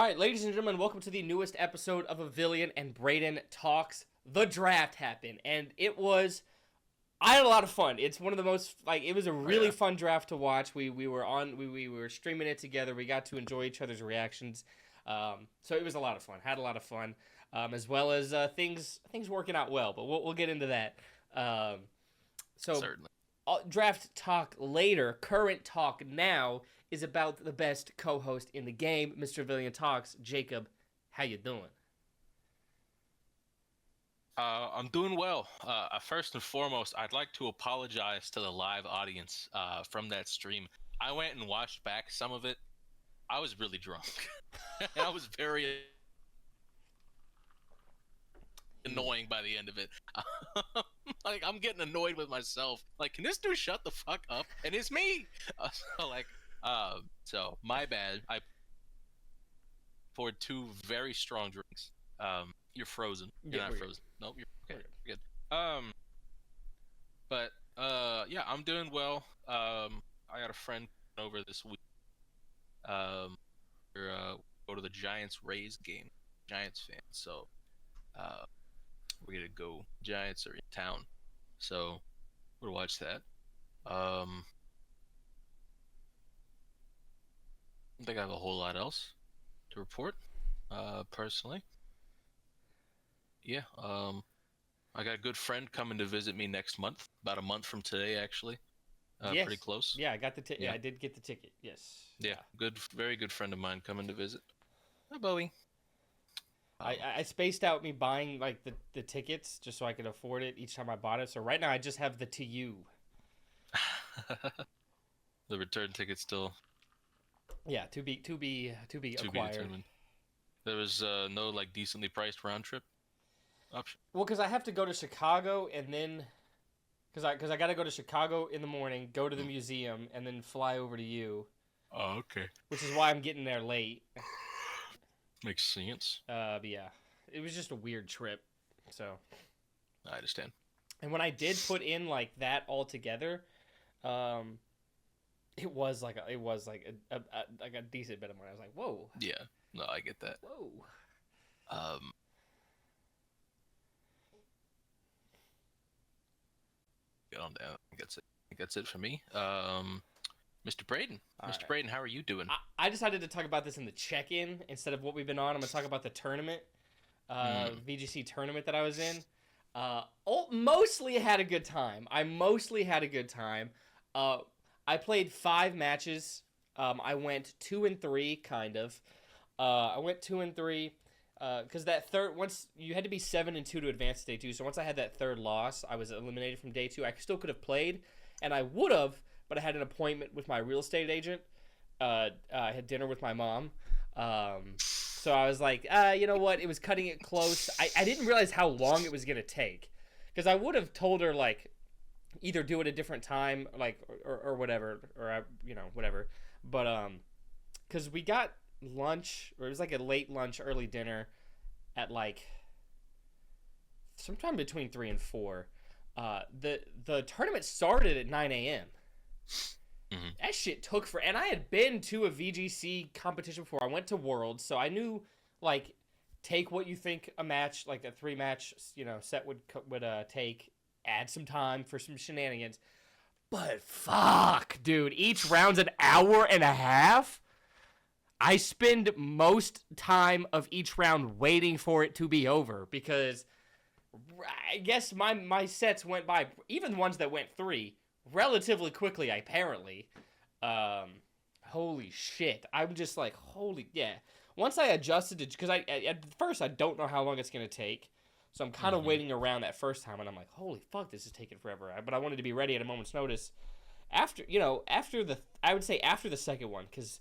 right, ladies and gentlemen, welcome to the newest episode of Avillion and Brayden Talks. The draft happened, and I had a lot of fun. It's one of the most, it was a really fun draft to watch. We were streaming it together. We got to enjoy each other's reactions. So it was a lot of fun. Had a lot of fun, as well as things working out well. But we'll get into that. Certainly. Draft talk later. Current talk now is about the best co-host in the game, Mr. Avillion Talks. Jacob, how you doing? I'm doing well. First and foremost, I'd like to apologize to the live audience from that stream. I went and watched back some of it. I was really drunk. And I was very annoying by the end of it. I'm getting annoyed with myself. Can this dude shut the fuck up? And it's me. So my bad. I poured two very strong drinks. You're frozen. You're not frozen. Nope, you're okay. You're good. But yeah, I'm doing well. I got a friend over this week. We're go to the Giants-Rays game. Giants fan. So we're gonna go. Giants are in town, so we'll watch that. I don't think I have a whole lot else to report. Personally, yeah. I got a good friend coming to visit me next month. About a month from today, actually. Yes. Pretty close. Yeah, I got the ticket. Yeah, I did get the ticket. Yes. Yeah, very good friend of mine coming to visit. Hi, Bowie. I spaced out me buying the tickets just so I could afford it each time I bought it. So right now I just have the to you. The return ticket still. Yeah, to be acquired. Determined. There was no decently priced round trip option. Well, because I have to go to Chicago and then, because I got to go to Chicago in the morning, go to the museum, and then fly over to you. Oh, okay. Which is why I'm getting there late. Makes sense. But yeah, it was just a weird trip. So. I understand. And when I did put in that all together, it was a decent bit of money. I was like, whoa. Yeah. No, I get that. Whoa. Get on down. I think that's it for me. Mr. Brayden. Mr. Brayden, how are you doing? I decided to talk about this in the check-in instead of what we've been on. I'm going to talk about the tournament, VGC tournament that I was in. Mostly had a good time. I played 5 matches. I went 2-3, kind of. I went 2-3 because that third, once you had to be 7-2 to advance to day 2. So once I had that third loss, I was eliminated from day 2. I still could have played, and I would have, but I had an appointment with my real estate agent. I had dinner with my mom. So I was like, you know what? It was cutting it close. I didn't realize how long it was going to take, because I would have told her, either do it a different time, or whatever, or, whatever. But, because we got lunch, or it was a late lunch, early dinner at, sometime between 3 and 4. The tournament started at 9 a.m. Mm-hmm. That shit took and I had been to a VGC competition before. I went to Worlds, so I knew, take what you think a match, a 3-match, set would take, add some time for some shenanigans. But fuck, dude, each round's an hour and a half. I spend most time of each round waiting for it to be over, because I guess my sets went by, even the ones that went 3, relatively quickly, apparently. Holy shit. I'm just yeah. Once I adjusted it, because at first I don't know how long it's going to take, so I'm kind of waiting around that first time, and I'm like, holy fuck, this is taking forever. But I wanted to be ready at a moment's notice. After the second one, because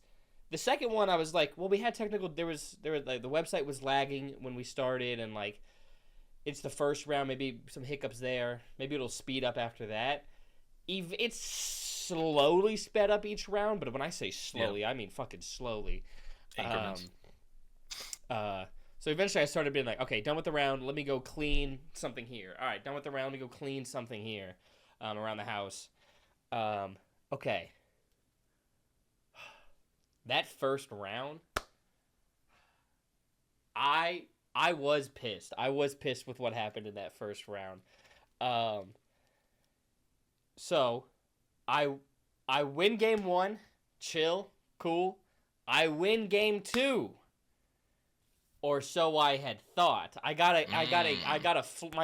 the second one I was like, well, we had technical, the website was lagging when we started, and it's the first round, maybe some hiccups there, maybe it'll speed up after that. It's slowly sped up each round, but when I say slowly, I mean fucking slowly. Increments. So eventually I started being like, okay, done with the round, let me go clean something here. All right, done with the round, let me go clean something here around the house. Okay. That first round, I was pissed. I was pissed with what happened in that first round. So I win game 1, chill, cool. I win game 2. Or so I had thought. My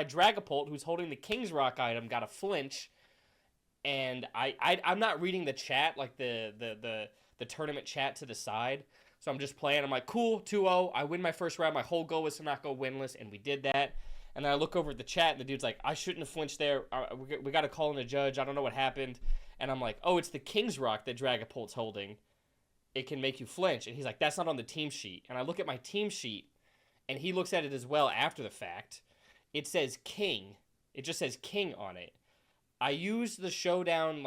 Dragapult, who's holding the King's Rock item, got a flinch, and I'm not reading the chat, like the tournament chat to the side. So I'm just playing. I'm like, cool, 2-0. I win my first round. My whole goal was to not go winless, and we did that. And then I look over at the chat, and the dude's like, I shouldn't have flinched there. We got to call in a judge. I don't know what happened. And I'm like, oh, it's the King's Rock that Dragapult's holding. It can make you flinch. And he's like, that's not on the team sheet. And I look at my team sheet, and he looks at it as well after the fact. It says King. It just says King on it. I used the Showdown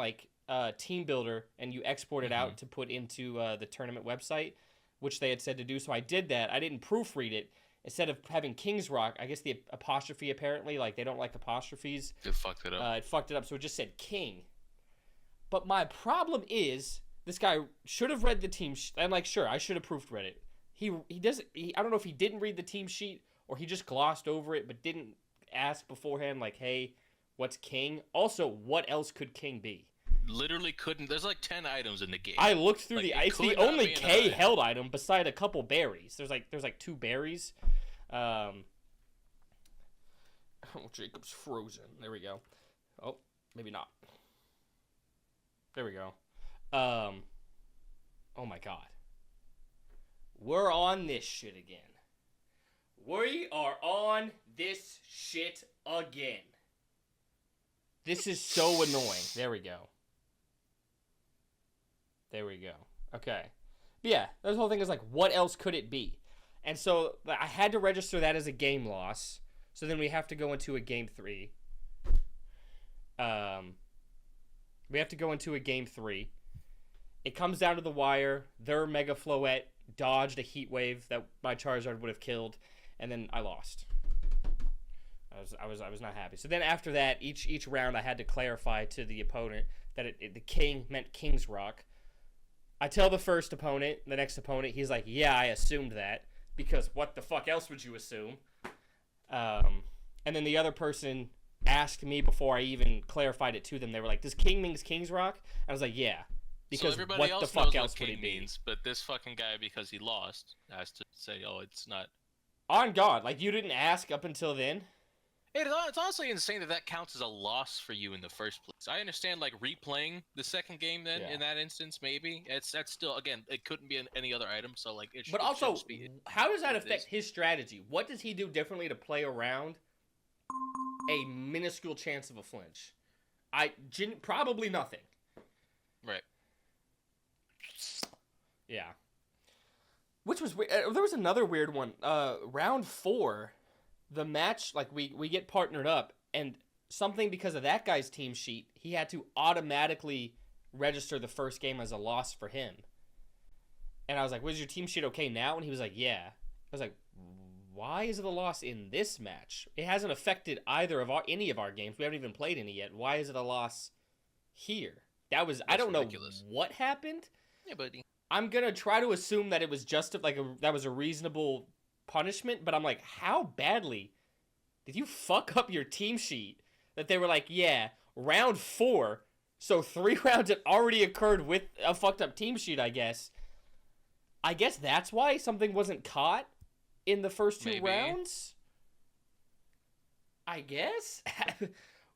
team builder, and you export it out to put into the tournament website, which they had said to do. So I did that. I didn't proofread it. Instead of having King's Rock, I guess the apostrophe apparently, they don't like apostrophes. It fucked it up. It fucked it up, so it just said King. But my problem is, this guy should have read the team sheet. I'm like, sure, I should have proofread it. He doesn't. I don't know if he didn't read the team sheet or he just glossed over it, but didn't ask beforehand, like, hey, what's King? Also, what else could King be? Literally couldn't. There's 10 items in the game. I looked through it's the only K held item beside a couple berries. There's 2 berries. Oh, Jacob's frozen. There we go. Oh, maybe not. There we go. Oh my god. We're on this shit again. We are on this shit again. This is so annoying. There we go. There we go. Okay. But yeah, the whole thing is what else could it be? And so I had to register that as a game loss. So then we have to go into a game 3. We have to go into a game 3. It comes down to the wire. Their Mega Floette dodged a heat wave that my Charizard would have killed, and then I lost. I was not happy. So then after that, each round I had to clarify to the opponent that the King meant King's Rock. I tell the first opponent, the next opponent, he's like, yeah, I assumed that, because what the fuck else would you assume? And then the other person asked me before I even clarified it to them. They were like, does King mean King's Rock? I was like, yeah. Because so everybody what else the fuck knows else what would King it be? means, but this fucking guy, because he lost, has to say, oh, it's not. On God, you didn't ask up until then? It's honestly insane that counts as a loss for you in the first place. I understand, replaying the second game then, in that instance, maybe. That's still, again, it couldn't be any other item, so, it should, But also, be how does that affect his strategy? What does he do differently to play around a minuscule chance of a flinch? Probably nothing. Right. Yeah. Which was weird. There was another weird one. Round 4, the match, we get partnered up, and something because of that guy's team sheet, he had to automatically register the first game as a loss for him. And I was like, was your team sheet okay now? And he was like, yeah. I was like, why is it a loss in this match? It hasn't affected either of any of our games. We haven't even played any yet. Why is it a loss here? That's I don't ridiculous. Know what happened. Yeah, buddy. I'm gonna try to assume that it was just that was a reasonable punishment, but I'm like, how badly did you fuck up your team sheet that they were like, yeah, round 4, so 3 rounds had already occurred with a fucked up team sheet, I guess. I guess that's why something wasn't caught in the first 2 rounds. I guess.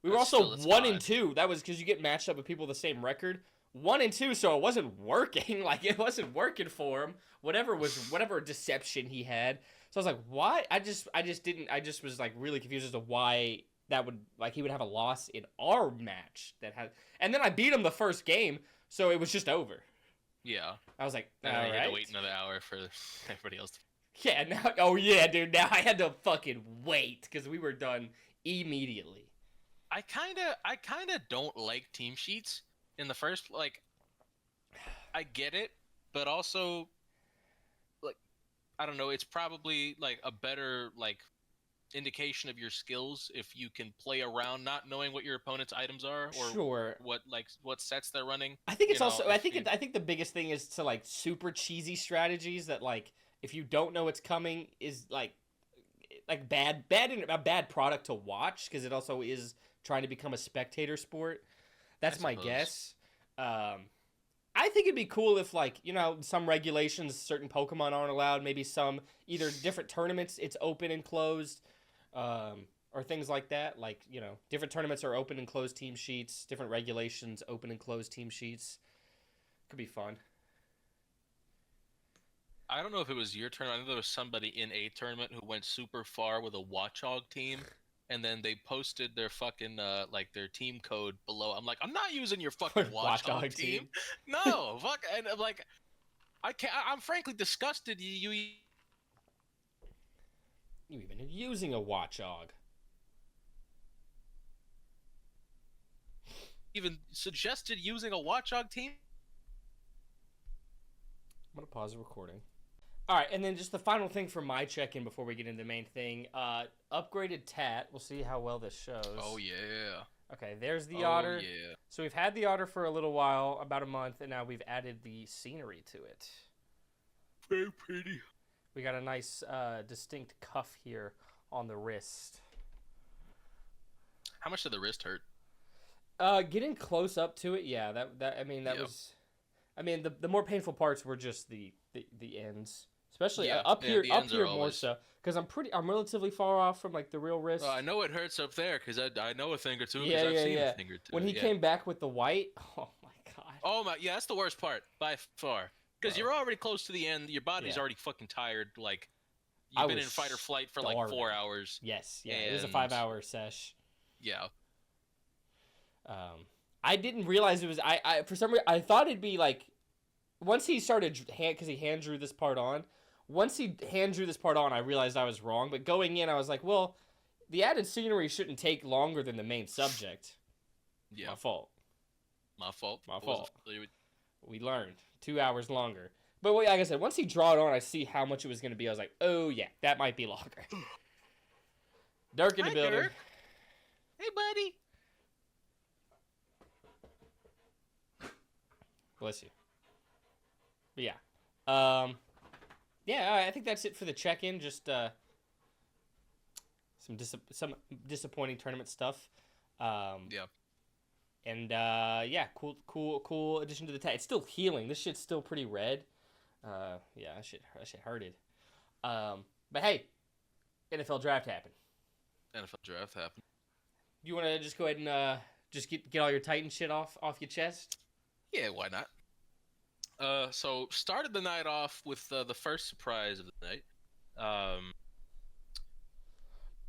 We were also 1 and 2. That was because you get matched up with people with the same record. 1 and 2, so it wasn't working. It wasn't working for him. Whatever deception he had. So I was like, why? I just was really confused as to why that would he would have a loss in our match and then I beat him the first game, so it was just over. Yeah. I was like, and all then you right. had to wait another hour for everybody else to... Yeah, now, oh yeah, dude, now I had to fucking wait because we were done immediately. I kinda don't like team sheets in the first, I get it, but also, I don't know, it's probably, a better, indication of your skills if you can play around not knowing what your opponent's items are or sure. what sets they're running. I think it's also, I think the biggest thing is to, super cheesy strategies that, if you don't know what's coming, is like a bad product to watch because it also is trying to become a spectator sport. That's my guess. I think it'd be cool if, like, you know, some regulations, certain Pokemon aren't allowed. Maybe some either different tournaments, it's open and closed, or things like that. Like, you know, different tournaments are open and closed team sheets. Different regulations, open and closed team sheets. Could be fun. I don't know if it was your turn. I know there was somebody in a tournament who went super far with a Watchog team, and then they posted their fucking like their team code below. I'm like, I'm not using your fucking Watchog team. No, fuck. And I'm like, I can't. I'm frankly disgusted. You even using a Watchog. even suggested using a Watchog team. I'm gonna pause the recording. All right, and then just the final thing for my check-in before we get into the main thing. Upgraded Tat. We'll see how well this shows. Oh, yeah. Okay, there's the otter. Yeah. So we've had the otter for a little while, about a month, and now we've added the scenery to it. Very pretty. We got a nice distinct cuff here on the wrist. How much did the wrist hurt? Getting close up to it, yeah. That was... I mean, the more painful parts were just the ends. Especially up here more so, because I'm relatively far off from like the real wrist. I know it hurts up there because I know a thing or two. Yeah. I've seen a thing or two. When he came back with the white, oh my god. Oh my, yeah, that's the worst part by far. Because you're already close to the end. Your body's already fucking tired. Like you've been in fight or flight for like 4 hours. Yes, yeah, it was a 5-hour sesh. Yeah. I didn't realize it was. I for some reason I thought it'd be like once he started because he hand drew this part on. Once he hand drew this part on, I realized I was wrong. But going in, I was like, well, the added scenery shouldn't take longer than the main subject. Yeah. My fault. We learned 2 hours longer. But like I said, once he drew it on, I see how much it was going to be. I was like, oh yeah, that might be longer. Dirk in the building. Dirk. Hey, buddy. Bless you. But yeah. Yeah, I think that's it for the check-in. Just some disappointing tournament stuff. Yeah. And yeah, cool addition to the tag. It's still healing. This shit's still pretty red. Yeah, that shit hurted. But hey, NFL draft happened. You want to just go ahead and just get all your Titan shit off your chest? Yeah, why not? So started the night off with the first surprise of the night.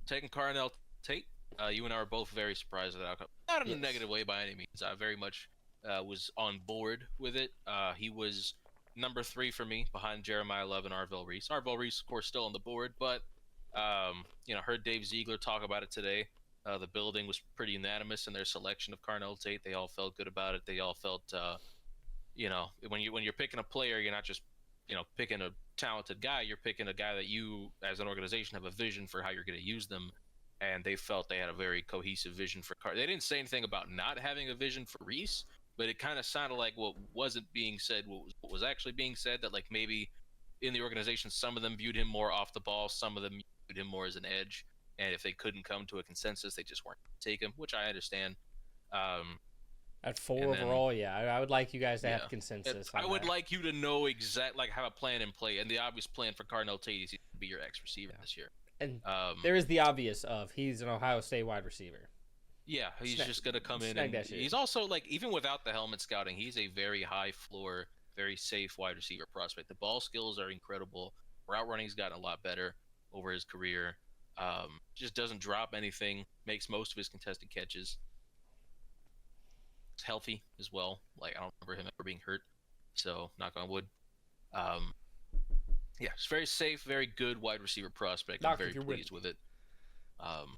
Taking Carnell Tate. You and I were both very surprised with that outcome. Not in a negative way by any means. I very much was on board with it. He was number 3 for me, behind Jeremiah Love and Arvell Reese. Arvell Reese, of course, still on the board, but heard Dave Ziegler talk about it today. The building was pretty unanimous in their selection of Carnell Tate. They all felt good about it. They all felt, when you're picking a player, you're not just, picking a talented guy. You're picking a guy that you, as an organization, have a vision for how you're going to use them. And they felt they had a very cohesive vision for Carr. They didn't say anything about not having a vision for Reese, but it kind of sounded like what wasn't being said, what was actually being said, that like maybe in the organization, some of them viewed him more off the ball, some of them viewed him more as an edge. And if they couldn't come to a consensus, they just weren't going to take him, which I understand. At 4 overall, yeah. I would like you guys to have consensus. I would like you to know have a plan in play. And the obvious plan for Carnell Tate is to be your X receiver this year. And there is the obvious of he's an Ohio State wide receiver. Yeah, he's just going to come in. And he's also, like, even without the helmet scouting, he's a very high floor, very safe wide receiver prospect. The ball skills are incredible. Route running's gotten a lot better over his career. Just doesn't drop anything, makes most of his contested catches. He's healthy as well. Like, I don't remember him ever being hurt. So, knock on wood. Yeah, it's very safe, very good wide receiver prospect. I'm very pleased with it. And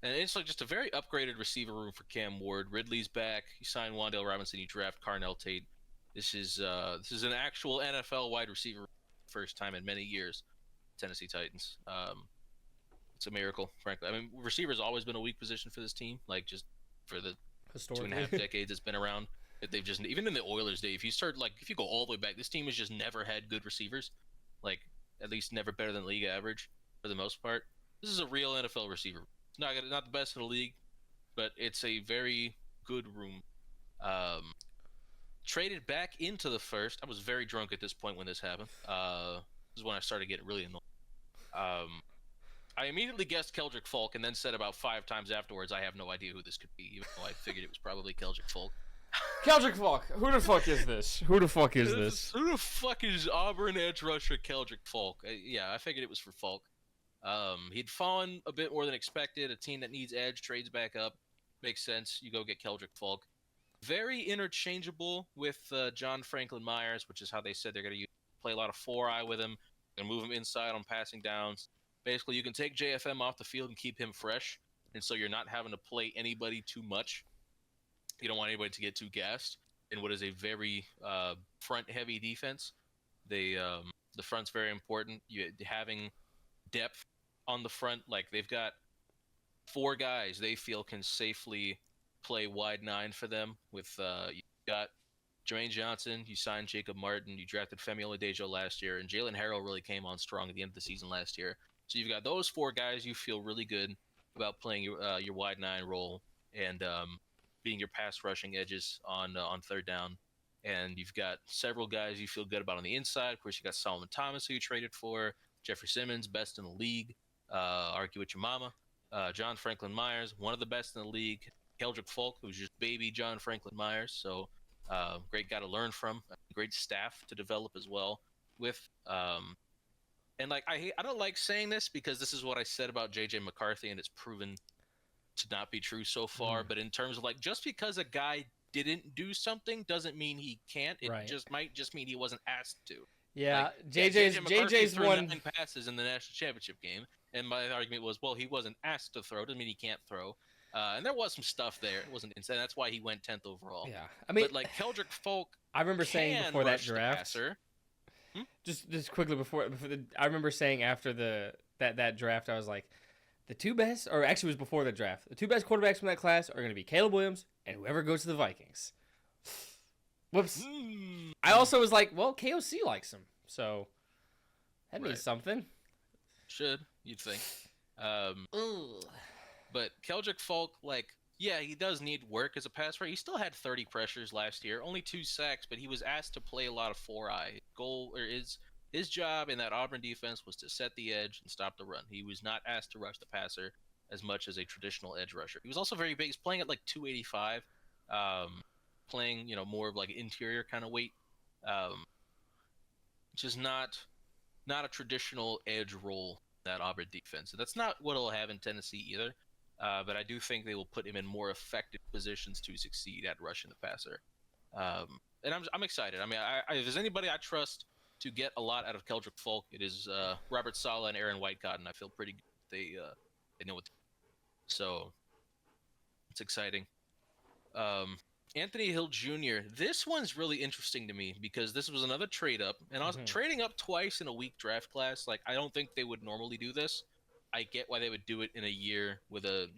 it's like just a very upgraded receiver room for Cam Ward. Ridley's back. You sign Wan'Dale Robinson. You draft Carnell Tate. This is an actual NFL wide receiver first time in many years. Tennessee Titans. It's a miracle, frankly. I mean, receiver's always been a weak position for this team. Like just for the 2.5 decades it's been around. They've just, even in the Oilers' day, if you go all the way back, this team has just never had good receivers. Like, at least never better than league average for the most part. This is a real NFL receiver. It's not the best in the league, but it's a very good room. Traded back into the first. I was very drunk at this point when this happened. This is when I started getting really annoyed. I immediately guessed Keldrick Falk and then said about 5 times afterwards, I have no idea who this could be, even though I figured it was probably Keldrick Falk. Keldrick Falk. Who the fuck is this? Who the fuck is this? Who the fuck is Auburn edge rusher Keldrick Falk? Yeah, I figured it was for Falk. He'd fallen a bit more than expected. A team that needs edge trades back up. Makes sense. You go get Keldrick Falk. Very interchangeable with John Franklin Myers, which is how they said they're going to play a lot of 4-eye with him and move him inside on passing downs. Basically, you can take JFM off the field and keep him fresh, and so you're not having to play anybody too much. You don't want anybody to get too gassed in what is a very front-heavy defense. The front's very important. Having depth on the front, like they've got 4 guys they feel can safely play wide 9 for them. With you got Jermaine Johnson, you signed Jacob Martin, you drafted Femi Oladejo last year, and Jalen Harrell really came on strong at the end of the season last year. So you've got those 4 guys you feel really good about playing your wide 9 role and being your pass rushing edges on third down. And you've got several guys you feel good about on the inside. Of course, you got Solomon Thomas, who you traded for, Jeffrey Simmons, best in the league. Argue with your mama. John Franklin Myers, one of the best in the league. Keldrick Falk, who's just baby John Franklin Myers. So great guy to learn from. Great staff to develop as well with. And like I don't like saying this because this is what I said about JJ McCarthy, and it's proven to not be true so far. But in terms of like, just because a guy didn't do something doesn't mean he can't. It might just mean he wasn't asked to. Yeah, like, JJ's threw one 9 passes in the national championship game, and my argument was, well, he wasn't asked to throw. Doesn't mean he can't throw. And there was some stuff there. It wasn't insane. That's why he went 10th overall. Yeah, I mean, but like Keldrick Falk, I remember saying before that draft. Just quickly I remember saying after that draft, I was like, the 2 best, or actually it was before the draft, the 2 best quarterbacks from that class are going to be Caleb Williams and whoever goes to the Vikings. Whoops. I also was like, well, KOC likes him, so that means something. You'd think. But Keldrick Falk, like, yeah, he does need work as a pass rusher. He still had 30 pressures last year, only 2 sacks, but he was asked to play a lot of 4-eye. His job in that Auburn defense was to set the edge and stop the run. He was not asked to rush the passer as much as a traditional edge rusher. He was also very big. He's playing at like 285, playing, more of like interior kind of weight, which is not a traditional edge role in that Auburn defense. And that's not what he'll have in Tennessee either. But I do think they will put him in more effective positions to succeed at rushing the passer. And I'm excited. I mean, if there's anybody I trust to get a lot out of Keldrick Falk, it is Robert Saleh and Aaron Whitecotton. I feel pretty good. They know what to do. So it's exciting. Anthony Hill Jr. This one's really interesting to me because this was another trade up, and I was trading up twice in a weak draft class. Like, I don't think they would normally do this. I get why they would do it in a year with a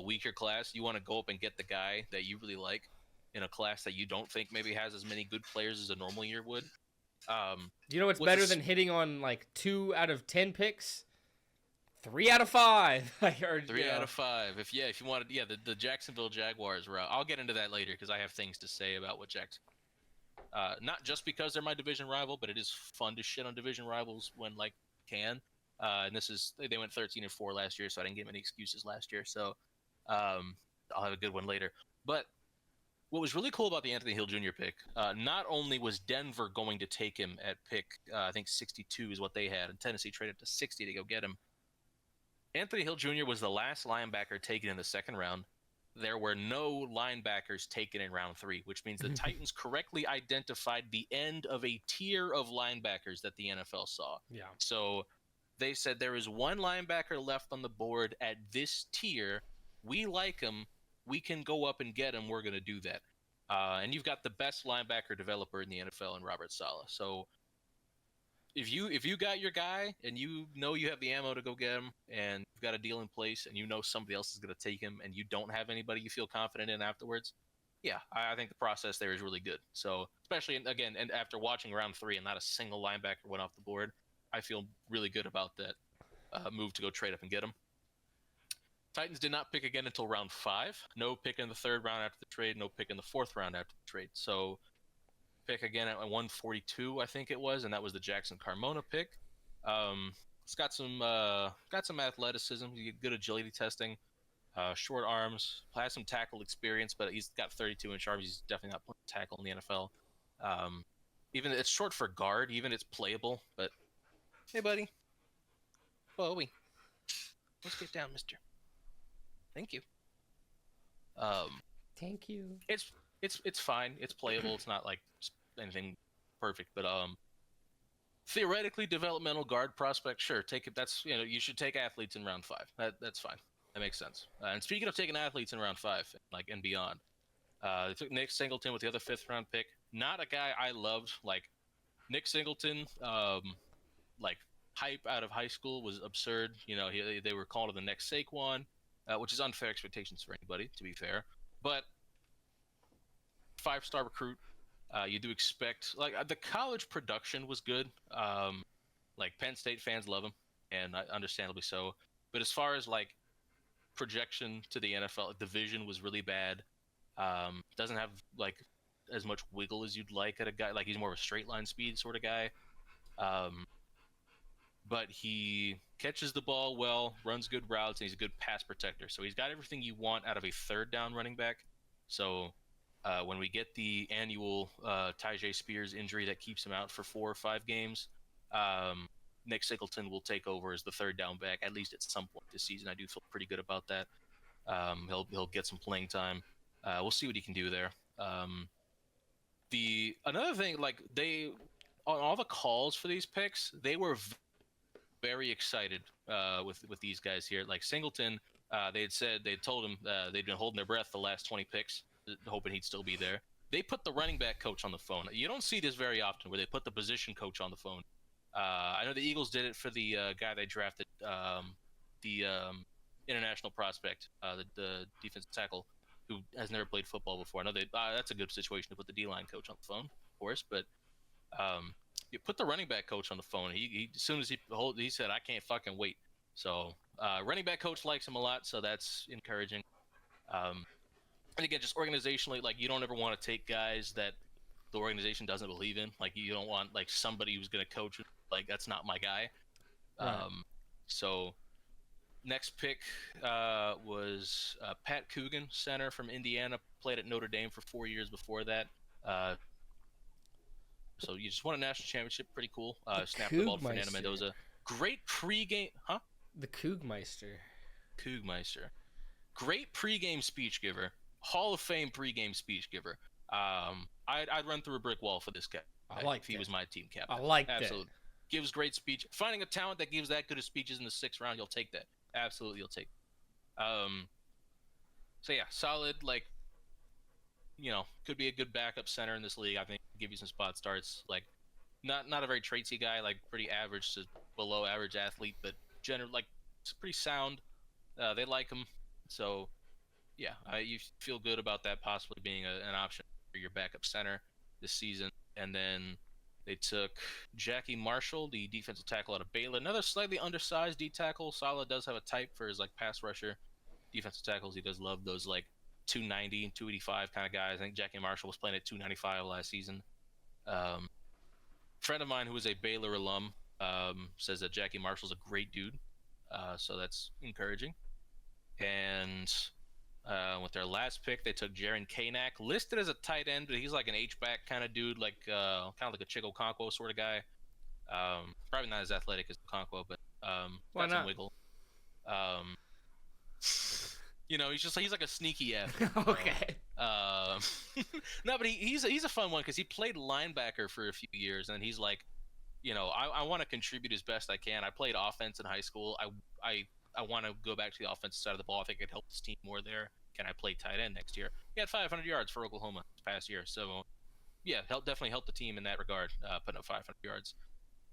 weaker class. You want to go up and get the guy that you really like in a class that you don't think maybe has as many good players as a normal year would. Do you know what's better than hitting on like 2 out of 10 picks? 3 out of 5. 3 out of 5. If you wanted, the Jacksonville Jaguars route. I'll get into that later because I have things to say about what Jackson. Not just because they're my division rival, but it is fun to shit on division rivals when can. And they went 13-4 last year, so I didn't get many excuses last year. So I'll have a good one later. But what was really cool about the Anthony Hill Jr. pick, not only was Denver going to take him at pick, I think 62 is what they had, and Tennessee traded to 60 to go get him. Anthony Hill Jr. was the last linebacker taken in the second round. There were no linebackers taken in round 3, which means the Titans correctly identified the end of a tier of linebackers that the NFL saw. Yeah. So they said there is one linebacker left on the board at this tier. We like him. We can go up and get him. We're going to do that. And you've got the best linebacker developer in the NFL in Robert Saleh. So if you got your guy and you know you have the ammo to go get him and you've got a deal in place and you know somebody else is going to take him and you don't have anybody you feel confident in afterwards, yeah, I think the process there is really good. So especially, again, and after watching round 3 and not a single linebacker went off the board, I feel really good about that move to go trade up and get him. Titans did not pick again until round 5. No pick in the 3rd round after the trade. No pick in the 4th round after the trade. So pick again at 142, I think it was, and that was the Jackson Carmona pick. It's got some athleticism, good agility testing, short arms, has some tackle experience, but he's got 32-inch arms. He's definitely not playing tackle in the NFL. Even it's short for guard. Even it's playable. But hey, buddy, Bowie, let's get down, Mister. Thank you. Thank you. It's fine. It's playable. It's not like anything perfect, but theoretically developmental guard prospect, sure, take it. That's, you should take athletes in round 5. That's fine. That makes sense. And speaking of taking athletes in round 5, and beyond, they took Nick Singleton with the other 5th round pick. Not a guy I loved. Like Nick Singleton, like hype out of high school was absurd. They were calling him the next Saquon, which is unfair expectations for anybody, to be fair. But 5-star recruit. You do expect, like, the college production was good. Like Penn State fans love him, and understandably so. But as far as like projection to the NFL, division was really bad. Doesn't have like as much wiggle as you'd like at a guy. Like he's more of a straight line speed sort of guy. But he catches the ball well, runs good routes, and he's a good pass protector. So he's got everything you want out of a 3rd down running back. So when we get the annual Tyjae Spears injury that keeps him out for 4 or 5 games, Nick Singleton will take over as the 3rd down back, at least at some point this season. I do feel pretty good about that. He'll get some playing time. We'll see what he can do there. Another thing, like they on all the calls for these picks, they were very excited with these guys here. Like Singleton, they told him they'd been holding their breath the last 20 picks, hoping he'd still be there. They put the running back coach on the phone. You don't see this very often, where they put the position coach on the phone. I know the Eagles did it for the guy they drafted, the international prospect, the defensive tackle, who has never played football before. I know that's a good situation to put the D-line coach on the phone, of course, but you put the running back coach on the phone. He as soon as he said, "I can't fucking wait." So running back coach likes him a lot, so that's encouraging. And again, just organizationally, like you don't ever want to take guys that the organization doesn't believe in. Like you don't want like somebody who's going to coach, like that's not my guy. Right. So next pick was Pat Coogan, center from Indiana, played at Notre Dame for 4 years before that. So you just won a national championship, pretty cool. Snapped the ball to Fernando Mendoza. Great pregame, huh? The Coogmeister. Great pregame speech giver. Hall of Fame pregame speech giver. I'd run through a brick wall for this guy. If he was my team captain. I like that. Absolutely. Gives great speech. Finding a talent that gives that good of speeches in the 6th round, you'll take that. Absolutely, you'll take. So yeah, solid. Like, could be a good backup center in this league. I think give you some spot starts. Like, not a very traitsy guy. Like, pretty average to below average athlete, but like it's pretty sound. They like him. So yeah, you feel good about that possibly being an option for your backup center this season. And then they took Jackie Marshall, the defensive tackle out of Baylor. Another slightly undersized D tackle. Saleh does have a type for his like pass rusher defensive tackles. He does love those like 290 and 285 kind of guys. I think Jackie Marshall was playing at 295 last season. Friend of mine who is a Baylor alum says that Jackie Marshall's a great dude. So that's encouraging. And with their last pick, they took Jaren Kanak, listed as a tight end, but he's like an H-back kind of dude, like kind of like a Chico Okonkwo sort of guy. Probably not as athletic as Okonkwo, but got some wiggle. He's like a sneaky athlete. Okay. No, but he's a fun one because he played linebacker for a few years, and he's like, I want to contribute as best I can. I played offense in high school. I want to go back to the offensive side of the ball. I think it helped this team more there. Can I play tight end next year? He had 500 yards for Oklahoma this past year. So, yeah, definitely helped the team in that regard, putting up 500 yards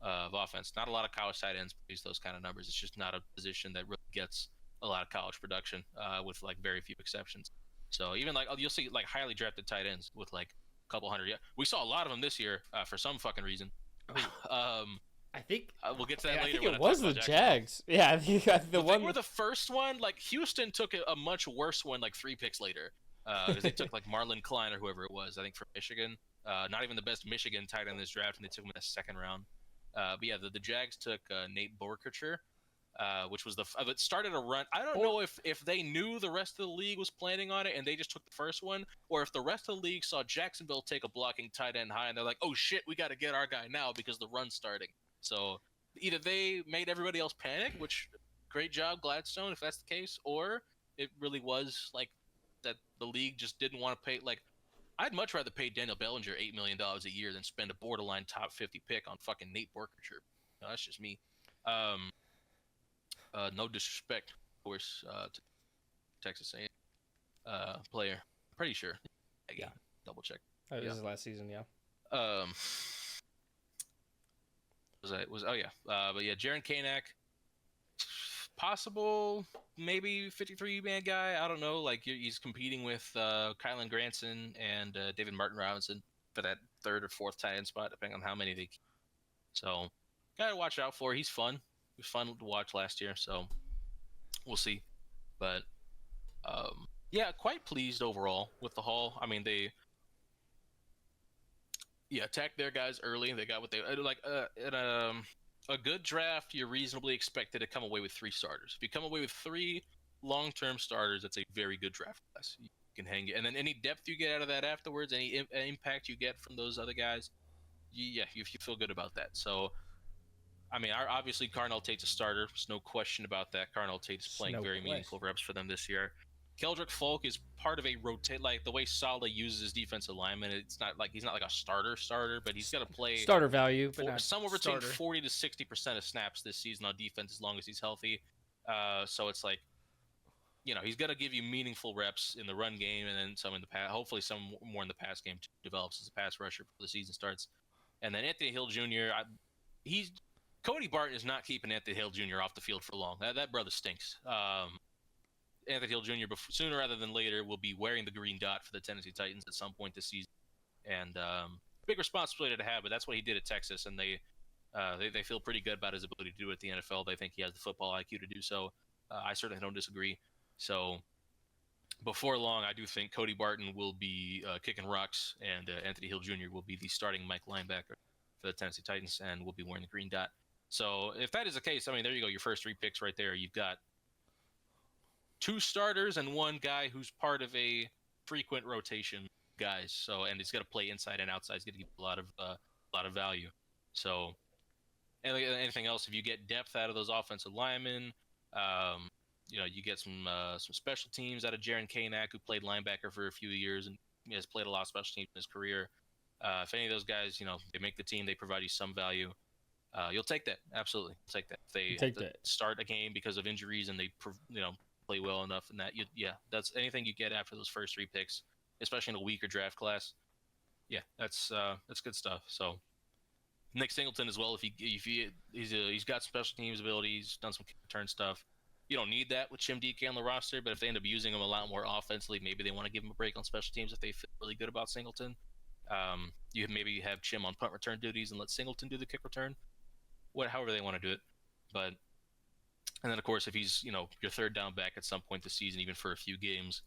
of offense. Not a lot of college tight ends produce those kind of numbers. It's just not a position that really gets a lot of college production with, like, very few exceptions. So even, like, you'll see, like, highly drafted tight ends with, like, a couple hundred. Yeah, we saw a lot of them this year for some fucking reason. I think We'll get to that I later. think when it I talk was the about Jacksonville. Jags. Yeah, I think the one They were the first one. Like Houston took a much worse one, like 3 picks later, because they took like Marlon Klein or whoever it was, I think from Michigan. Not even the best Michigan tight end in this draft, and they took him in the second round. But yeah, the Jags took Nate Borkercher, which was it started a run. I don't know if they knew the rest of the league was planning on it and they just took the first one, or if the rest of the league saw Jacksonville take a blocking tight end high and they're like, oh shit, we got to get our guy now because the run's starting. So either they made everybody else panic, which great job Gladstone if that's the case, or it really was like that the league just didn't want to pay. Like, I'd much rather pay Daniel Bellinger $8 million a year than spend a borderline top 50 pick on fucking Nate Borkercher. No, that's just me. No disrespect, of course, to Texas A&M player. Pretty sure. Again, double check. This is last season, yeah. But yeah, Jaron Kanak, possible, maybe 53-man guy. I don't know. Like he's competing with Kylan Granson and David Martin Robinson for that third or fourth tight end spot, depending on how many they keep. So, gotta watch out for. He's fun. He was fun to watch last year. So, we'll see. But yeah, quite pleased overall with the haul. I mean, they attacked their guys early. They got what they like. In a good draft, you're reasonably expected to come away with 3 starters. If you come away with 3 long-term starters, that's a very good draft class. You can hang it, and then any depth you get out of that afterwards, any impact you get from those other guys, you feel good about that. So, I mean, obviously Carnell Tate's a starter. There's no question about that. Carnell Tate is playing very meaningful reps for them this year. Keldrick Folk is part of a rotate, like the way Saleh uses his defensive lineman. It's not like he's not like a starter, but he's got to play starter value, but somewhere between 40 to 60% of snaps this season on defense as long as he's healthy. So it's like, he's got to give you meaningful reps in the run game and then some in the pass. Hopefully, some more in the pass game develops as a pass rusher before the season starts. And then Anthony Hill Jr. Cody Barton is not keeping Anthony Hill Jr. off the field for long. That brother stinks. Anthony Hill Jr. Sooner rather than later will be wearing the green dot for the Tennessee Titans at some point this season, and big responsibility to have. But that's what he did at Texas, and they feel pretty good about his ability to do it at the NFL. They think he has the football IQ to do so. I certainly don't disagree. So before long, I do think Cody Barton will be kicking rocks, and Anthony Hill Jr. will be the starting Mike linebacker for the Tennessee Titans, and will be wearing the green dot. So if that is the case, I mean, there you go. Your first 3 picks right there. You've got 2 starters and 1 guy who's part of a frequent rotation guys. So, and he's got to play inside and outside. He's going to give a lot of value. So, anything else? If you get depth out of those offensive linemen, you get some special teams out of Jaron Kanak, who played linebacker for a few years and has played a lot of special teams in his career. If any of those guys, they make the team, they provide you some value. You'll take that. Absolutely, take that. If they start a game because of injuries and they, play well enough, and that that's anything you get after those first 3 picks, especially in a weaker draft class. Yeah, that's good stuff. So Nick Singleton as well. He's got special teams abilities, done some return stuff. You don't need that with Chim DK on the roster, but if they end up using him a lot more offensively, maybe they want to give him a break on special teams if they feel really good about Singleton. You maybe have Chim on punt return duties and let Singleton do the kick return. However they want to do it, but. And then, of course, if he's, your third down back at some point this season, even for a few games,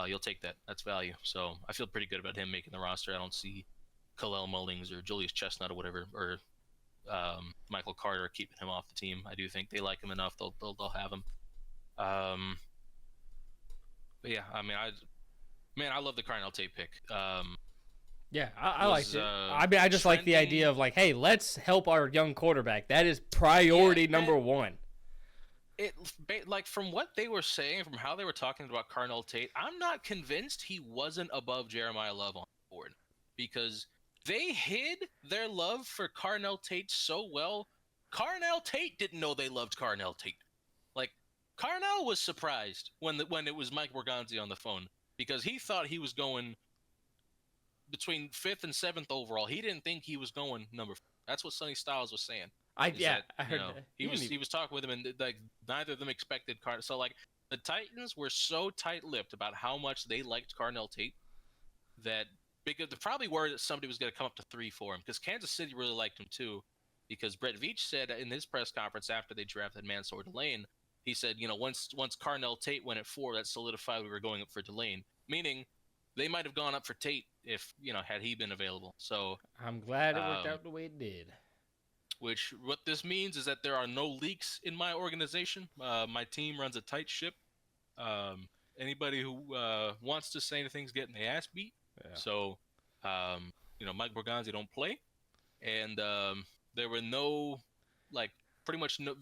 you'll take that. That's value. So I feel pretty good about him making the roster. I don't see Kalel Mullings or Julius Chestnut or whatever, or Michael Carter keeping him off the team. I do think they like him enough. They'll have him. But yeah, I mean, I love the Carnell Tate pick. Yeah, I liked it. I mean, I just like the idea of like, hey, let's help our young quarterback. That is priority number 1. Like from what they were saying, from how they were talking about Carnell Tate, I'm not convinced he wasn't above Jeremiah Love on the board, because they hid their love for Carnell Tate so well. Carnell Tate didn't know they loved Carnell Tate. Like, Carnell was surprised when it was Mike Borgonzi on the phone, because he thought he was going between 5th and 7th overall. He didn't think he was going number 4. That's what Sonny Styles was saying. I heard that. He was talking with him, and like neither of them expected Carnell. So like the Titans were so tight-lipped about how much they liked Carnell Tate that because they probably worried that somebody was going to come up to 3 for him, because Kansas City really liked him too. because Brett Veach said in his press conference after they drafted Mansour Delane, he said, once Carnell Tate went at 4, that solidified we were going up for Delane, meaning they might have gone up for Tate if, had he been available. So I'm glad it worked out the way it did. Which, what this means is that there are no leaks in my organization. My team runs a tight ship. Anybody who wants to say anything's getting their ass beat. Yeah. So, Mike Borgonzi don't play. And there were no,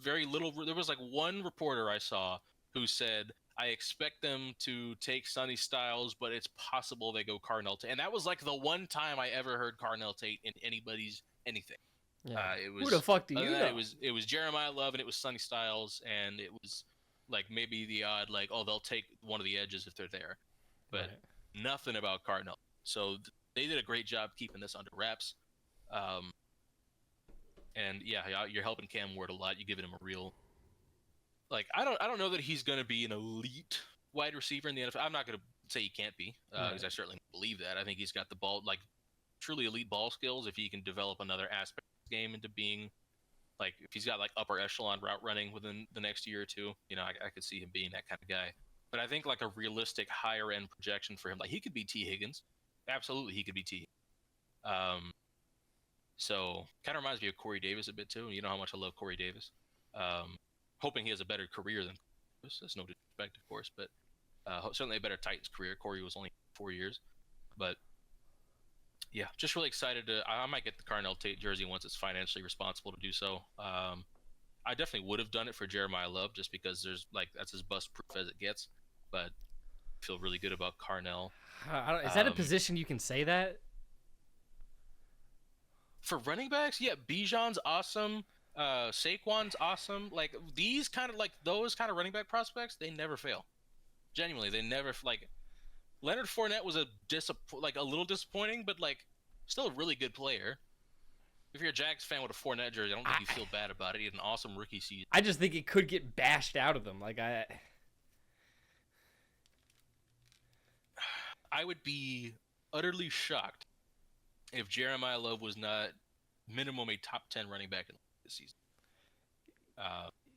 very little. There was one reporter I saw who said, I expect them to take Sonny Styles, but it's possible they go Carnell Tate. And that was the one time I ever heard Carnell Tate in anybody's anything. Yeah. Who the fuck do you know? It was Jeremiah Love and it was Sonny Styles, and it was maybe the odd they'll take one of the edges if they're there, but nothing about Carnell. So they did a great job keeping this under wraps. And yeah, you're helping Cam Ward a lot. You're giving him a real I don't know that he's going to be an elite wide receiver in the NFL. I'm not going to say he can't be, because I certainly believe that. I think he's got the ball, truly elite ball skills if he can develop another aspect of the game into being, if he's got upper echelon route running within the next year or two, I could see him being that kind of guy. But I think a realistic higher end projection for him, he could be T. Higgins. Absolutely, he could be T. So kind of reminds me of Corey Davis a bit too. You know how much I love Corey Davis. Hoping he has a better career than Davis. That's no disrespect, of course, but certainly a better Titans career. Corey was only 4 years, but yeah, just really excited I might get the Carnell Tate jersey once it's financially responsible to do so. I definitely would have done it for Jeremiah Love just because there's that's as bust proof as it gets, but I feel really good about Carnell. Is that a position you can say that? For running backs, yeah, Bijan's awesome. Saquon's awesome. These kind of those kind of running back prospects, they never fail. Genuinely, they never Leonard Fournette was a little disappointing, but still a really good player. If you're a Jags fan with a Fournette jersey, I don't think you feel bad about it. He had an awesome rookie season. I just think it could get bashed out of them. I would be utterly shocked if Jeremiah Love was not minimum a top 10 running back in this season.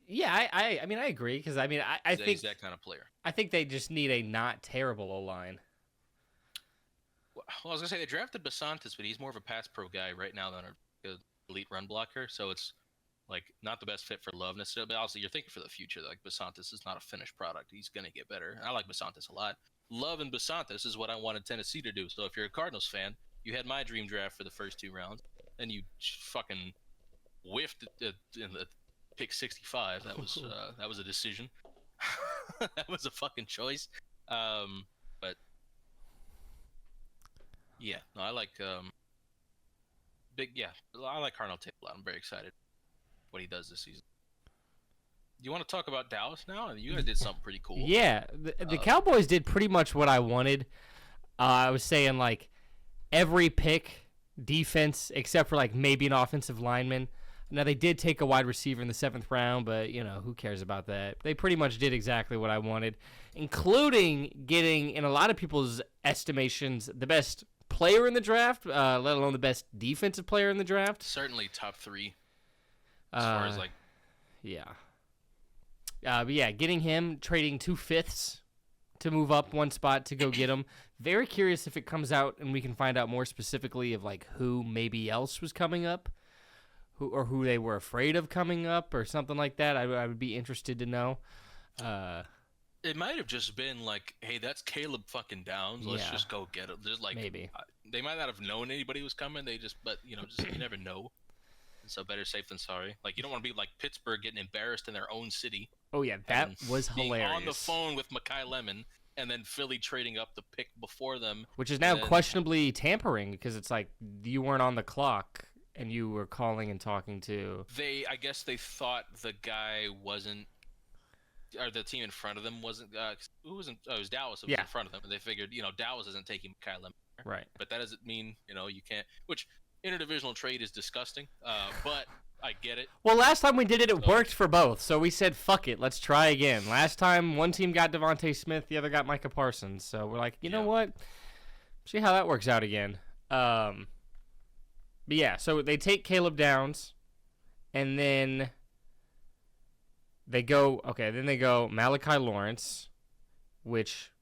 Yeah, I mean, I agree because I think he's that kind of player. I think they just need a not terrible O-line. Well, I was gonna say they drafted Basantis, but he's more of a pass pro guy right now than an elite run blocker. So it's not the best fit for Love necessarily. But also, you're thinking for the future. Basantis is not a finished product. He's gonna get better. And I like Basantis a lot. Love and Basantis is what I wanted Tennessee to do. So if you're a Cardinals fan, you had my dream draft for the first 2 rounds, and you fucking whiffed in the pick 65. That was a decision. That was a fucking choice. But yeah, no, I like I like Carnell Tate a lot. I'm very excited what he does this season. Do you want to talk about Dallas now? You guys did something pretty cool. Yeah, the Cowboys did pretty much what I wanted. I was saying every pick, defense, except for maybe an offensive lineman. Now, they did take a wide receiver in the 7th round, but, who cares about that? They pretty much did exactly what I wanted, including getting, in a lot of people's estimations, the best player in the draft, let alone the best defensive player in the draft. Certainly top 3 as far as, Yeah. But, yeah, getting him, trading 2/5 to move up 1 spot to go get him. Very curious if it comes out and we can find out more specifically of, who maybe else was coming up. Who they were afraid of coming up or something like that. I would be interested to know. It might have just been hey, that's Caleb fucking Downs. Let's just go get him. Just maybe they might not have known anybody was coming. They just, but you never know. And so better safe than sorry. You don't want to be like Pittsburgh getting embarrassed in their own city. Oh yeah, that was hilarious. On the phone with Mekhi Lemon, and then Philly trading up the pick before them, which is now questionably tampering because it's you weren't on the clock. And you were calling and talking to... I guess they thought the guy wasn't... Or the team in front of them wasn't... who wasn't... Oh, it was Dallas that was in front of them. And they figured, Dallas isn't taking Mekhi Lemon. Right. But that doesn't mean, you can't... Which, interdivisional trade is disgusting. But I get it. Well, last time we did it, it worked for both. So we said, fuck it, let's try again. Last time, one team got Devontae Smith, the other got Micah Parsons. So we're like, you know what? See how that works out again. But yeah, so they take Caleb Downs, And then they go Malachi Lawrence, which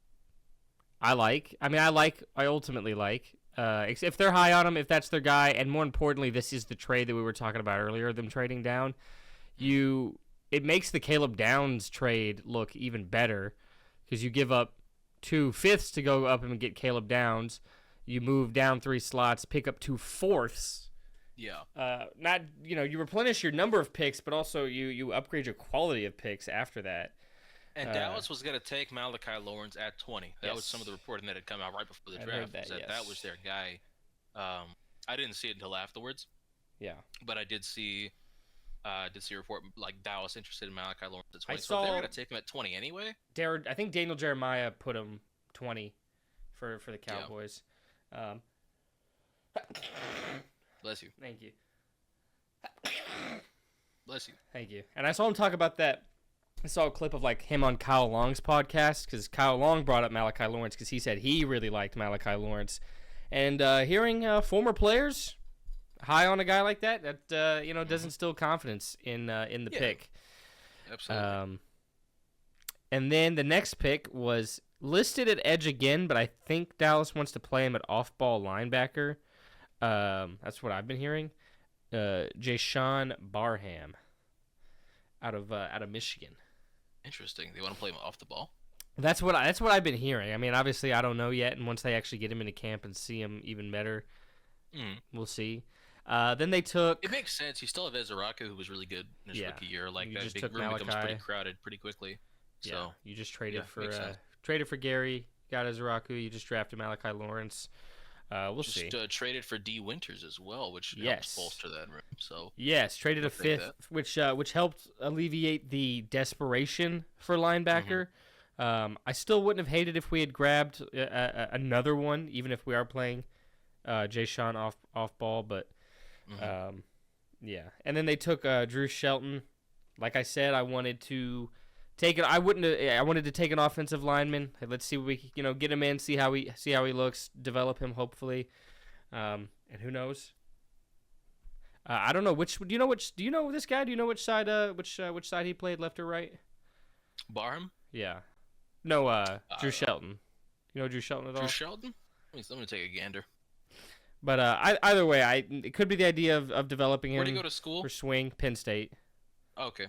I like. I mean, I ultimately like. If they're high on him, if that's their guy, and more importantly, this is the trade that we were talking about earlier, them trading down. It makes the Caleb Downs trade look even better because you give up 2 fifths to go up and get Caleb Downs. You move down 3 slots, pick up 2 fourths. Yeah. Not you replenish your number of picks, but also you upgrade your quality of picks after that. And Dallas was going to take Malachi Lawrence at 20. That was some of the reporting that had come out right before the draft. That was their guy. I didn't see it until afterwards. Yeah. But I did see a report like Dallas interested in Malachi Lawrence at 20. So they're going to take him at 20 anyway? I think Daniel Jeremiah put him 20 for the Cowboys. Yeah. Bless you. Thank you. Bless you. Thank you. And I saw him talk about that. I saw a clip of like him on Kyle Long's podcast because Kyle Long brought up Malachi Lawrence because he said he really liked Malachi Lawrence. And hearing former players high on a guy like that does instill confidence in the pick. Absolutely. And then the next pick was listed at edge again, but I think Dallas wants to play him at off-ball linebacker. That's what I've been hearing. Jayshawn Barham out of Michigan. Interesting. They want to play him off the ball? That's what I've been hearing. I mean, obviously I don't know yet, and once they actually get him into camp and see him even better, we'll see. Then they took... It makes sense. You still have Ezra, who was really good in his rookie year. Like, that big room Malachi. becomes pretty crowded pretty quickly. Yeah, so you just traded for Gary, got Ezra, you just drafted Malachi Lawrence. We'll see. Traded for D. Winters as well, which helps bolster that room. So yes, traded a fifth, which helped alleviate the desperation for linebacker. I still wouldn't have hated if we had grabbed another one, even if we are playing Jayshawn off ball. But yeah, and then they took Drew Shelton. Like I said, I wanted to take it. I wanted to take an offensive lineman. Let's see what we get him in, see how he looks, develop him hopefully, and who knows. I don't know which. Do you know this guy? Do you know which side side he played, left or right? Barham? Yeah. No, Drew Shelton. You know Drew Shelton at all? Drew Shelton? Let me take a gander. But either way, it could be the idea of developing him. Where'd he go to school? For swing, Penn State. Oh, okay.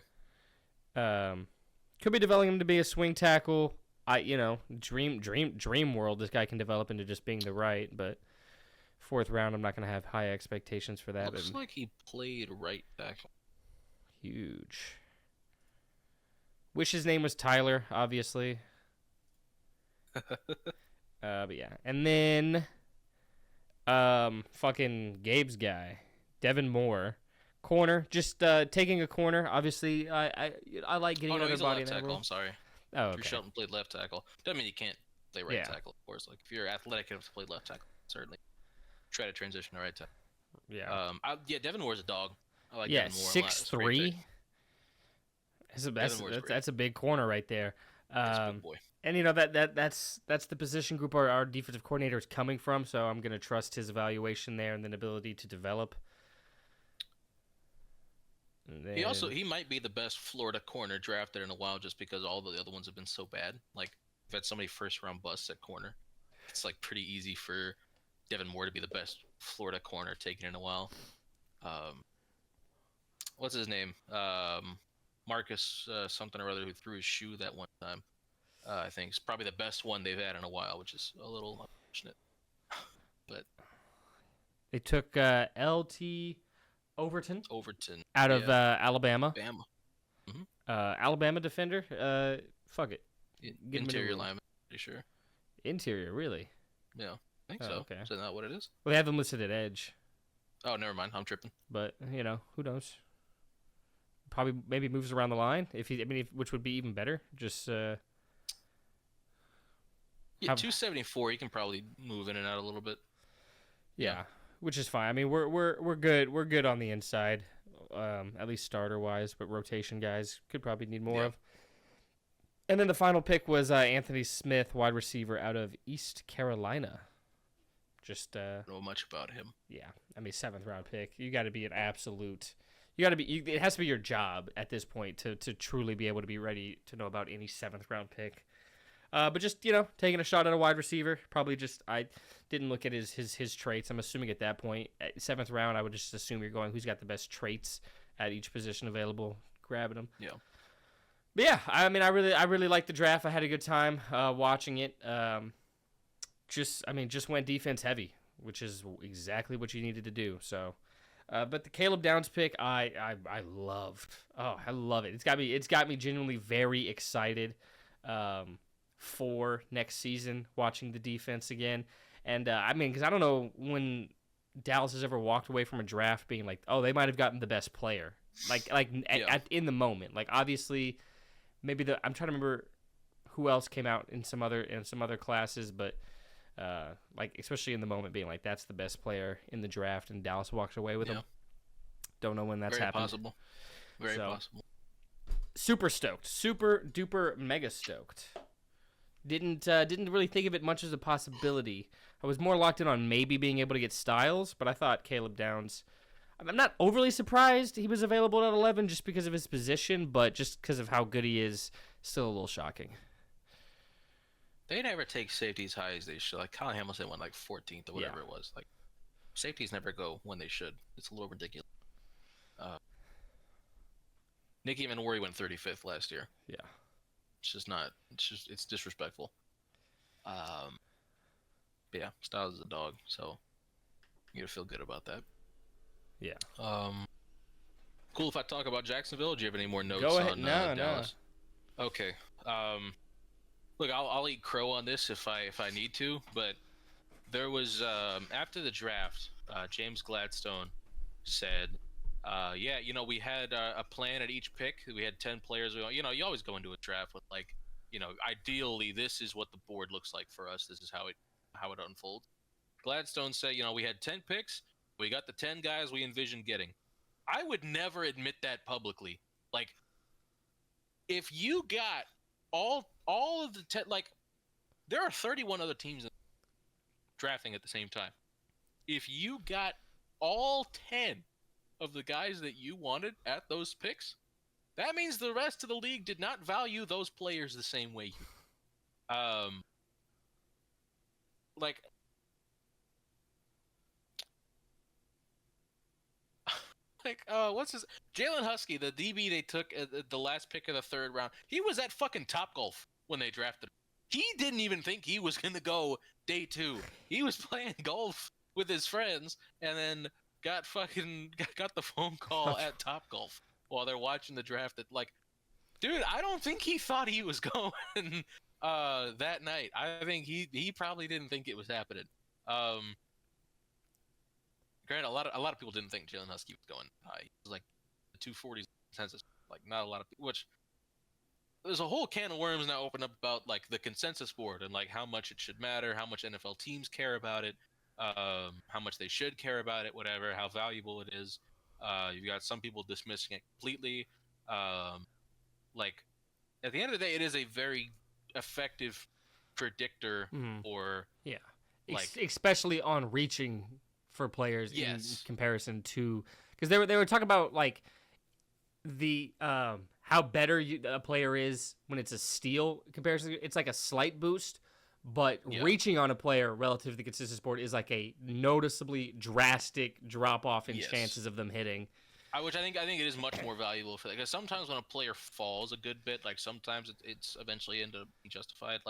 Could be developing him to be a swing tackle. Dream world. This guy can develop into just being the right, but 4th round, I'm not going to have high expectations for that. Looks like he played right tackle. Huge. Wish his name was Tyler, obviously. But yeah, and then fucking Gabe's guy, Devin Moore. Corner, just taking a corner. Obviously, I like getting another body in that role. I'm sorry. Oh, okay. Drew Shelton played left tackle. Doesn't mean you can't play right tackle, of course. Like if you're athletic enough to play left tackle, certainly try to transition to right tackle. Yeah. Devin Moore's a dog. I like Devin Moore 6'3". That's a big corner right there. That's a big boy. And that's the position group our defensive coordinator is coming from. So I'm gonna trust his evaluation there and then ability to develop. He might be the best Florida corner drafted in a while just because all the other ones have been so bad. Like, if had somebody first round busts at corner, it's like pretty easy for Devin Moore to be the best Florida corner taken in a while. What's his name? Marcus something or other, who threw his shoe that one time. I think it's probably the best one they've had in a while, which is a little unfortunate. But they took LT Overton out of Alabama. Alabama defender. Fuck it. Interior lineman, pretty sure. Interior, really? Yeah, I think so. Okay. Is that not what it is? Well, they have them listed at edge. Oh, never mind. I'm tripping. But who knows? Probably maybe moves around the line which would be even better. Just 274. He can probably move in and out a little bit. Yeah. Which is fine. I mean, we're good. We're good on the inside, at least starter wise. But rotation guys could probably need more of. And then the final pick was Anthony Smith, wide receiver out of East Carolina. Just don't know much about him. Yeah, I mean 7th round pick. You got to be an absolute. You got to be. It has to be your job at this point to truly be able to be ready to know about any 7th-round pick. But just taking a shot at a wide receiver. Probably just I didn't look at his traits. I'm assuming at that point, at 7th round, I would just assume you're going who's got the best traits at each position available, grabbing them. Yeah. But yeah, I mean, I really liked the draft. I had a good time watching it. Just went defense heavy, which is exactly what you needed to do. So. But the Caleb Downs pick, I loved. Oh, I love it. It's got me genuinely very excited for next season. Watching the defense again, and because I don't know when Dallas has ever walked away from a draft being like, oh, they might have gotten the best player, in the moment. Like obviously, maybe I'm trying to remember who else came out in some other classes, but. Especially in the moment being like that's the best player in the draft and Dallas walks away with him. Don't know when that's happened. Very possible. Super stoked. Super duper mega stoked. Didn't really think of it much as a possibility. I was more locked in on maybe being able to get Styles, but I thought Caleb Downs. I'm not overly surprised he was available at 11 just because of his position, but just because of how good he is, still a little shocking. They never take safeties high as they should. Like Colin Hamilton went like 14th or whatever it was. Like safeties never go when they should. It's a little ridiculous. Nicky Manwari went 35th last year. Yeah, it's just not. It's disrespectful. But yeah, Styles is a dog, so you gotta feel good about that. Yeah. Cool. If I talk about Jacksonville, do you have any more notes Go ahead. on No. Dallas? Okay. Look, I'll eat crow on this if I need to, but there was after the draft, James Gladstone said, we had a plan at each pick. We had 10 players. You always go into a draft with ideally this is what the board looks like for us. This is how it unfolds. Gladstone said, we had 10 picks. We got the 10 guys we envisioned getting. I would never admit that publicly. Like, if you got all of the 10, there are 31 other teams drafting at the same time. If you got all 10 of the guys that you wanted at those picks, that means the rest of the league did not value those players the same way you. What's his Jalen Husky, the DB they took at the last pick of the 3rd round. He was at fucking Topgolf when they drafted him. He didn't even think he was gonna go day 2. He was playing golf with his friends, and then got the phone call at Topgolf while they're watching the draft. Dude, I don't think he thought he was going that night. I think he probably didn't think it was happening. Granted, a lot of people didn't think Jalen Husky was going high. He was like the 240s consensus. Like not a lot of people. Which there's a whole can of worms now open up about like the consensus board and like how much it should matter, how much NFL teams care about it, how much they should care about it, whatever, how valuable it is. You've got some people dismissing it completely. Like at the end of the day, it is a very effective predictor or especially on reaching for players in comparison to because they were talking about like the how better a player is when it's a steal comparison. It's like a slight boost, but reaching on a player relative to the consensus board is like a noticeably drastic drop off in chances of them hitting. Which I think it is much more valuable for that because sometimes when a player falls a good bit, like sometimes it's eventually end up being justified.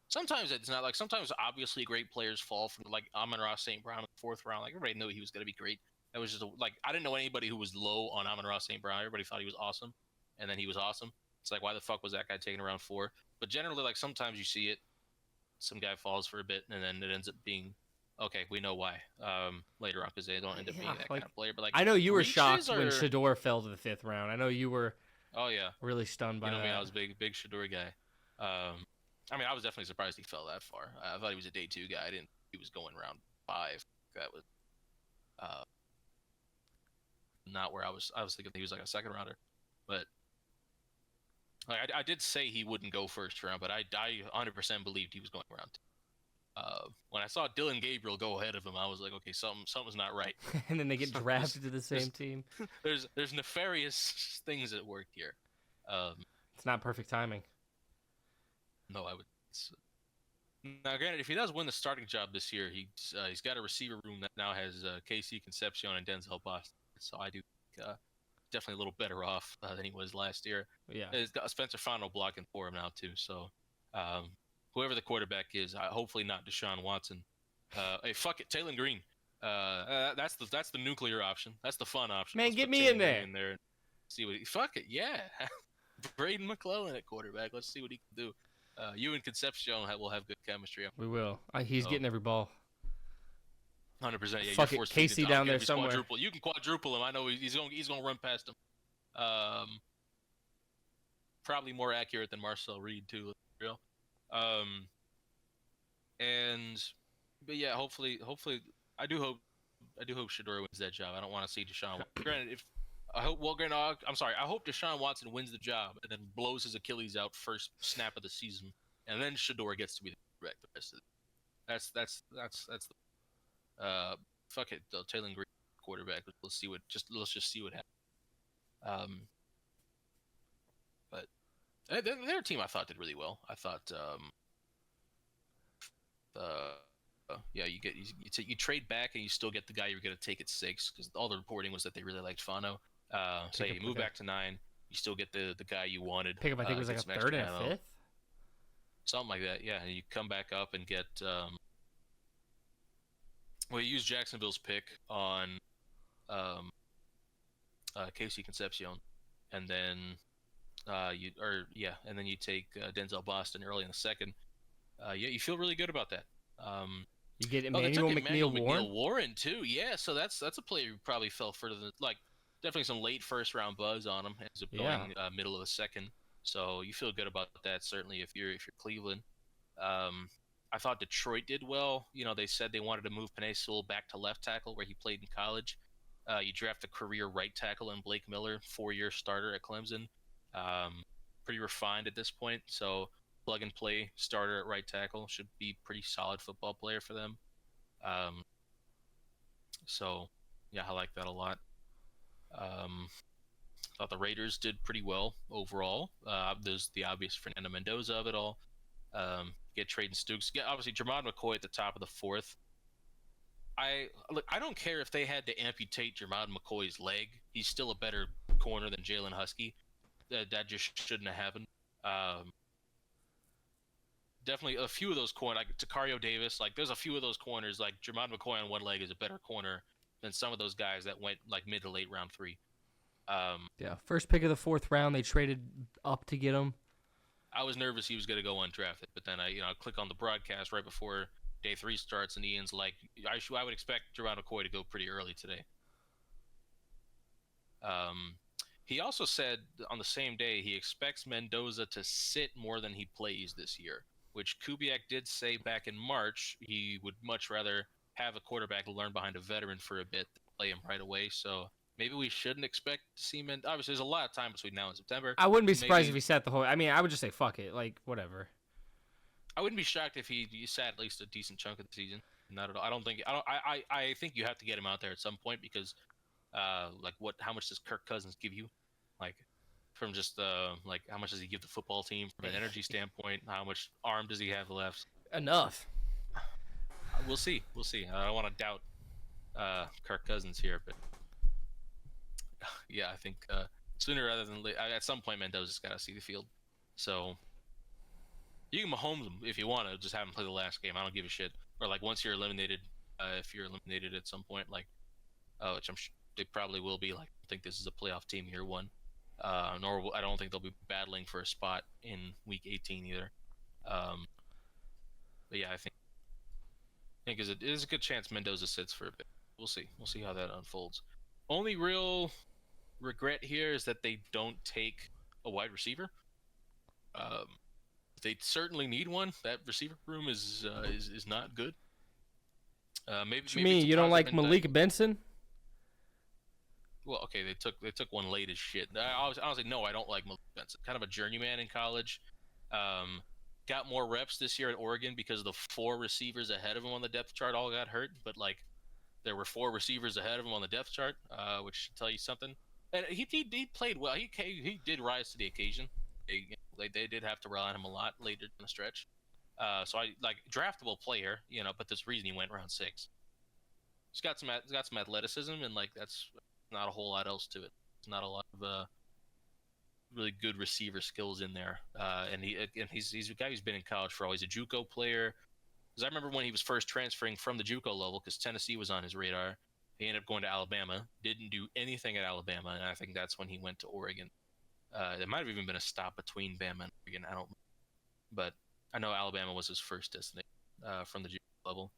Sometimes it's not. Like sometimes obviously great players fall from like Amon-Ra St. Brown in the 4th round. Like everybody knew he was going to be great. That was just I didn't know anybody who was low on Amon-Ra St. Brown. Everybody thought he was awesome, and then he was awesome. It's like why the fuck was that guy taken around 4? But generally, like sometimes you see it, some guy falls for a bit, and then it ends up being okay. We know why later on because they don't end up being that kind of player. But like I know you were shocked when Shedeur fell to the 5th round. I know you were. Oh yeah. Really stunned by that. I was a big Shedeur guy. I was definitely surprised he fell that far. I thought he was a day 2 guy. I didn't. He was going around 5. That was not where I was. I was thinking he was like a 2nd rounder, but I did say he wouldn't go 1st round, but I 100% believed he was going around. When I saw Dylan Gabriel go ahead of him, I was like, okay, something's not right. And then they get drafted to the same team. There's nefarious things at work here. It's not perfect timing. No, I would. Now, granted, if he does win the starting job this year, he's got a receiver room that now has KC Concepcion and Denzel Boston. So I do think, definitely a little better off than he was last year. Yeah. He's got Spencer Fano blocking for him now too. So whoever the quarterback is, hopefully not Deshaun Watson. Hey, fuck it, Taylor Green. That's the nuclear option. That's the fun option. Man, Let's get put me Taylor in there. Green in there. See what he. Fuck it, yeah. Brayden McClellan at quarterback. Let's see what he can do. You and Concepcion will have good chemistry. We will. He's getting every ball. 100%. Yeah, Fuck it, Casey down there somewhere. You can quadruple him. I know he's going to run past him. Probably more accurate than Marcel Reed too. Real. But yeah, hopefully, I do hope Shedeur wins that job. I don't want to see Deshaun. Granted, I hope Deshaun Watson wins the job and then blows his Achilles out first snap of the season, and then Shedeur gets to be the quarterback the rest of it. That's the fuck it. Taylor Green quarterback. Let's just see what happens. But their team I thought did really well. I thought you trade back and you still get the guy you're going to take at 6 because all the reporting was that they really liked Fano. So you move back to 9, you still get the guy you wanted. Pick up, I think it was like a 3rd and a 5th. Something like that, yeah. And you come back up and get you use Jacksonville's pick on KC Concepcion, and then you take Denzel Boston early in the 2nd. You feel really good about that. You get Emmanuel McNeil Warren too. Yeah, so that's a player who probably fell further than definitely some late 1st round buzz on him. Ends up going middle of the 2nd. So you feel good about that. Certainly if you're Cleveland. I thought Detroit did well. They said they wanted to move Penei Sewell back to left tackle where he played in college. You draft a career right tackle in Blake Miller, 4-year starter at Clemson. Pretty refined at this point. So plug and play starter at right tackle should be pretty solid football player for them. So yeah, I like that a lot. Thought the Raiders did pretty well overall. There's the obvious Fernando Mendoza of it all. Get Traden Stukes. Get obviously Jermod McCoy at the top of the 4th. I don't care if they had to amputate Jermod McCoy's leg. He's still a better corner than Jalen Husky. That just shouldn't have happened. Definitely a few of those corners, like Takario Davis. There's a few of those corners. Jermod McCoy on one leg is a better corner than some of those guys that went mid to late round 3. First pick of the 4th round, they traded up to get him. I was nervous he was going to go undrafted, but then I click on the broadcast right before day 3 starts, and Ian's like, I would expect Jermod McCoy to go pretty early today. He also said on the same day he expects Mendoza to sit more than he plays this year, which Kubiak did say back in March he would much rather have a quarterback learn behind a veteran for a bit than play him right away. So maybe we shouldn't expect to see Mendoza. Obviously, there's a lot of time between now and September. I wouldn't be surprised if he sat the whole. I mean, I would just say fuck it, whatever. I wouldn't be shocked if he sat at least a decent chunk of the season. Not at all. I think you have to get him out there at some point because, how much does Kirk Cousins give you, from just how much does he give the football team from an energy standpoint? How much arm does he have left? Enough. We'll see. I don't want to doubt Kirk Cousins here, but yeah, I think sooner rather than later, at some point Mendoza's got to see the field. So you can Mahomes him if you want to, just have him play the last game. I don't give a shit. Or once you're eliminated, if you're eliminated at some point, which they probably will be. I think this is a playoff team year 1. I don't think they'll be battling for a spot in week 18 either. But yeah, I think it is a good chance Mendoza sits for a bit. We'll see. We'll see how that unfolds. Only real regret here is that they don't take a wide receiver. They certainly need one. That receiver room is not good. Maybe you don't like Malik Benson? Well, okay, they took one late as shit. Honestly, no, I don't like Malik Benson. Kind of a journeyman in college. got more reps this year at Oregon because the 4 receivers ahead of him on the depth chart all got hurt, but like there were 4 receivers ahead of him on the depth chart, which should tell you something. And he played well. He did rise to the occasion. They did have to rely on him a lot later in the stretch. So I like draftable player, but there's a reason he went round 6. He's got some athleticism, and like that's not a whole lot else to it. There's not a lot of really good receiver skills in there. And he's a guy who's been in college for all. He's a JUCO player. Because I remember when he was first transferring from the JUCO level, because Tennessee was on his radar. He ended up going to Alabama. Didn't do anything at Alabama, and I think that's when he went to Oregon. There might have even been a stop between Bama and Oregon. I don't, but I know Alabama was his first destination from the JUCO level.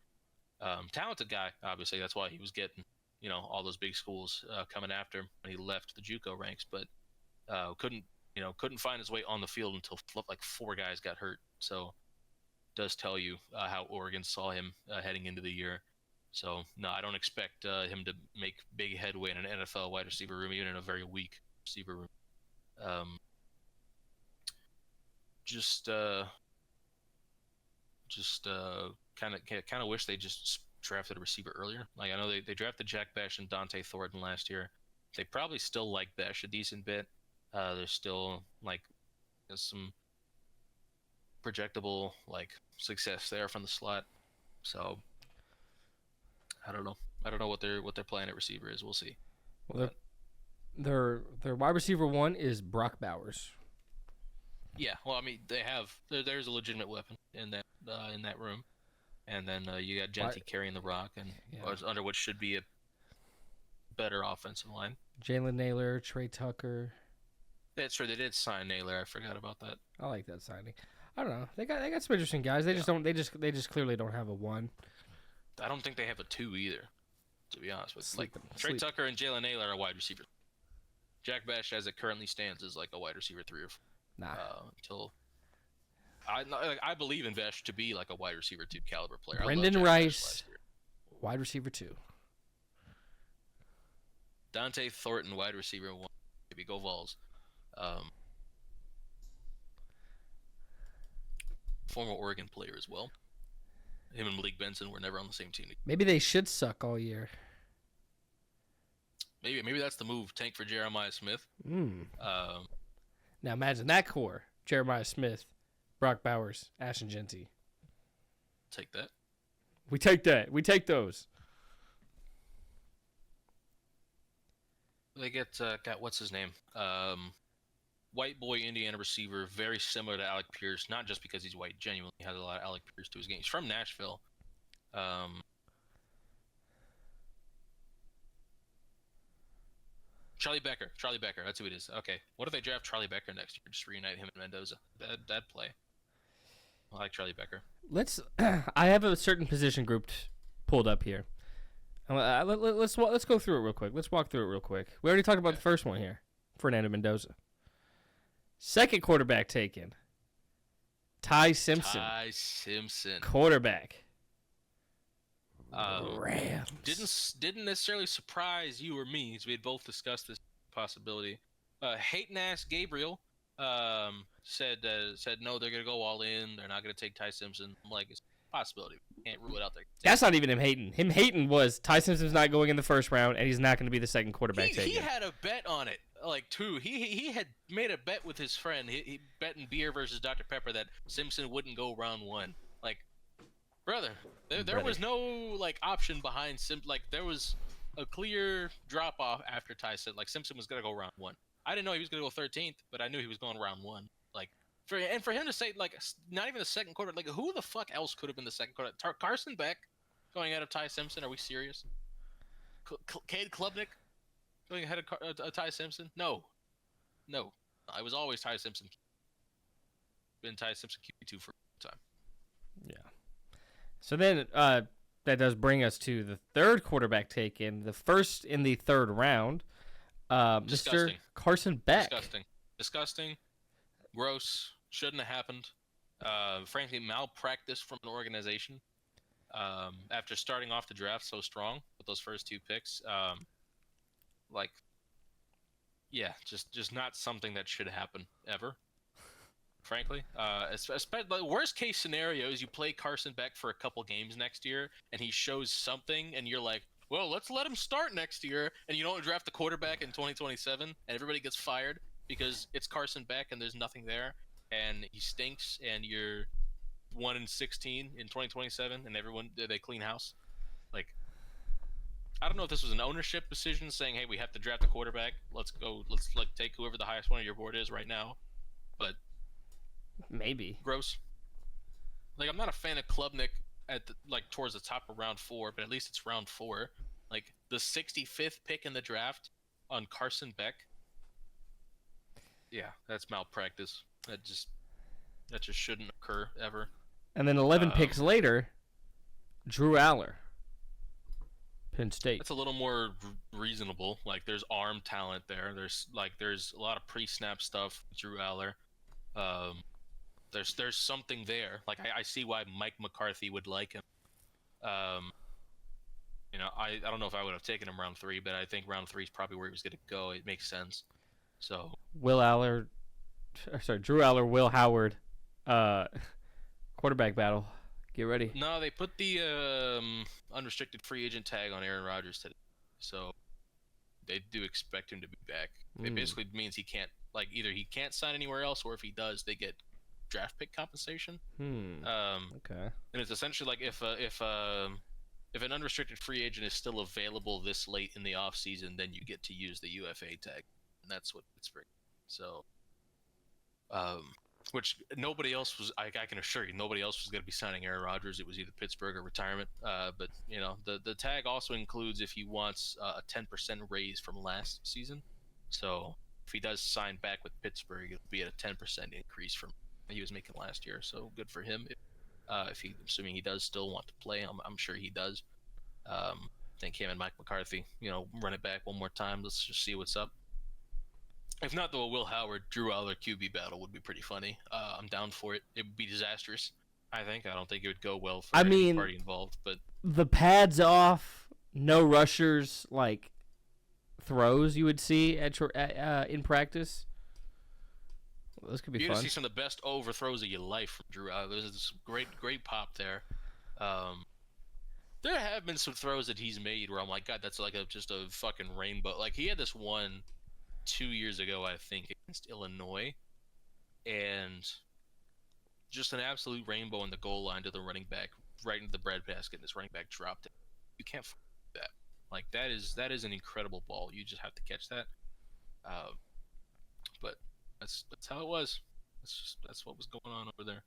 Talented guy, obviously. That's why he was getting, all those big schools coming after him when he left the JUCO ranks. But couldn't find his way on the field until like 4 guys got hurt. So does tell you how Oregon saw him heading into the year. So no, I don't expect him to make big headway in an NFL wide receiver room, even in a very weak receiver room. Kind of wish they just drafted a receiver earlier. Like I know they drafted Jack Bash and Dante Thornton last year. They probably still like Bash a decent bit. There's still like some projectable like success there from the slot. So I don't know. I don't know what their plan at receiver is. We'll see. Well, their wide receiver 1 is Brock Bowers. Yeah, well, I mean, there's a legitimate weapon in that room, and then you got Genty carrying the rock, and under what should be a better offensive line. Jalen Naylor, Trey Tucker. That's true. They did sign Naylor. I forgot about that. I like that signing. I don't know. They got some interesting guys. They just don't. They just clearly don't have a 1. I don't think they have a 2 either. To be honest with you, Trey Tucker and Jalen Naylor are wide receivers. Jack Bash, as it currently stands, is like a wide receiver 3 or 4. Nah. Until I believe in Bash to be like a wide receiver 2 caliber player. Brendan Rice, wide receiver 2. Dante Thornton, wide receiver 1. Maybe go Vols. Former Oregon player as well. Him and Malik Benson were never on the same team. Maybe they should suck all year. Maybe that's the move. Tank for Jeremiah Smith. Now imagine that core: Jeremiah Smith, Brock Bowers, Ashton Genty. Take that. We take that. We take those. They got what's his name? White boy Indiana receiver, very similar to Alec Pierce, not just because he's white, genuinely has a lot of Alec Pierce to his game. He's from Nashville. Charlie Becker, that's who it is. Okay, what if they draft Charlie Becker next year? Just reunite him and Mendoza. That'd play. I like Charlie Becker. I have a certain position group pulled up here. Let's go through it real quick. Let's walk through it real quick. We already talked about the first one here. Fernando Mendoza. Second quarterback taken. Ty Simpson. Quarterback. Rams. Didn't necessarily surprise you or me, as we had both discussed this possibility. Hating ass Gabriel said no, they're gonna go all in. They're not gonna take Ty Simpson. I'm like, it's a possibility. Can't rule it out there. That's not even him hating. Him hating was Ty Simpson's not going in the first round, and he's not going to be the second quarterback taken. He had a bet on it. He had made a bet with his friend. He bet in beer versus Dr. Pepper that Simpson wouldn't go round 1. Like, brother, there was no option behind there was a clear drop off after Tyson. Like Simpson was gonna go round 1. I didn't know he was gonna go 13th, but I knew he was going round 1. For him to say not even the second quarter. Like, who the fuck else could have been the second quarter? Carson Beck going ahead of Ty Simpson? Are we serious? Cade Klubnik going ahead of Ty Simpson? No. I was always Ty Simpson. Been Ty Simpson QB2 for a time. Yeah. So then that does bring us to the third quarterback taken, the first in the third round, Mr. Carson Beck. Disgusting. Gross. Shouldn't have happened. Frankly, malpractice from an organization. After starting off the draft so strong with those first 2 picks, just not something that should happen ever frankly. The worst case scenario is you play Carson Beck for a couple games next year, and he shows something, and you're like, well, let's let him start next year, and you don't draft the quarterback in 2027, and everybody gets fired because it's Carson Beck and there's nothing there, and he stinks, and you're 1-16 in 2027, and they clean house. Like, I don't know if this was an ownership decision saying, hey, we have to draft a quarterback. Let's take whoever the highest one on your board is right now. But maybe gross. Like, I'm not a fan of Klubnik towards the top of round 4, but at least it's round 4. Like, the 65th pick in the draft on Carson Beck. Yeah, that's malpractice. That just shouldn't occur ever. And then 11 picks later, Drew Aller, Penn State. That's a little more reasonable. Like, there's arm talent there. There's a lot of pre-snap stuff with Drew Aller. There's something there. Like, I see why Mike McCarthy would like him. I don't know if I would have taken him round 3, but I think round 3 is probably where he was going to go. It makes sense. So Drew Aller, Will Howard, quarterback battle. Get ready. No, they put the unrestricted free agent tag on Aaron Rodgers today, so they do expect him to be back. It basically means he can't, either he can't sign anywhere else, or if he does, they get draft pick compensation. Okay. And it's essentially like if an unrestricted free agent is still available this late in the offseason, then you get to use the UFA tag, and that's what Pittsburgh. So, which nobody else was. I can assure you, nobody else was going to be signing Aaron Rodgers. It was either Pittsburgh or retirement. But the tag also includes if he wants a 10% raise from last season. So if he does sign back with Pittsburgh, it'll be at a 10% increase from what he was making last year. So good for him. Assuming he does still want to play, I'm sure he does. I think him and Mike McCarthy, run it back one more time. Let's just see what's up. If not, though, a Will Howard, Drew Aller QB battle would be pretty funny. I'm down for it. It would be disastrous, I think. I don't think it would go well for any party involved. But the pads off, no rushers, throws you would see in practice. Well, this could be fun. You're going to see some of the best overthrows of your life from Drew Aller. There's this great pop there. There have been some throws that he's made where I'm like, God, that's just a fucking rainbow. Like, he had this one 2 years ago, I think, against Illinois, and just an absolute rainbow in the goal line to the running back, right into the breadbasket, and this running back dropped it. You can't f*** that. Like, that is an incredible ball. You just have to catch that. But that's how it was. That's what was going on over there.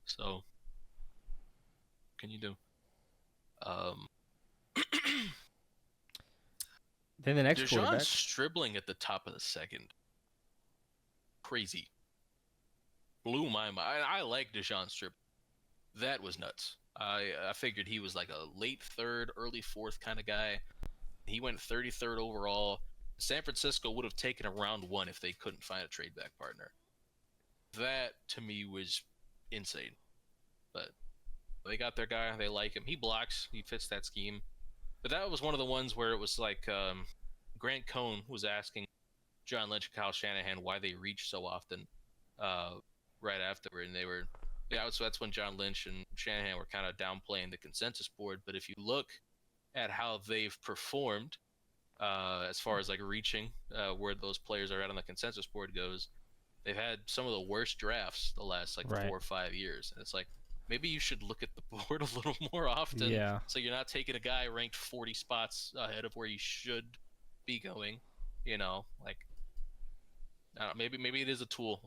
So, what can you do? Then the next Deshaun quarterback, Stribling at the top of the second. Crazy. Blew my mind. I like Deshaun Stribling. That was nuts. I figured he was like a late third, early fourth kind of guy. He went 33rd overall. San Francisco would have taken a round 1 if they couldn't find a trade back partner. That, to me, was insane. But they got their guy. They like him. He blocks. He fits that scheme. But that was one of the ones where it was like Grant Cohn was asking John Lynch and Kyle Shanahan why they reach so often right afterward. And they were, so that's when John Lynch and Shanahan were kind of downplaying the consensus board. But if you look at how they've performed as far as reaching where those players are at on the consensus board goes, they've had some of the worst drafts the last 4 or 5 years. And it's like, maybe you should look at the board a little more often. Yeah. So you're not taking a guy ranked 40 spots ahead of where he should be going. I don't know, maybe it is a tool.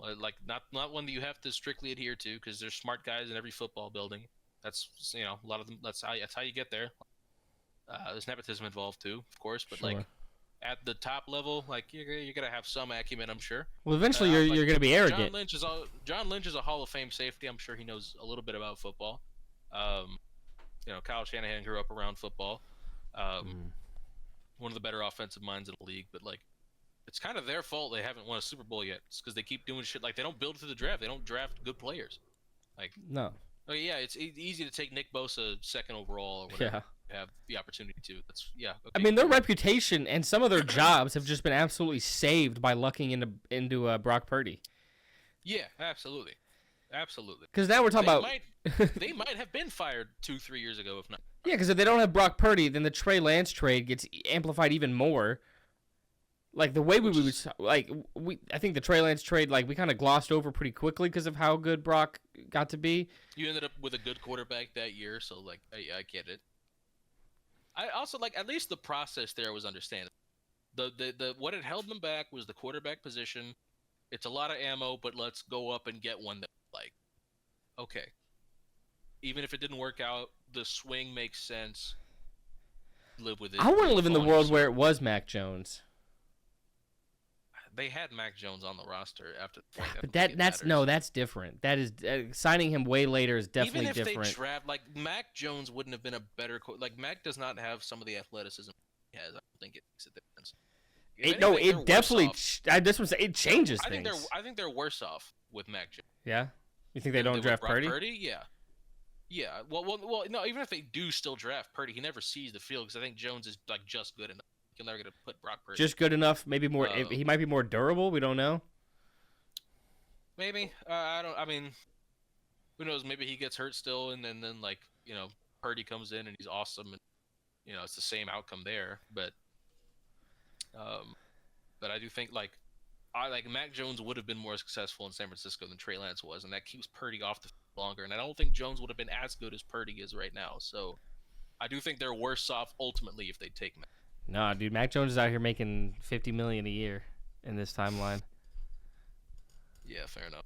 Not one that you have to strictly adhere to, because there's smart guys in every football building. That's a lot of them. That's how you get there. There's nepotism involved too, of course, but Sure. At the top level, you're gonna have some acumen, I'm sure. Well, eventually you're gonna be arrogant. John Lynch is a Hall of Fame safety. I'm sure he knows a little bit about football. Kyle Shanahan grew up around football. One of the better offensive minds in the league, but it's kind of their fault they haven't won a Super Bowl yet. It's because they keep doing shit they don't build through the draft. They don't draft good players. No. Oh yeah, it's easy to take Nick Bosa second overall or whatever. Yeah. Have the opportunity to. Okay. I mean, their reputation and some of their jobs have just been absolutely saved by lucking into Brock Purdy. Yeah, absolutely. absolutely. Because now we're talking about they might have been fired 2-3 years ago, if not. Yeah, because if they don't have Brock Purdy, then the Trey Lance trade gets amplified even more. Like the way I think the Trey Lance trade, like we kind of glossed over pretty quickly because of how good Brock got to be. You ended up with a good quarterback that year, so like I get it. I also like at least the process there was understandable. The what had held them back was the quarterback position. It's a lot of ammo, but let's go up and get one that like okay. Even if it didn't work out, the swing makes sense. Live with it. I want to live in the world where it was Mac Jones. They had Mac Jones on the roster after the fight. But that's different. That is signing him way later is definitely different. Even if they draft like Mac Jones wouldn't have been a better like Mac does not have some of the athleticism he has. I don't think it makes a difference. It definitely. It changes things. I think they're worse off with Mac Jones. Yeah, you think they don't draft Purdy? Yeah. Yeah. Well. No. Even if they do still draft Purdy, he never sees the field because I think Jones is like just good enough. They're going to put Brock Purdy. Just good enough. Maybe more. He might be more durable. We don't know. Maybe. I mean, who knows? Maybe he gets hurt still, and then like Purdy comes in and he's awesome, and it's the same outcome there. But I do think like Mac Jones would have been more successful in San Francisco than Trey Lance was, and that keeps Purdy off the field longer. And I don't think Jones would have been as good as Purdy is right now. So I do think they're worse off ultimately if they take Mac. Nah, dude, Mac Jones is out here making $50 million a year in this timeline. Yeah, fair enough.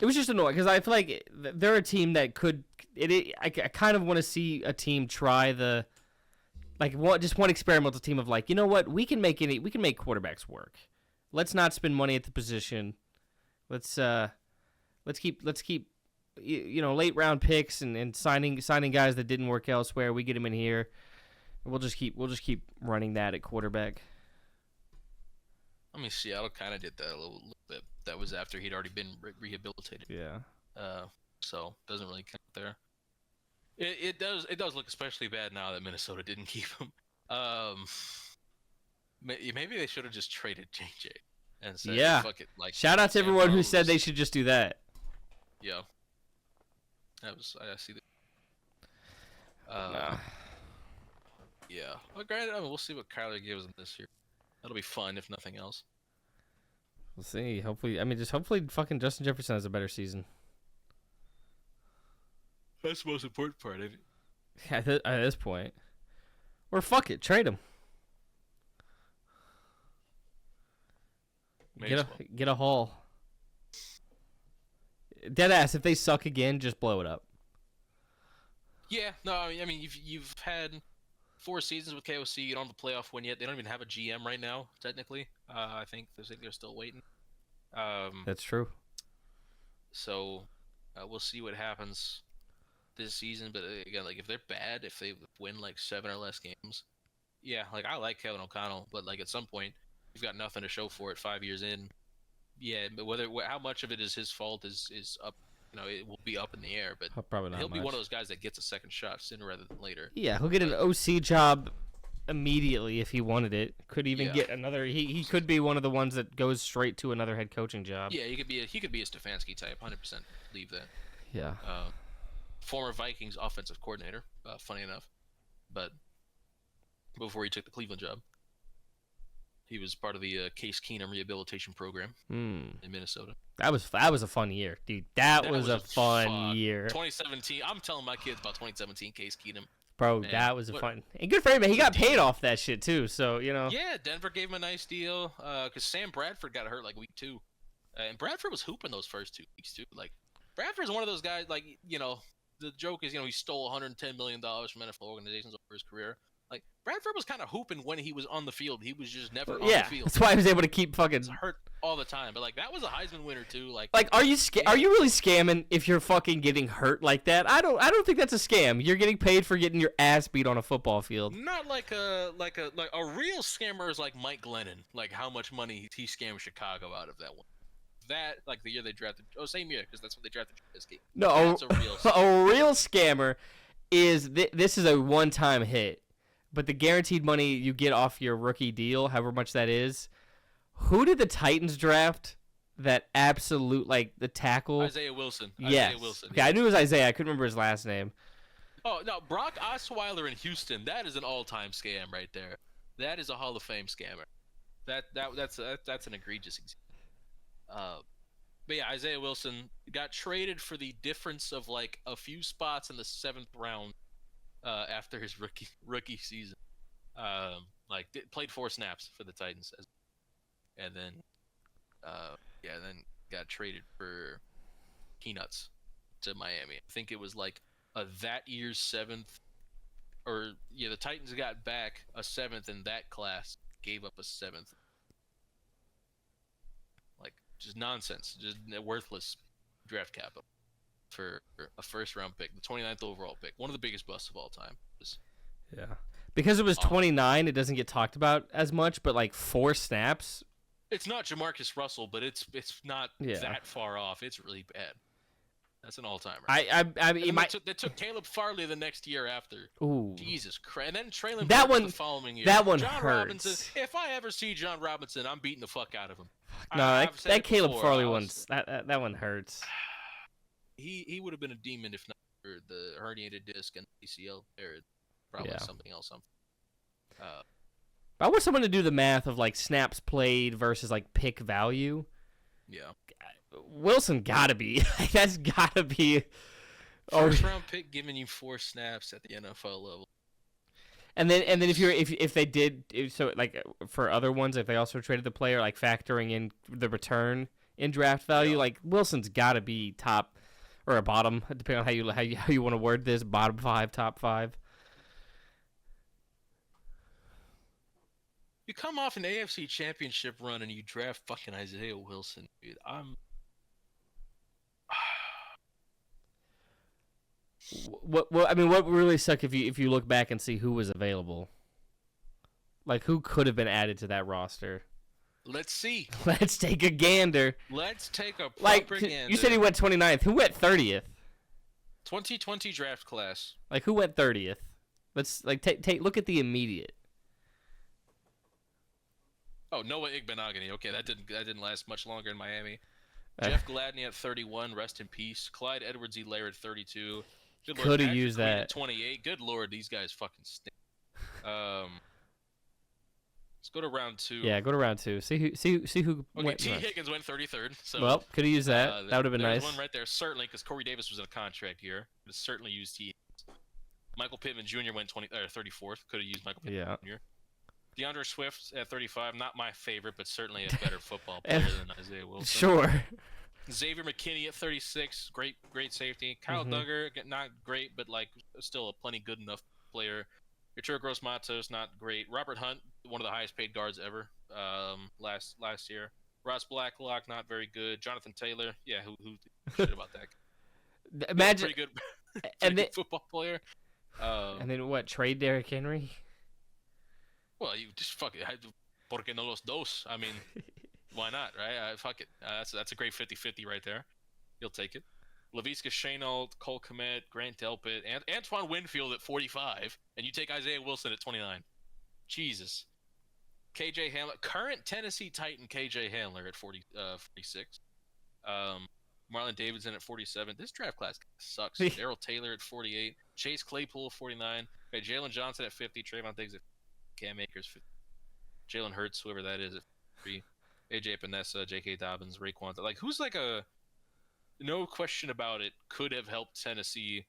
It was just annoying because I feel like they're a team that could. I kind of want to see a team try just one experimental team of like, you know what, we can make quarterbacks work. Let's not spend money at the position. Let's keep late round picks and signing guys that didn't work elsewhere. We get them in here. We'll just keep running that at quarterback. I mean, Seattle kind of did that a little bit. That was after he'd already been rehabilitated. Yeah. So doesn't really count there. It does look especially bad now that Minnesota didn't keep him. Maybe they should have just traded JJ and said, yeah. Fuck it. Like, shout out to everyone who said they should just do that. Yeah. I see that. Yeah. Well, granted, we'll see what Kyler gives them this year. That'll be fun, if nothing else. We'll see. Hopefully, fucking Justin Jefferson has a better season. That's the most important part, isn't it? At this point. Or fuck it, trade him. Get a haul. Deadass, if they suck again, just blow it up. Yeah, no, I mean, you've had 4 seasons with KOC. You don't have a playoff win yet. They don't even have a GM right now, technically. I think they're still waiting. That's true. So we'll see what happens this season. But again, like if they're bad, if they win like 7 or less games, yeah, like I like Kevin O'Connell, but like at some point you've got nothing to show for it 5 years in. Yeah, but how much of it is his fault is up. It will be up in the air, but probably not he'll much. be one of those guys that gets a second shot sooner rather than later. Yeah, he'll get an OC job immediately if he wanted it. Could even get another. He could be one of the ones that goes straight to another head coaching job. Yeah, he could be a Stefanski type. 100% believe that. Yeah. Former Vikings offensive coordinator. Funny enough, but before he took the Cleveland job, he was part of the Case Keenum rehabilitation program in Minnesota. That was a fun year, dude. That was a fun year. 2017. I'm telling my kids about 2017 Case Keenum. Bro, man, that was a fun. And good for him, man. He got paid off that shit too. So Yeah, Denver gave him a nice deal because Sam Bradford got hurt like week 2, and Bradford was hooping those first 2 weeks too. Like Bradford's one of those guys. Like the joke is he stole $110 million from NFL organizations over his career. Like Bradford was kind of hooping when he was on the field. He was just never on the field. That's why he was able to keep fucking hurt all the time. But like that was a Heisman winner too. Like are you really scamming if you're fucking getting hurt like that? I don't think that's a scam. You're getting paid for getting your ass beat on a football field. Not like a real scammer is like Mike Glennon. Like how much money he scammed Chicago out of that one. That like the year they drafted. Oh, same year because that's what they drafted Trubisky. No, that's a real scammer. A real scammer is this is a one-time hit. But the guaranteed money you get off your rookie deal, however much that is, Who did the Titans draft? That absolute the tackle. Isaiah Wilson. Yes. Isaiah Wilson. Okay, I knew it was Isaiah. I couldn't remember his last name. Oh no, Brock Osweiler in Houston. That is an all-time scam right there. That is a Hall of Fame scammer. That's an egregious example. But yeah, Isaiah Wilson got traded for the difference of a few spots in the 7th round after his rookie season. Played 4 snaps for the Titans, and then then got traded for peanuts to Miami. I think it was that year's 7th, or the Titans got back a 7th in that class, gave up a 7th. Just nonsense, just worthless draft capital for a 1st-round pick, the 29th overall pick, one of the biggest busts of all time. Yeah, because it was 29, it doesn't get talked about as much, but 4 snaps. It's not Jamarcus Russell, but it's not that far off. It's really bad. That's an all-timer. I mean, they took Caleb Farley the next year after. Ooh, Jesus Christ! And then Traylon Burks the following year. That one John hurts. Robinson. If I ever see John Robinson, I'm beating the fuck out of him. No, that Caleb Farley one's that one hurts. He would have been a demon if not for the herniated disc and ACL. Or probably something else. I want someone to do the math of snaps played versus pick value. Yeah. Wilson gotta be. That's gotta be. 1st-round pick giving you 4 snaps at the NFL level. And then if they did for other ones, if they also traded the player factoring in the return in draft value, Wilson's gotta be top or a bottom, depending on how you want to word this, bottom 5, top 5. You come off an AFC Championship run and you draft fucking Isaiah Wilson, dude. What really sucked if you look back and see who was available? Who could have been added to that roster? Let's see. Let's take a gander. Let's take a proper gander. You said he went 29th. Who went 30th? 2020 draft class. Who went 30th? Let's take look at the immediate. Oh, Noah Igbenogany. Okay, that didn't last much longer in Miami. Jeff Gladney at 31. Rest in peace. Clyde Edwards-Helaire at 32. Could have used that. At 28. Good lord, these guys fucking stink. Let's go to round 2. Yeah, go to round 2. See who. Okay, T. Higgins went 33rd. So well, could have used that. That would have been nice. One right there, certainly, because Corey Davis was in a contract year. Could have certainly used T. Higgins. Michael Pittman Jr. went 34th. Could have used Michael Pittman Jr. DeAndre Swift at 35. Not my favorite, but certainly a better football player than Isaiah Wilson. Sure. Xavier McKinney at 36, great safety. Kyle Duggar, not great, but still a plenty good enough player. Arturo Gross-Matos, not great. Robert Hunt, one of the highest paid guards ever last year. Ross Blacklock, not very good. Jonathan Taylor, yeah, who shit about that? Imagine pretty good, good football player. And then what? Trade Derrick Henry? Well, you just fuck it. Porque no los dos? I mean. Why not, right? Fuck it. That's a great 50-50 right there. You'll take it. Laviska Shenault, Cole Kmet, Grant Delpit, and Antoine Winfield at 45, and you take Isaiah Wilson at 29. Jesus. KJ Hamler, current Tennessee Titan KJ Hamler at 46. Marlon Davidson at 47. This draft class sucks. Darrell Taylor at 48. Chase Claypool at 49. Okay, Jalen Johnson at 50. Trayvon Diggs at 50. Cam Akers 50. Jalen Hurts, whoever that is, at 3. AJ Epinesa, J.K. Dobbins, Raekwon. Who's no question about it, could have helped Tennessee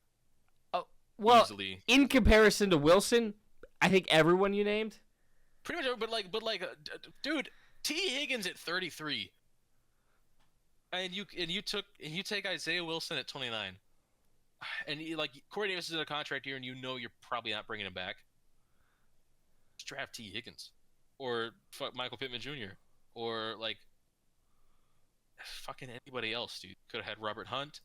easily. In comparison to Wilson, I think everyone you named. Pretty much, dude, T. Higgins at 33. And you take Isaiah Wilson at 29. And Corey Davis is in a contract year, and you're probably not bringing him back. Just draft T. Higgins. Or fuck Michael Pittman Jr. Or fucking anybody else, dude. Could have had Robert Hunt.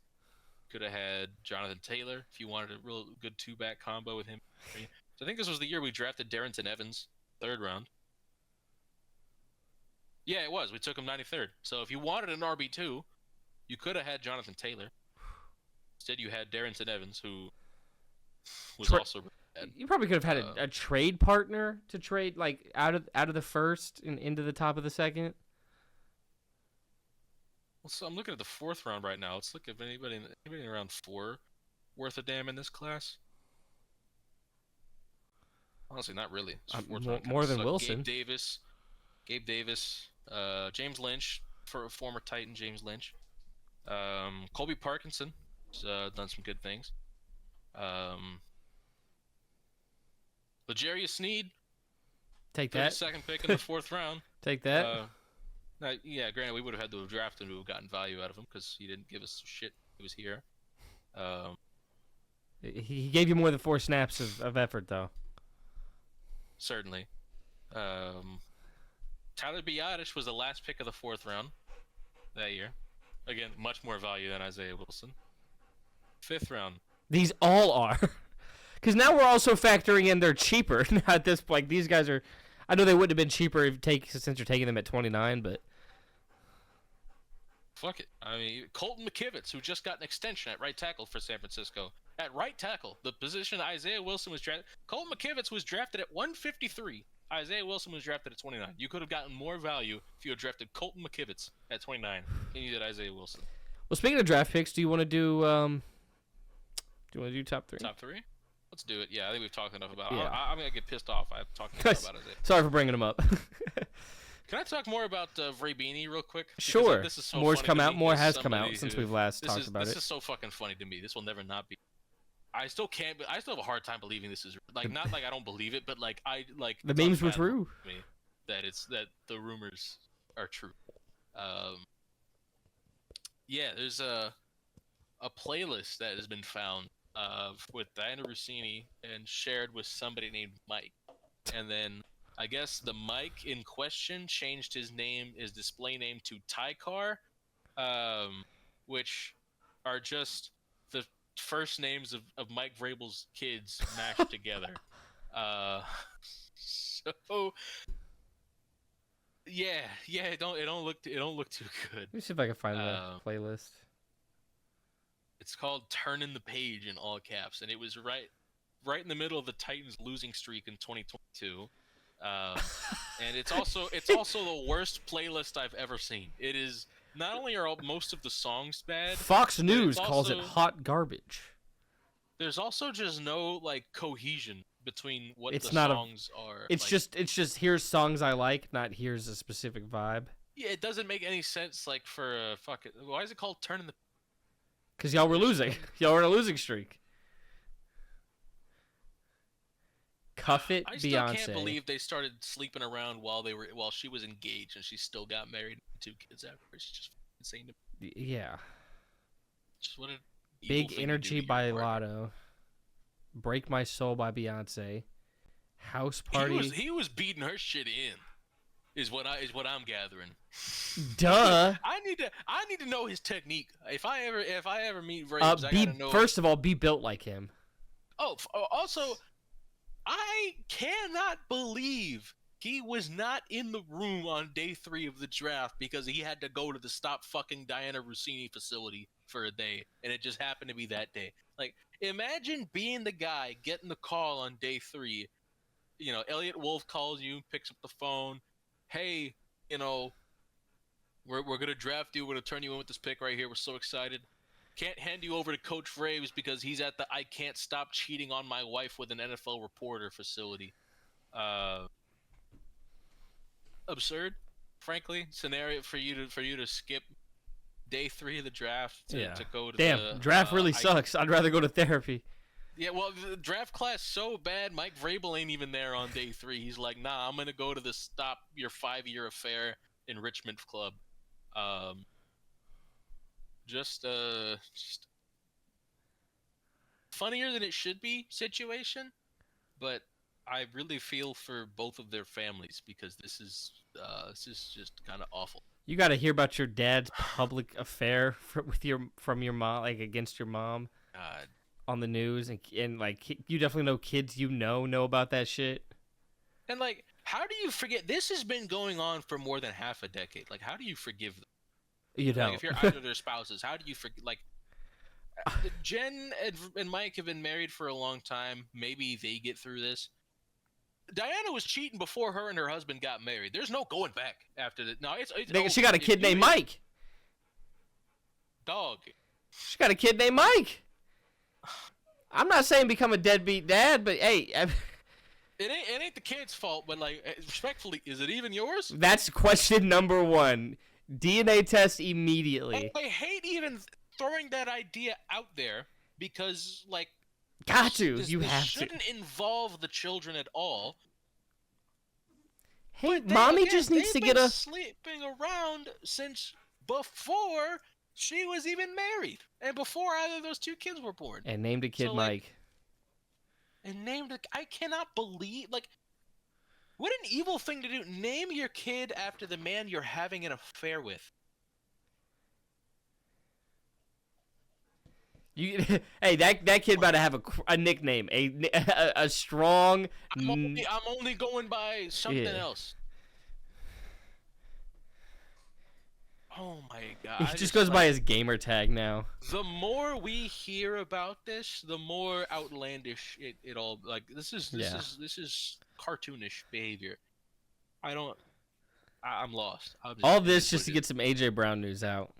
Could have had Jonathan Taylor if you wanted a real good 2-back combo with him. So I think this was the year we drafted Darrington Evans, 3rd round. Yeah, it was. We took him 93rd. So if you wanted an RB2, you could have had Jonathan Taylor. Instead, you had Darrington Evans, who was also bad. You probably could have had a trade partner to trade out of the 1st and into the top of the 2nd. So I'm looking at the 4th round right now. Let's look if anybody in round 4 worth a damn in this class. Honestly, not really. More than Wilson. Gabe Davis, James Lynch, for a former Titan, James Lynch. Colby Parkinson has done some good things. L'Jarius Sneed. Take that. 32nd pick in the 4th round. Take that. Yeah, granted, we would have had to have drafted him to have gotten value out of him because he didn't give us shit. He was here. He gave you more than 4 snaps of effort, though. Certainly. Tyler Biadasz was the last pick of the 4th round that year. Again, much more value than Isaiah Wilson. 5th round. These all are. Because now we're also factoring in they're cheaper. Now at this point, these guys are... I know they wouldn't have been cheaper since you're taking them at 29, but... Fuck it. I mean, Colton McKivitz, who just got an extension at right tackle for San Francisco. At right tackle, the position Isaiah Wilson was drafted... Colton McKivitz was drafted at 153. Isaiah Wilson was drafted at 29. You could have gotten more value if you had drafted Colton McKivitz at 29 than you did Isaiah Wilson. Well, speaking of draft picks, do you want to do top 3? Top 3? Let's do it. Yeah, I think we've talked enough about it. Yeah. I'm going to get pissed off. I've talked enough about Isaiah. Sorry for bringing him up. Can I talk more about Vrabini real quick? Because sure. This is so More's funny come to out. me More as has come somebody out since who- we've last talked about This it. is so fucking funny to me. This will never not be. I still can't. I still have a hard time believing this is like not like I don't believe it, but like I like The it's memes were unfathomable true. to me that the rumors are true. Yeah, there's a playlist that has been found with Diana Rossini and shared with somebody named Mike, and then I guess the Mike in question changed his display name to Tykar, which are just the first names of Mike Vrabel's kids mashed together. So yeah, it don't look too good. Let me see if I can find the playlist. It's called "Turning the Page" in all caps, and it was right in the middle of the Titans' losing streak in 2022. And it's also the worst playlist I've ever seen. It is not only are most of the songs bad. Fox but News it's calls it also- hot garbage. There's also just no like cohesion between what It's the not songs are. It's just here's songs I like, not here's a specific vibe. Yeah, it doesn't make any sense. Like for why is it called "Turning the"? Because y'all were losing. Y'all were in a losing streak. Cuff it, I still Beyonce. can't believe they started sleeping around while she was engaged and she still got married and 2 kids after. It's just insane to me. Yeah. Just what a evil Big thing to Energy do to your by partner. Lotto. Break My Soul by Beyonce. House Party. He was beating her shit in. Is what I'm gathering. Duh. I need to know his technique. If I ever meet Braves, I gotta know. First of all, be built like him. Also, I cannot believe he was not in the room on day 3 of the draft because he had to go to the Stop Fucking Diana Rossini facility for a day, and it just happened to be that day. Like, imagine being the guy getting the call on day 3. You know, Elliot Wolf calls you, picks up the phone. Hey, you know, we're gonna draft you. We're gonna turn you in with this pick right here. We're so excited. Can't hand you over to Coach Fraves because he's at the I can't stop cheating on my wife with an NFL reporter facility. Absurd, frankly, scenario for you to skip day 3 of the draft to go to the draft really sucks. I'd rather go to therapy. Yeah, well, the draft class so bad, Mike Vrabel ain't even there on day 3. He's like, nah, I'm gonna go to the Stop Your 5-Year Affair Enrichment Club. Just funnier than it should be situation, but I really feel for both of their families because this is just kind of awful. You got to hear about your dad's public affair from your mom, like against your mom, God. On the news, and like you definitely know kids know about that shit. And like, how do you forget? This has been going on for more than half a decade. Like, how do you forgive them? You don't. Like, if you're either their spouses, how do you forget? Like, Jen and Mike have been married for a long time. Maybe they get through this. Diana was cheating before her and her husband got married. There's no going back after that. No, she got a kid named Mike. dog. She got a kid named Mike. I'm not saying become a deadbeat dad, but hey, it ain't the kid's fault. But like, respectfully, is it even yours? that's question number one. DNA test immediately. I hate even throwing that idea out there because, like, got to. This shouldn't involve the children at all. Hey, mommy just needs to get a sleeping around since before she was even married and before either of those two kids were born. And named a kid Mike. I cannot believe, like, what an evil thing to do. Name your kid after the man you're having an affair with. Hey, that kid about to have a nickname, a strong. I'm only going by something else. Oh my god! He just goes by his gamer tag now. The more we hear about this, the more outlandish it all. Like this is cartoonish behavior. I'm lost. All this just to get some AJ Brown news out.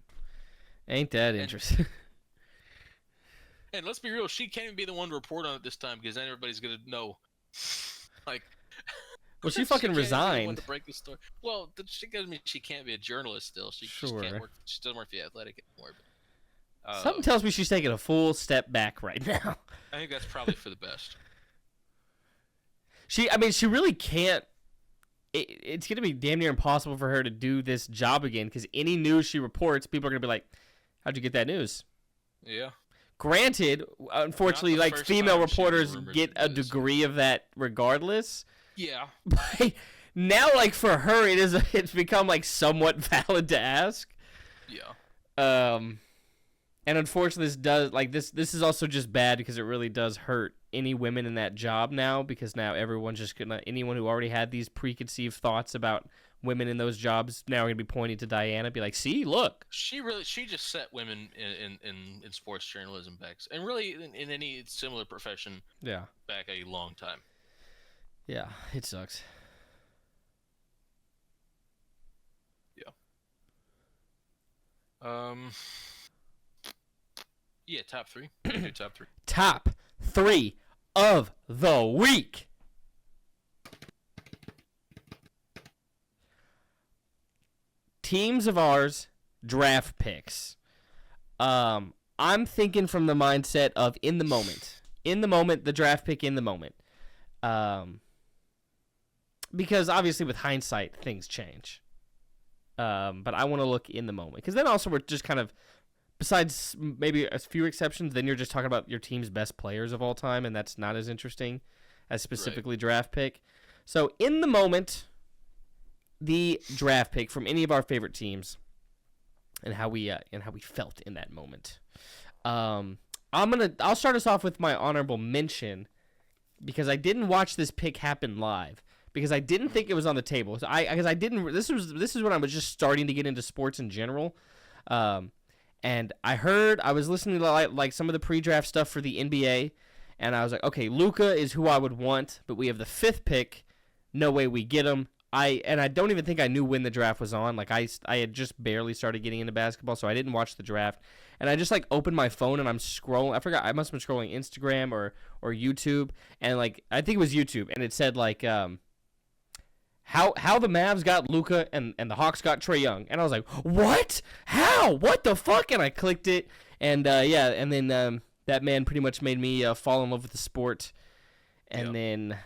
Ain't that interesting? And let's be real, she can't even be the one to report on it this time because then everybody's gonna know. Like, well, she fucking resigned. To break the story. Well, she can't be a journalist still. She just can't work. She doesn't work for the Athletic anymore. But, something tells me she's taking a full step back right now. I think that's probably for the best. She really can't. It's gonna be damn near impossible for her to do this job again because any news she reports, people are gonna be like, "How'd you get that news?" Yeah. Granted, unfortunately, like female reporters get a degree of that regardless. Yeah. But now, like for her, it's become like somewhat valid to ask. Yeah. And unfortunately, this is also just bad because it really does hurt any women in that job now because now everyone's just anyone who already had these preconceived thoughts about women in those jobs now are gonna be pointing to Diana, be like, "See, look." She just set women in sports journalism back, and really in any similar profession. Yeah. Back a long time. Yeah, it sucks. Yeah. Yeah, top three. Do top three. Top 3 of the week. Teams of ours, draft picks. I'm thinking from the mindset of in the moment. In the moment, the draft pick in the moment. Because obviously with hindsight, things change. But I want to look in the moment. Because then also we're just kind of, besides maybe a few exceptions, then you're just talking about your team's best players of all time, and that's not as interesting as specifically draft pick. So in the moment, the draft pick from any of our favorite teams, and how we felt in that moment. I'll start us off with my honorable mention because I didn't watch this pick happen live because I didn't think it was on the table. So this is when I was just starting to get into sports in general. And I was listening to like some of the pre-draft stuff for the NBA, and I was like, okay, Luka is who I would want, but we have the 5th pick. No way we get him. I don't even think I knew when the draft was on. Like I had just barely started getting into basketball, so I didn't watch the draft. And I just like opened my phone and I'm scrolling. I forgot, I must have been scrolling Instagram or YouTube, and like I think it was YouTube, and it said like how the Mavs got Luka and the Hawks got Trae Young, and I was like, what? How? What the fuck? And I clicked it, and and then that man pretty much made me fall in love with the sport, and then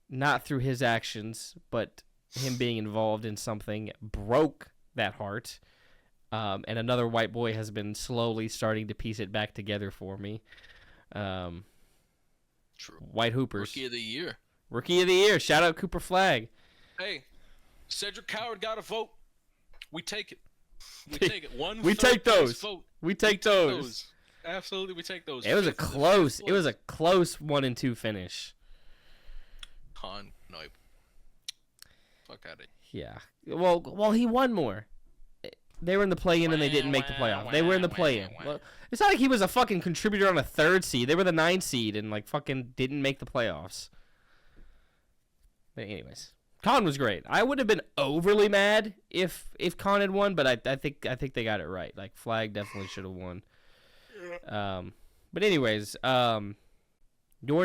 not through his actions, but him being involved in something broke that heart. And another white boy has been slowly starting to piece it back together for me. True. White Hoopers. Rookie of the year. Rookie of the year. Shout out Cooper Flagg. Hey, Cedric Coward got a vote. We take it. We take it. We take those. Vote. We take those. Absolutely, we take those. It was a close 1-2 finish. Con Nope. Fuck out of it. Yeah. Well, he won more. They were in the play-in and they didn't make the playoff. They were in the play-in. Well, it's not like he was a fucking contributor on a 3rd seed. They were the 9 seed and like fucking didn't make the playoffs. But anyways, Khan was great. I would have been overly mad if Khan had won, but I think they got it right. Like Flag definitely should have won. But anyways, your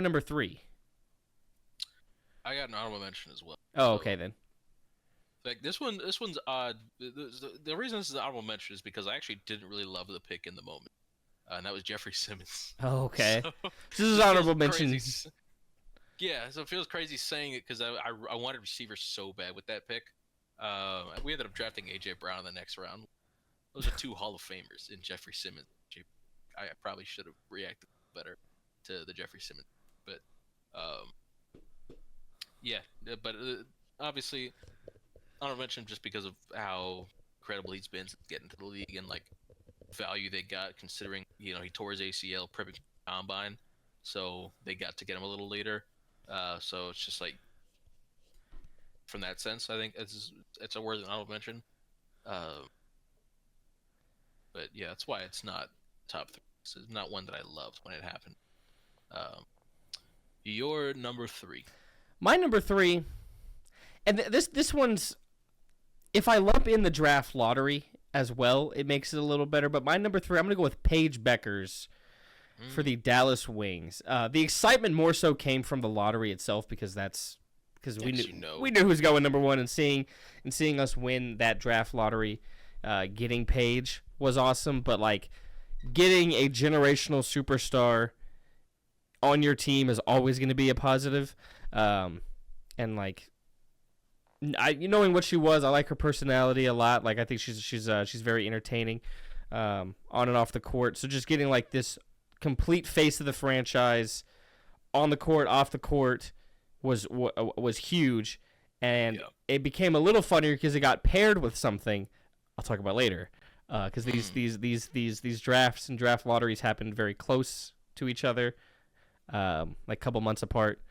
number 3. I got an honorable mention as well. Oh, okay then. Like this one's odd. The reason this is an honorable mention is because I actually didn't really love the pick in the moment, and that was Jeffrey Simmons. Oh, okay. So, this is honorable mention. Yeah, so it feels crazy saying it because I wanted receivers so bad with that pick. We ended up drafting AJ Brown in the next round. Those are 2 Hall of Famers in Jeffrey Simmons. I probably should have reacted better to the Jeffrey Simmons, but yeah, but obviously. I don't mention him just because of how incredible he's been since getting to the league and like value they got considering he tore his ACL prepping combine, so they got to get him a little later. So it's just like from that sense, I think it's a worthy honorable mention. But yeah, that's why it's not top 3. It's not one that I loved when it happened. Your number 3. My number 3, and this one's. If I lump in the draft lottery as well, it makes it a little better. But my number 3, I'm going to go with Paige Beckers for the Dallas Wings. The excitement more so came from the lottery itself because we knew who was going number 1, and seeing us win that draft lottery, getting Paige was awesome. But like getting a generational superstar on your team is always going to be a positive. And like. Knowing what she was, I like her personality a lot. Like I think she's very entertaining, on and off the court. So just getting like this complete face of the franchise, on the court, off the court, was huge, and it became a little funnier because it got paired with something I'll talk about later. Because these drafts and draft lotteries happened very close to each other, like a couple months apart.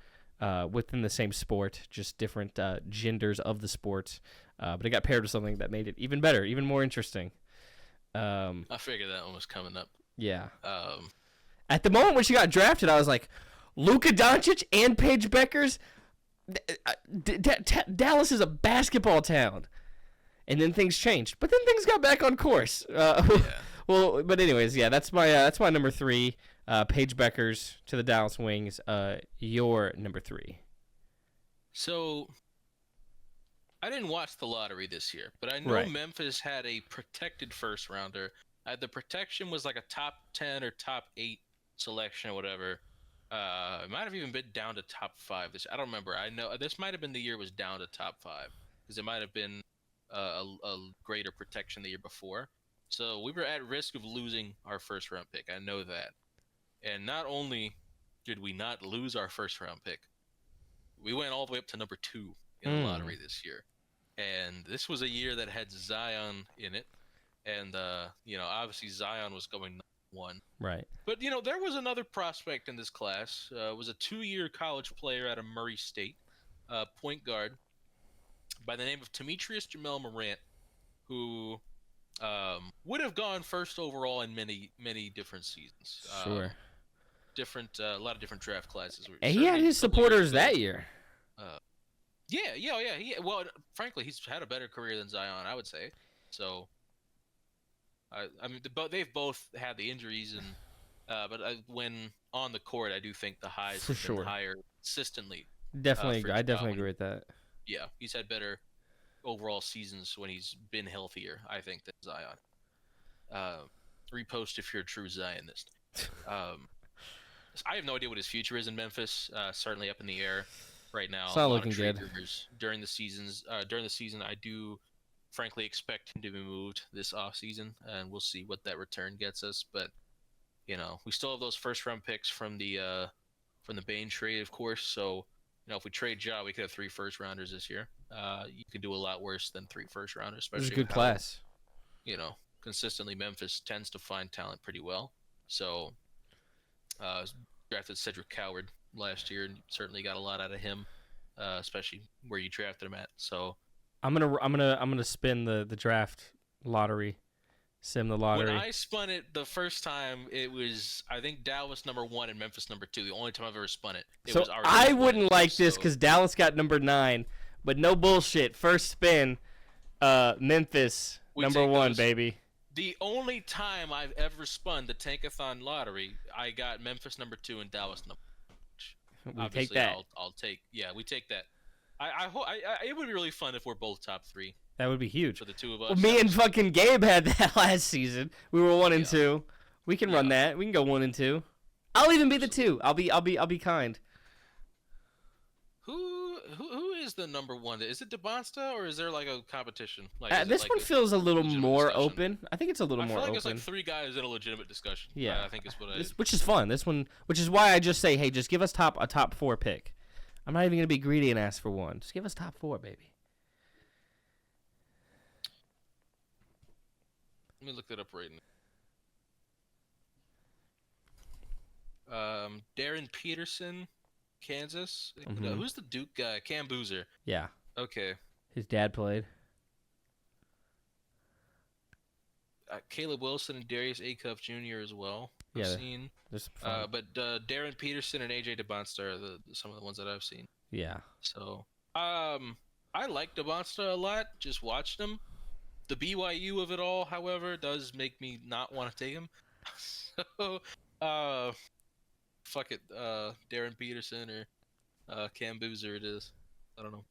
Within the same sport, just different genders of the sport. But it got paired with something that made it even better, even more interesting. I figured that one was coming up. Yeah. At the moment when she got drafted, I was like, Luka Doncic and Paige Beckers? Dallas is a basketball town. And then things changed. But then things got back on course. Yeah. Well, but anyways, yeah, that's my number 3. Paige Beckers to the Dallas Wings. Your number 3. So, I didn't watch the lottery this year, but I know Memphis had a protected first rounder. The protection was like a top 10 or top 8 selection or whatever. It might have even been down to top 5. I don't remember. I know this might have been the year it was down to top 5 because it might have been a greater protection the year before. So we were at risk of losing our first round pick. I know that. And not only did we not lose our first round pick, we went all the way up to number 2 in the lottery this year. And this was a year that had Zion in it. And, obviously Zion was going number 1. Right. But, there was another prospect in this class. It was a 2-year college player out of Murray State, point guard, by the name of Demetrius Jamel Morant, who would have gone first overall in many, many different seasons. Sure. A lot of different draft classes. And he had his supporters that year. Yeah. Well, frankly, he's had a better career than Zion, I would say. So, they've both had the injuries, and but when on the court, I do think the highs have been higher consistently. Definitely, I definitely agree with that. Yeah, he's had better overall seasons when he's been healthier, I think, than Zion. Repost if you're a true Zionist. I have no idea what his future is in Memphis. Certainly up in the air right now. It's not looking good. During the season, I do frankly expect him to be moved this offseason, and we'll see what that return gets us. But we still have those first round picks from the Bane trade, of course. So if we trade Ja, we could have 3 first rounders this year. You could do a lot worse than 3 first rounders. Especially this is a good class. Consistently Memphis tends to find talent pretty well. So, drafted Cedric Coward last year and certainly got a lot out of him, especially where you drafted him at. So, I'm gonna spin the draft lottery, sim the lottery. When I spun it the first time, it was I think Dallas number 1 and Memphis number 2. The only time I've ever spun it. So I wouldn't like this because Dallas got number 9. but no bullshit. First spin, Memphis, number 1, those. Baby. The only time I've ever spun the Tankathon lottery, I got Memphis number 2 and Dallas number 1. We Obviously, take that. I'll take. Yeah, we take that. It would be really fun if we're both top 3. That would be huge for the two of us. Well, me and fucking Gabe had that last season. We were 1 and 2. We can run that. We can go 1 and 2. I'll even be the 2. I'll be kind. Who is the number 1? Is it Debonsta or is there like a competition? Like this one feels a little more discussion? Open. I think it's a little more open. I feel like it's like 3 guys in a legitimate discussion. Yeah, I think is what which is fun. This one, which is why I just say, hey, just give us a top 4 pick. I'm not even gonna be greedy and ask for 1. Just give us top 4, baby. Let me look that up right now. Darren Peterson, Kansas. Mm-hmm. Who's the Duke guy? Cam Boozer. Yeah. Okay. His dad played. Caleb Wilson and Darius Acuff Jr. as well. I've seen. But Darren Peterson and AJ Debonsta are some of the ones that I've seen. Yeah. So, I like Debonsta a lot. Just watched him. The BYU of it all, however, does make me not want to take him. So, fuck it. Darren Peterson or Cam Boozer it is. I don't know.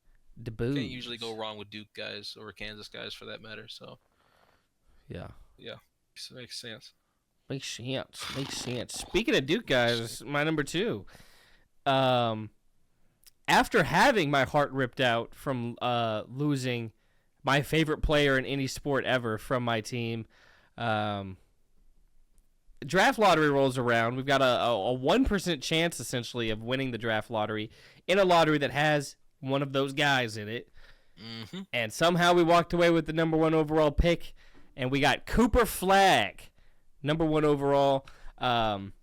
Can't usually go wrong with Duke guys or Kansas guys for that matter. So, yeah, makes sense. Makes sense. Speaking of Duke guys, my number 2. After having my heart ripped out from losing my favorite player in any sport ever from my team, draft lottery rolls around. We've got a 1% chance essentially of winning the draft lottery in a lottery that has one of those guys in it. Mm-hmm. And somehow we walked away with the number 1 overall pick, and we got Cooper Flagg, number 1 overall. The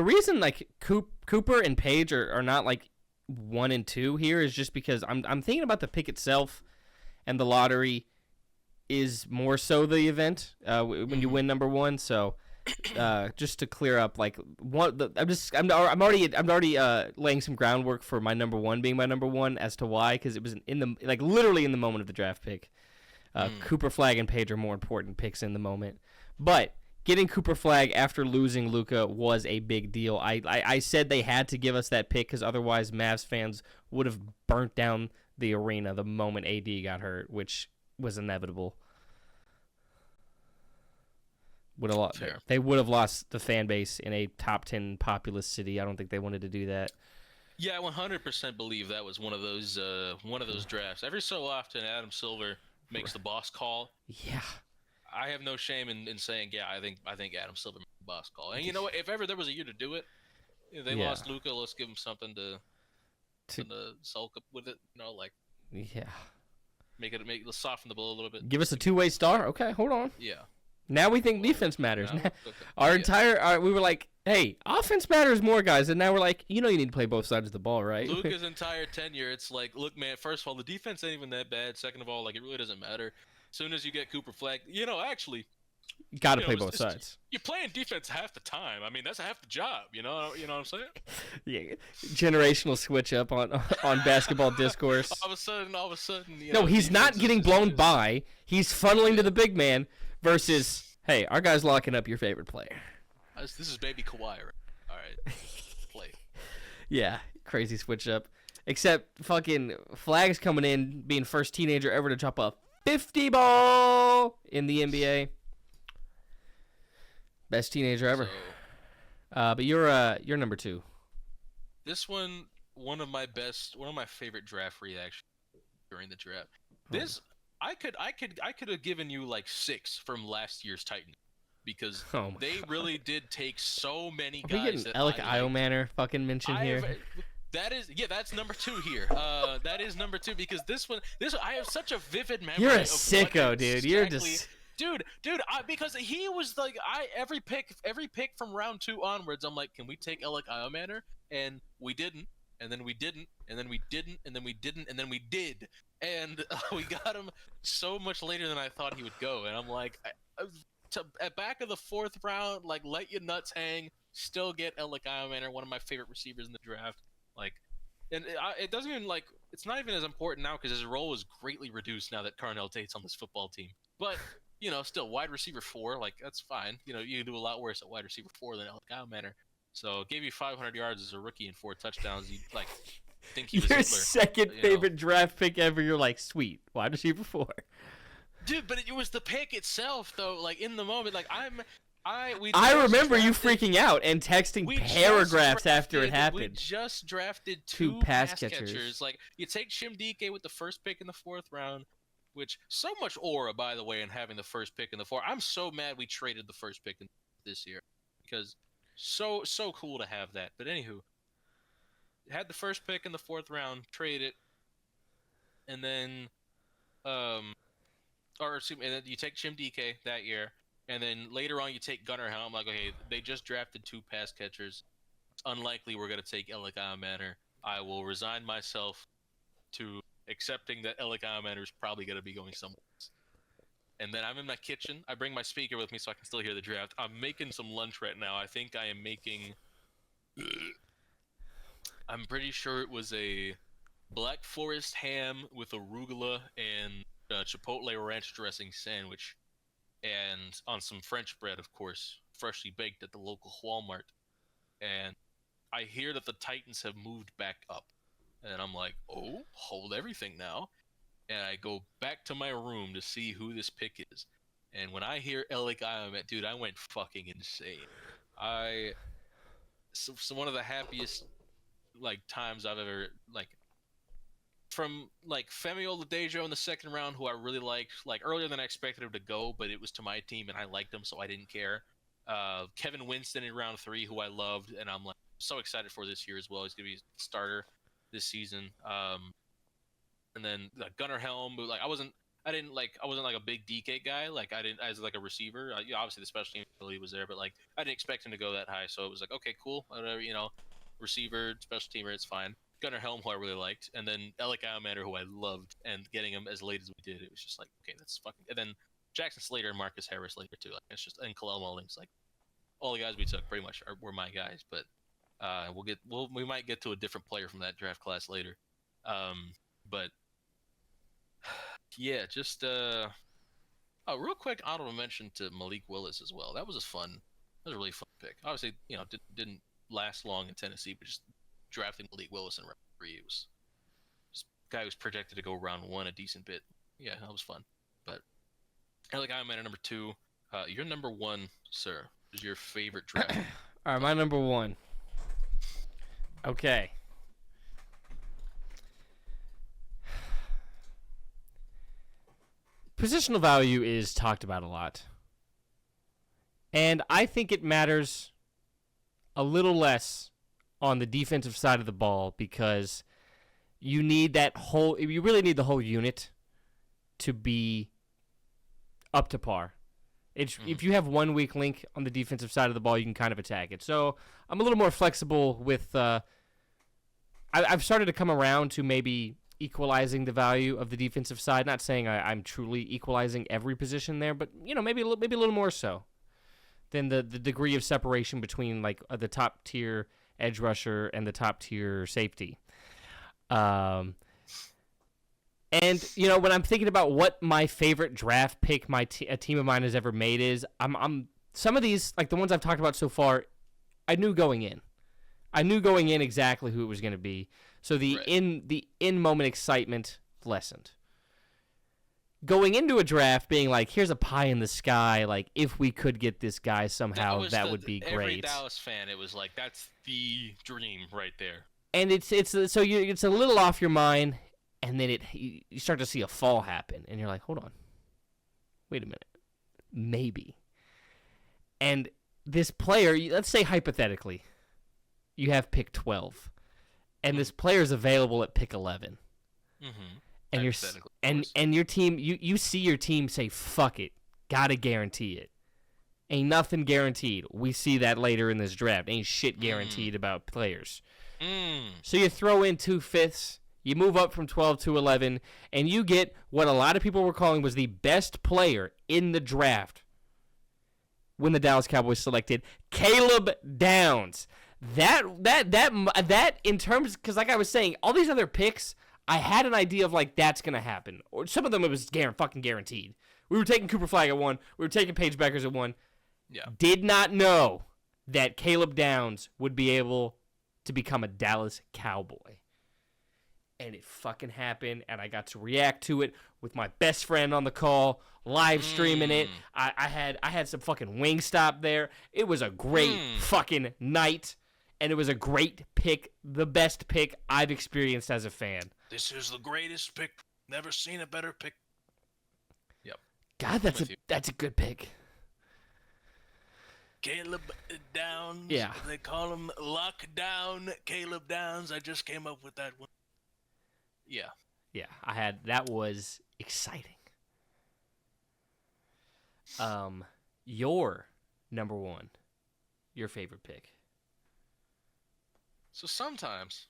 reason like Cooper and Page are not like 1 and 2 here is just because I'm thinking about the pick itself, and the lottery is more so the event when you win number 1. So just to clear up, like I'm already laying some groundwork for my number 1 being my number 1 as to why, because it was literally in the moment of the draft pick. Cooper Flagg and Page are more important picks in the moment, but getting Cooper Flagg after losing Luka was a big deal. I said they had to give us that pick because otherwise Mavs fans would have burnt down the arena the moment AD got hurt, which was inevitable. They would have lost the fan base in a top 10 populous city. I don't think they wanted to do that. Yeah, I 100% believe that was one of those drafts. Every so often, Adam Silver makes the boss call. Yeah. I have no shame in saying, yeah, I think Adam Silver made the boss call. And you know what? If ever there was a year to do it, they lost Luka. Let's give him something to sulk up with it. Yeah. Let's soften the blow a little bit. Give us a 2-way star. Okay, hold on. Yeah. Now we think defense matters. We were like, hey, offense matters more, guys. And now we're like, you need to play both sides of the ball, right? Luka's entire tenure, it's like, look, man, first of all, the defense ain't even that bad. Second of all, it really doesn't matter. As soon as you get Cooper Flagg, actually, got to play both sides. You're playing defense half the time. I mean, that's half the job. You know what I'm saying? Yeah, generational switch up on basketball discourse. All of a sudden. No, he's not getting blown by. He's funneling to the big man versus, hey, our guy's locking up your favorite player. This is baby Kawhi, right? All right, play. Yeah, crazy switch up. Except fucking Flagg's coming in, being first teenager ever to drop a 50 ball in the NBA. Best teenager ever. But you're number 2. This one of my favorite draft reactions during the draft. I could have given you like 6 from last year's Titans because they really did take so many guys. Are we getting Alec Iomanner fucking mention here? That's number 2 here. That is number 2 because this one I have such a vivid memory. You're a sicko, dude. You're just dude. Because he was like every pick from round 2 onwards. I'm like, can we take Alec Iomanner? And we didn't. And then we didn't. And then we didn't. And then we didn't. And then we did. And we got him so much later than I thought he would go. And I'm like, at back of the 4th round, like let your nuts hang. Still get Alec Iomanner, one of my favorite receivers in the draft. Like, and it doesn't even like it's not even as important now because his role is greatly reduced now that Carnell Tate's on this football team. But still wide receiver 4, like that's fine. You can do a lot worse at wide receiver 4 than Alec Manor. So gave you 500 yards as a rookie and 4 touchdowns. You like think he was your Hitler, second favorite draft pick ever. You're like, sweet, wide receiver 4. Dude, but it was the pick itself though. Like in the moment, like I remember you freaking out and texting paragraphs after it happened. We just drafted two pass catchers. Like you take Shimdike with the first pick in the 4th round, which so much aura, by the way, in having the first pick in the 4th. I'm so mad we traded the first pick in this year because so cool to have that. But anywho, had the first pick in the 4th round, trade it, and then and then you take Shimdike that year. And then later on, you take Gunnar Helm. Like, okay, they just drafted 2 pass catchers. It's unlikely we're going to take Alec Manor. I will resign myself to accepting that Alec Manor is probably going to be going somewhere else. And then I'm in my kitchen. I bring my speaker with me so I can still hear the draft. I'm making some lunch right now. I think I am making... I'm pretty sure it was a Black Forest ham with arugula and Chipotle ranch dressing sandwich. And on some French bread, of course, freshly baked at the local Walmart. And I hear that the Titans have moved back up. And I'm like, oh, hold everything now. And I go back to my room to see who this pick is. And when I hear Alec Iomet, dude, I went fucking insane. So one of the happiest, times I've ever, from Femi Oladejo in the 2nd round, who I really liked, earlier than I expected him to go, but it was to my team and I liked him, so I didn't care. Kevin Winston in round 3, who I loved, and I'm so excited for this year as well. He's gonna be a starter this season. And then Gunnar Helm, who I wasn't a big DK guy. I didn't as a receiver. Obviously the special team ability was there, but I didn't expect him to go that high. So it was okay, cool, whatever. Receiver, special teamer, it's fine. Gunnar Helm, who I really liked, and then Alec Manor, who I loved, and getting him as late as we did, it was just okay, that's fucking. And then Jackson Slater and Marcus Harris later too. It's just, and Kalel Mullings, all the guys we took pretty much were my guys. But we might get to a different player from that draft class later. But yeah, just real quick honorable mention to Malik Willis as well. That was a really fun pick. Obviously, didn't last long in Tennessee, but just drafting Malik Willis in round 3, it was just guy was projected to go round 1 a decent bit. Yeah, that was fun. But Alec Manor number 2. Your number 1, sir, is your favorite draft. All right, my number 1. Okay. Positional value is talked about a lot. And I think it matters a little less on the defensive side of the ball because you really need the whole unit to be up to par. If you have one weak link on the defensive side of the ball, you can kind of attack it. So I'm a little more flexible with I've started to come around to maybe equalizing the value of the defensive side. Not saying I'm truly equalizing every position there, but maybe a little more so than the degree of separation between the top tier edge rusher and the top tier safety. And when I'm thinking about what my favorite draft pick a team of mine has ever made is, I'm some of these, the ones I've talked about so far, I knew going in exactly who it was going to be. So the in-moment excitement lessened. Going into a draft being here's a pie in the sky, if we could get this guy somehow, that would be great. Every Dallas fan, it was that's the dream right there. And it's a little off your mind, and then you start to see a fall happen, and you're like, hold on, wait a minute, maybe. And this player, let's say hypothetically, you have pick 12, and this player is available at pick 11. Mm-hmm. And your team, you see your team say, fuck it, gotta guarantee it. Ain't nothing guaranteed. We see that later in this draft. Ain't shit guaranteed about players. So you throw in 2/5, you move up from 12 to 11, and you get what a lot of people were calling was the best player in the draft when the Dallas Cowboys selected Caleb Downs. That in terms, because like I was saying, all these other picks, I had an idea of like that's gonna happen, or some of them it was fucking guaranteed. We were taking Cooper Flag at 1. We were taking Paige Beckers at 1. Yeah. Did not know that Caleb Downs would be able to become a Dallas Cowboy. And it fucking happened, and I got to react to it with my best friend on the call, live streaming it. I had some fucking Wingstop there. It was a great fucking night, and it was a great pick, the best pick I've experienced as a fan. This is the greatest pick. Never seen a better pick. Yep. God, that's a good pick. Caleb Downs. Yeah. They call him Lockdown Caleb Downs. I just came up with that one. Yeah. Yeah, that was exciting. Your number 1, your favorite pick. So sometimes,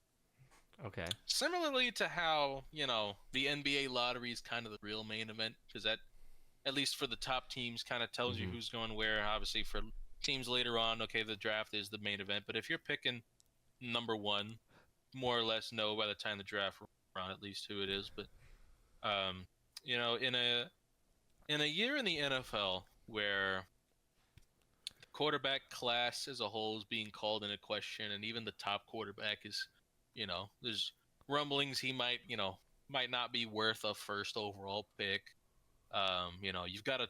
okay, similarly to how, the NBA lottery is kind of the real main event, because that, at least for the top teams, kind of tells you who's going where. Obviously, for teams later on, okay, the draft is the main event. But if you're picking number 1, more or less know by the time the draft around at least who it is. But in a year in the NFL where the quarterback class as a whole is being called into question, and even the top quarterback is, there's rumblings he might not be worth a first overall pick. You've got a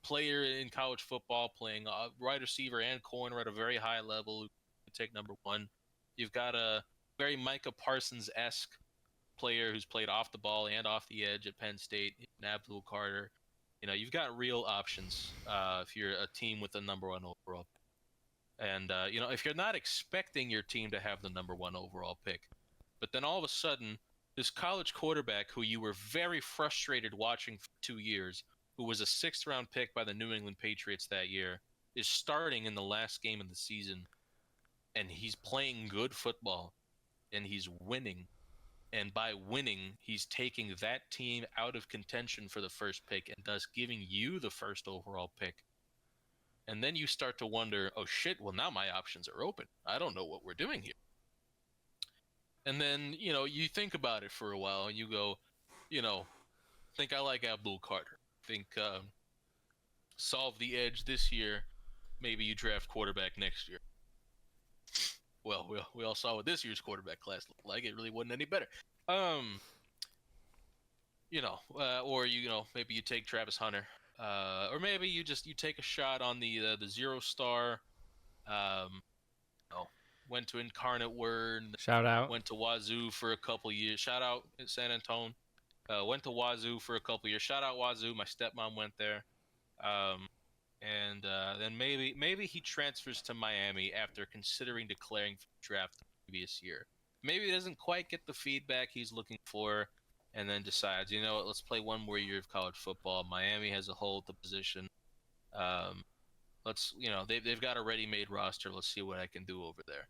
player in college football playing wide receiver and corner at a very high level who can take number 1. You've got a very Micah Parsons-esque player who's played off the ball and off the edge at Penn State, Abdul Carter. You've got real options if you're a team with the number 1 overall pick. And, if you're not expecting your team to have the number 1 overall pick, but then all of a sudden, this college quarterback who you were very frustrated watching for 2 years, who was a 6th-round pick by the New England Patriots that year, is starting in the last game of the season, and he's playing good football. And he's winning, and by winning, he's taking that team out of contention for the first pick and thus giving you the first overall pick. And then you start to wonder, oh shit, well now my options are open. I don't know what we're doing here. And then, you think about it for a while and you go, think I like Abdul Carter. Think solve the edge this year, maybe you draft quarterback next year. Well, we all saw what this year's quarterback class looked like. It really wasn't any better. Or maybe you take Travis Hunter, or maybe you take a shot on the 0-star. Went to Incarnate Word. Shout out. Went to Wazoo for a couple years. Shout out San Antonio. Went to Wazoo for a couple years. Shout out Wazoo. My stepmom went there. And then maybe he transfers to Miami after considering declaring for the draft the previous year. Maybe he doesn't quite get the feedback he's looking for, and then decides, let's play one more year of college football. Miami has a hold the position. They've got a ready-made roster. Let's see what I can do over there.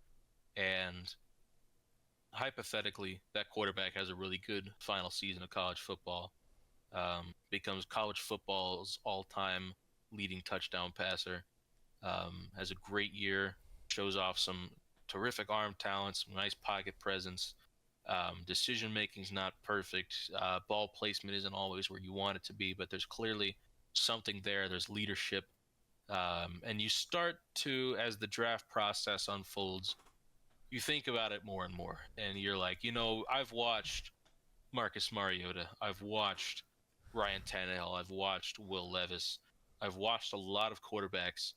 And hypothetically, that quarterback has a really good final season of college football. Becomes college football's all-time leading touchdown passer, has a great year, shows off some terrific arm talent, some nice pocket presence. Decision making's not perfect. Ball placement isn't always where you want it to be, but there's clearly something there. There's leadership. And you start to, as the draft process unfolds, you think about it more and more. And you're like, I've watched Marcus Mariota. I've watched Ryan Tannehill. I've watched Will Levis. I've watched a lot of quarterbacks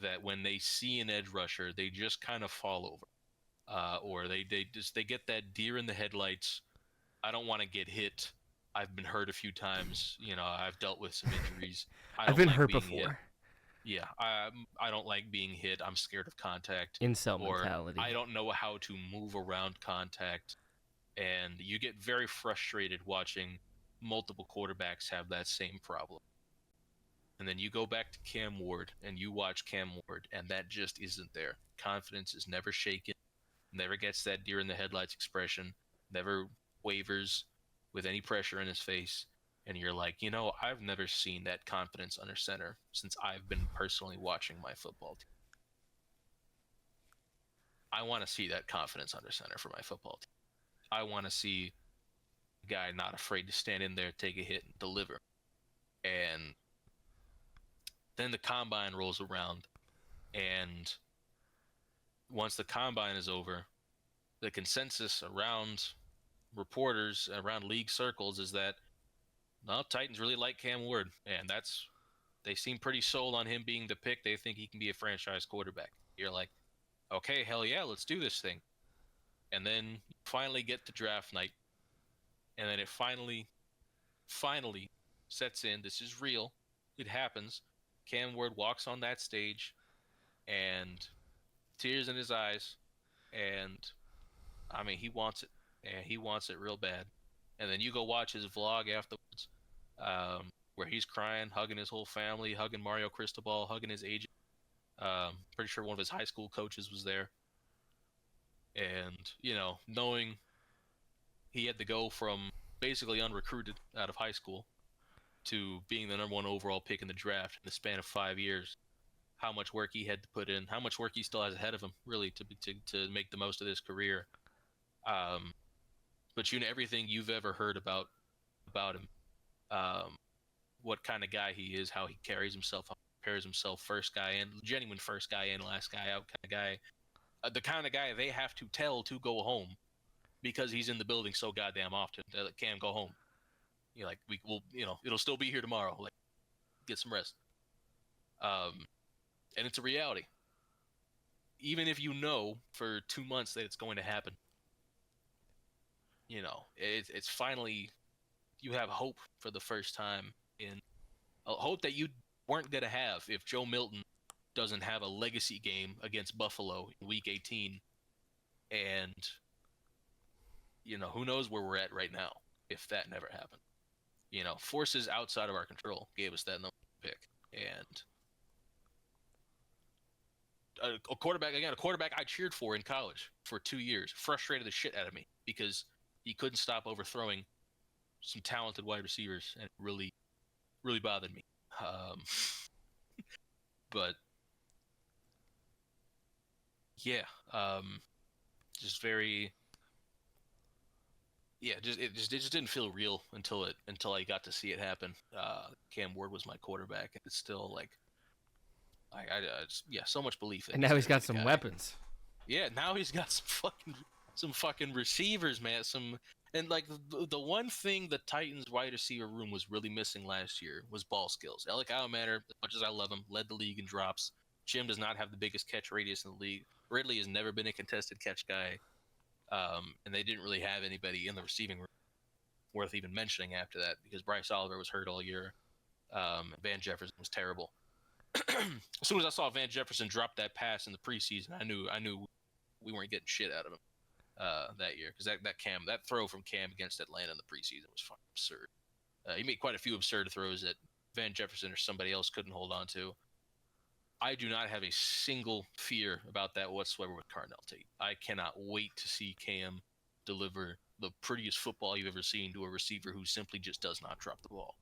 that when they see an edge rusher, they just kind of fall over, or they get that deer in the headlights. I don't want to get hit. I've been hurt a few times. I've dealt with some injuries. I've been hurt before. Hit. Yeah, I don't like being hit. I'm scared of contact. Incel mentality. I don't know how to move around contact, and you get very frustrated watching multiple quarterbacks have that same problem. And then you go back to Cam Ward and you watch Cam Ward, and that just isn't there. Confidence is never shaken, never gets that deer in the headlights expression, never wavers with any pressure in his face. And you're like, I've never seen that confidence under center since I've been personally watching my football team. I want to see that confidence under center for my football I want to see a guy not afraid to stand in there, take a hit, and deliver. And then the combine rolls around, and once the combine is over, the consensus around reporters, around league circles, is that no, Titans really like Cam Ward, and they seem pretty sold on him being the pick. They think he can be a franchise quarterback. You're like, okay, hell yeah, let's do this thing. And then finally get to draft night, and then it finally sets in. This is real. It happens. Cam Ward walks on that stage, and tears in his eyes, and I mean, he wants it, and he wants it real bad. And then you go watch his vlog afterwards, where he's crying, hugging his whole family, hugging Mario Cristobal, hugging his agent. Pretty sure one of his high school coaches was there. And, knowing he had to go from basically unrecruited out of high school to being the number one overall pick in the draft in the span of 5 years, how much work he had to put in, how much work he still has ahead of him, really, to make the most of his career. But everything you've ever heard about him, what kind of guy he is, how he carries himself, how he prepares himself, first guy in, genuine first guy in, last guy out kind of guy, the kind of guy they have to tell to go home because he's in the building so goddamn often. They're like, Cam, go home. You're like, we will, it'll still be here tomorrow. Like, get some rest. And it's a reality. Even if you know for 2 months that it's going to happen, it's finally, you have hope for the first time, in a hope that you weren't going to have if Joe Milton doesn't have a legacy game against Buffalo in week 18. And, who knows where we're at right now if that never happened. Forces outside of our control gave us that number one pick. And a quarterback I cheered for in college for 2 years frustrated the shit out of me because he couldn't stop overthrowing some talented wide receivers, and it really, really bothered me. But yeah, just very, yeah, it just didn't feel real until I got to see it happen. Cam Ward was my quarterback, and it's still like, so much belief. And now he's got some weapons. Yeah, now he's got some fucking receivers, man. And like the one thing the Titans wide receiver room was really missing last year was ball skills. Alec Alamander, as much as I love him, led the league in drops. Jim does not have the biggest catch radius in the league. Ridley has never been a contested catch guy. And they didn't really have anybody in the receiving room worth even mentioning after that because Bryce Oliver was hurt all year. Van Jefferson was terrible. As soon as I saw Van Jefferson drop that pass in the preseason, I knew we weren't getting shit out of him that year because that throw from Cam against Atlanta in the preseason was fucking absurd. He made quite a few absurd throws that Van Jefferson or somebody else couldn't hold on to. I do not have a single fear about that whatsoever with Carnell Tate. I cannot wait to see Cam deliver the prettiest football you've ever seen to a receiver who simply just does not drop the ball.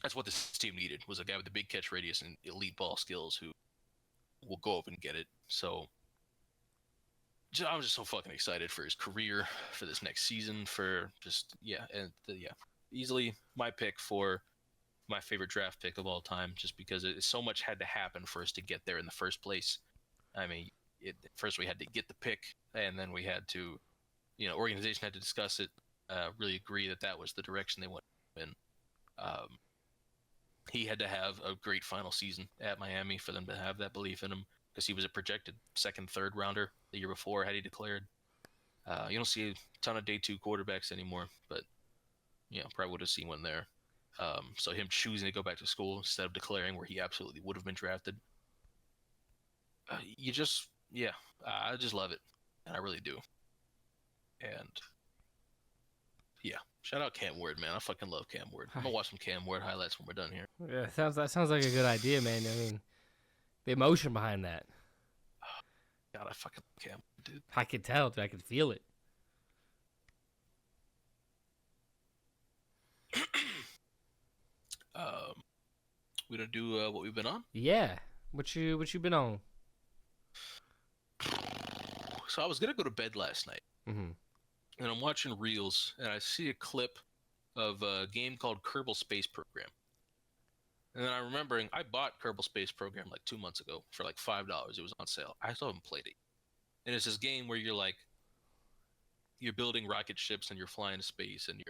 That's what this team needed, was a guy with a big catch radius and elite ball skills who will go up and get it. So I'm just so fucking excited for his career, for this next season, for just, easily my pick for my favorite draft pick of all time, just because so much had to happen for us to get there in the first place. I mean, first we had to get the pick, and then we had to, organization had to discuss it, really agree that was the direction they wanted in. He had to have a great final season at Miami for them to have that belief in him, because he was a projected second, third rounder the year before had he declared. You don't see a ton of day two quarterbacks anymore, but probably would have seen one there. So him choosing to go back to school instead of declaring where he absolutely would have been drafted. I just love it. And I really do. And yeah, shout out Cam Ward, man. I fucking love Cam Ward. I'm gonna watch some Cam Ward highlights when we're done here. Yeah, that sounds like a good idea, man. I mean, the emotion behind that. God, I fucking love Cam, dude. I could tell, dude. I could feel it. We gonna do what we've been on? Yeah. What you been on? So I was gonna go to bed last night. Mm-hmm. and I'm watching reels, and I see a clip of a game called Kerbal Space Program. And then I'm remembering I bought Kerbal Space Program like 2 months ago for like $5. It was on sale. I still haven't played it. And it's this game where you're building rocket ships and you're flying to space, and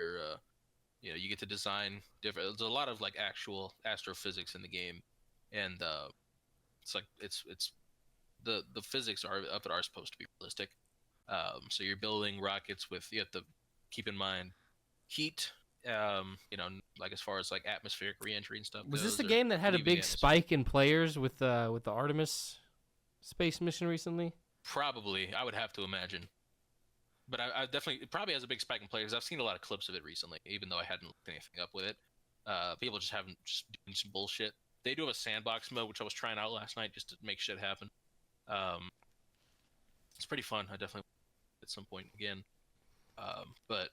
you get to design different. There's a lot of like actual astrophysics in the game, and it's the physics of it are supposed to be realistic. So you're building rockets with, you have to keep in mind heat. Like as far as like atmospheric reentry and stuff Was goes, this the or game that had a leaving big the atmosphere. spike in players with the Artemis space mission recently? Probably, I would have to imagine. But I definitely, it probably has a big spike in players. I've seen a lot of clips of it recently, even though I hadn't looked anything up with it. People just doing some bullshit. They do have a sandbox mode, which I was trying out last night just to make shit happen. It's pretty fun. I definitely at some point again. But